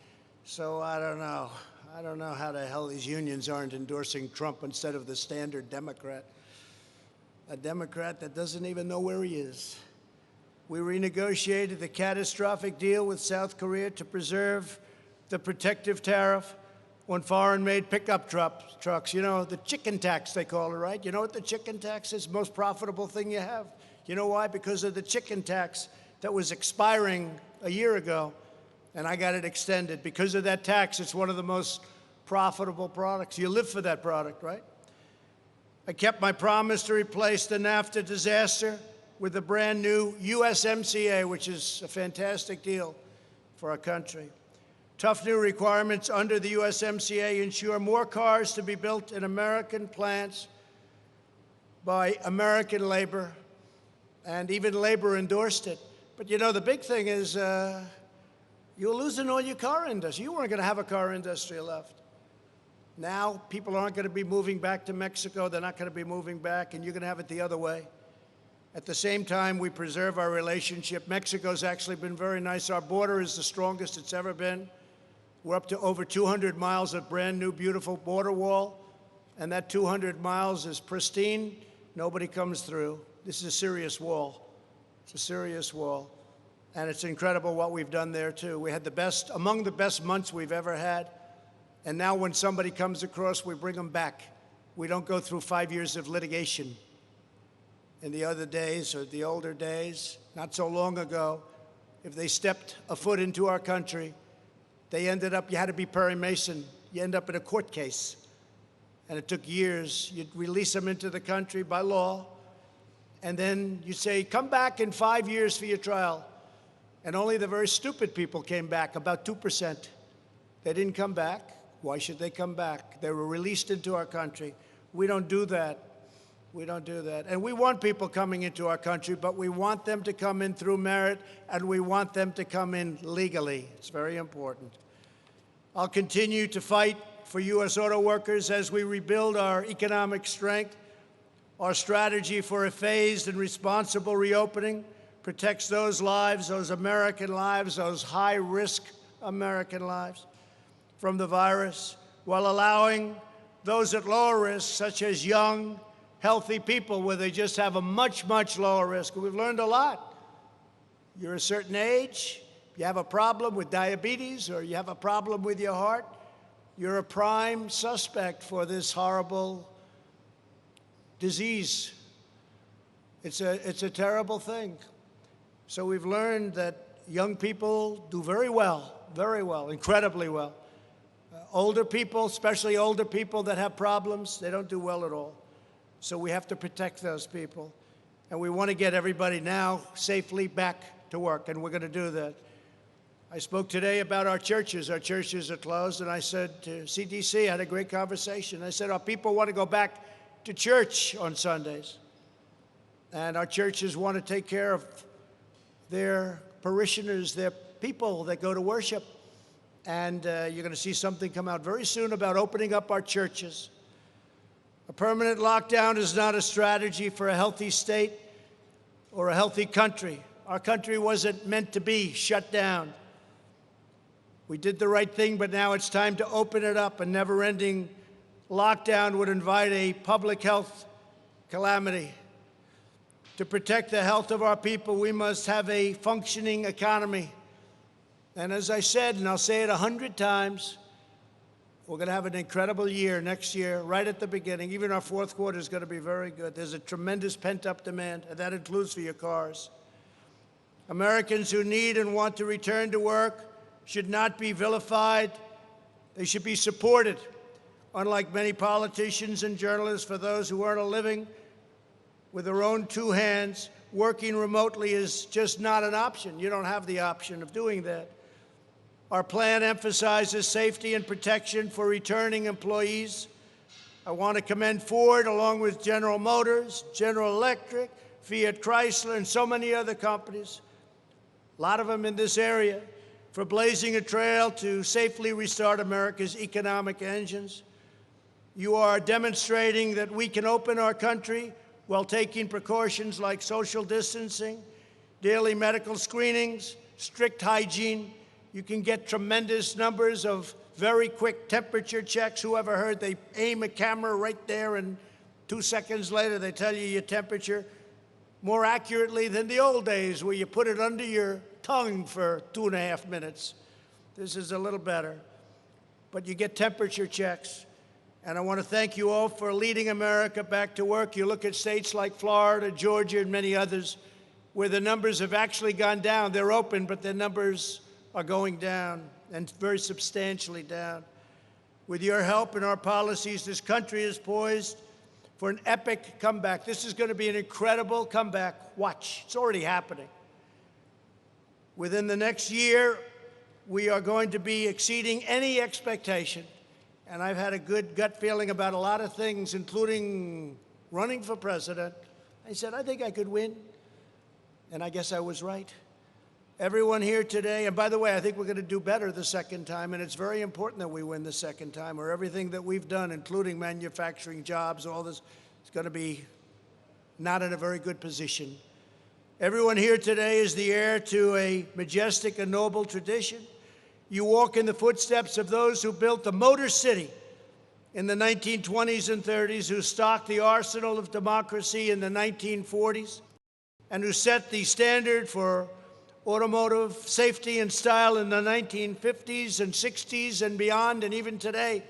So I don't know. I don't know how the hell these unions aren't endorsing Trump instead of the standard Democrat. A Democrat that doesn't even know where he is. We renegotiated the catastrophic deal with South Korea to preserve the protective tariff on foreign-made pickup trucks. You know, the chicken tax, they call it, right? You know what the chicken tax is? Most profitable thing you have. You know why? Because of the chicken tax that was expiring a year ago, and I got it extended. Because of that tax, it's one of the most profitable products. You live for that product, right? I kept my promise to replace the NAFTA disaster with a brand new USMCA, which is a fantastic deal for our country. Tough new requirements under the USMCA ensure more cars to be built in American plants by American labor, and even labor endorsed it. But you know, the big thing is you're losing all your car industry. You weren't going to have a car industry left. Now, people aren't going to be moving back to Mexico. They're not going to be moving back, and you're going to have it the other way. At the same time, we preserve our relationship. Mexico's actually been very nice. Our border is the strongest it's ever been. We're up to over 200 miles of brand new, beautiful border wall, and that 200 miles is pristine. Nobody comes through. This is a serious wall. It's a serious wall. And it's incredible what we've done there, too. We had among the best months we've ever had. And now when somebody comes across, we bring them back. We don't go through 5 years of litigation. In the other days, or the older days, not so long ago, if they stepped a foot into our country, they ended up, you had to be Perry Mason. You end up in a court case. And it took years. You'd release them into the country by law. And then you say, come back in 5 years for your trial. And only the very stupid people came back, about 2%. They didn't come back. Why should they come back? They were released into our country. We don't do that. We don't do that. And we want people coming into our country, but we want them to come in through merit, and we want them to come in legally. It's very important. I'll continue to fight for U.S. auto workers as we rebuild our economic strength. Our strategy for a phased and responsible reopening protects those lives, those American lives, those high-risk American lives from the virus, while allowing those at lower risk, such as young, healthy people, where they just have a much, much lower risk. We've learned a lot. You're a certain age, you have a problem with diabetes, or you have a problem with your heart, you're a prime suspect for this horrible disease. It's a terrible thing. So we've learned that young people do very well, incredibly well. Older people, especially older people that have problems, they don't do well at all. So we have to protect those people. And we want to get everybody now safely back to work, and we're going to do that. I spoke today about our churches. Our churches are closed, and I said to CDC, I had a great conversation. I said, our people want to go back to church on Sundays. And our churches want to take care of their parishioners, their people that go to worship. And you're going to see something come out very soon about opening up our churches. A permanent lockdown is not a strategy for a healthy state or a healthy country. Our country wasn't meant to be shut down. We did the right thing, but now it's time to open it up. A never-ending lockdown would invite a public health calamity. To protect the health of our people, we must have a functioning economy. And as I said, and I'll say it 100 times, we're going to have an incredible year next year, right at the beginning. Even our fourth quarter is going to be very good. There's a tremendous pent-up demand, and that includes for your cars. Americans who need and want to return to work should not be vilified. They should be supported. Unlike many politicians and journalists, for those who earn a living with their own two hands, working remotely is just not an option. You don't have the option of doing that. Our plan emphasizes safety and protection for returning employees I want to commend Ford, along with General Motors, General Electric, Fiat, Chrysler, and so many other companies, a lot of them in this area, for blazing a trail to safely restart America's economic engines. You are demonstrating that we can open our country while taking precautions like social distancing, daily medical screenings, strict hygiene. You can get tremendous numbers of very quick temperature checks. Who ever heard they aim a camera right there and 2 seconds later they tell you your temperature more accurately than the old days where you put it under your tongue for 2.5 minutes. This is a little better. But you get temperature checks. And I want to thank you all for leading America back to work. You look at states like Florida, Georgia, and many others where the numbers have actually gone down. They're open, but their numbers are going down, and very substantially down. With your help and our policies, this country is poised for an epic comeback. This is going to be an incredible comeback. Watch. It's already happening. Within the next year, we are going to be exceeding any expectation. And I've had a good gut feeling about a lot of things, including running for president. I said, I think I could win. And I guess I was right. Everyone here today, and by the way, I think we're going to do better the second time, and it's very important that we win the second time, or everything that we've done, including manufacturing jobs, all this, is going to be not in a very good position. Everyone here today is the heir to a majestic and noble tradition. You walk in the footsteps of those who built the Motor City in the 1920s and 30s, who stocked the arsenal of democracy in the 1940s, and who set the standard for automotive safety and style in the 1950s and 60s and beyond, and even today.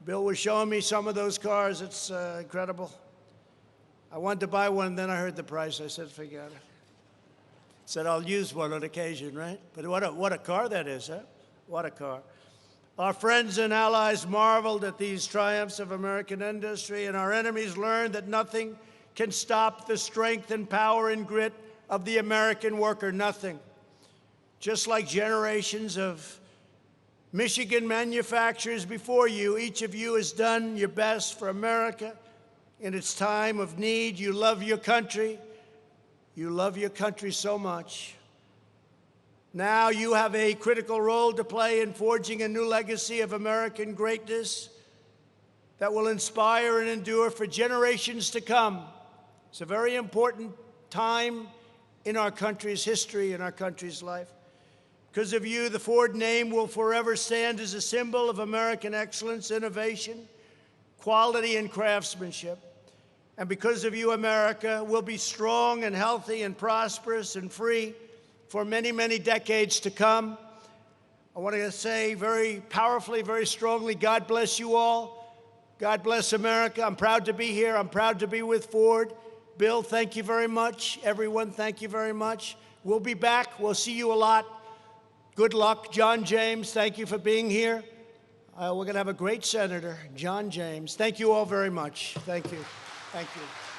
Bill was showing me some of those cars. It's incredible. I wanted to buy one, then I heard the price. I said, forget it. Said, I'll use one on occasion, right? But what a car that is, huh? What a car. Our friends and allies marveled at these triumphs of American industry, and our enemies learned that nothing can stop the strength and power and grit of the American worker, nothing. Just like generations of Michigan manufacturers before you, each of you has done your best for America in its time of need. You love your country. You love your country so much. Now you have a critical role to play in forging a new legacy of American greatness that will inspire and endure for generations to come. It's a very important time in our country's history, in our country's life. Because of you, the Ford name will forever stand as a symbol of American excellence, innovation, quality, and craftsmanship. And because of you, America will be strong and healthy and prosperous and free for many, many decades to come. I want to say very powerfully, very strongly, God bless you all. God bless America. I'm proud to be here. I'm proud to be with Ford. Bill, thank you very much. Everyone, thank you very much. We'll be back. We'll see you a lot. Good luck. John James, thank you for being here. We're going to have a great senator, John James. Thank you all very much. Thank you. Thank you.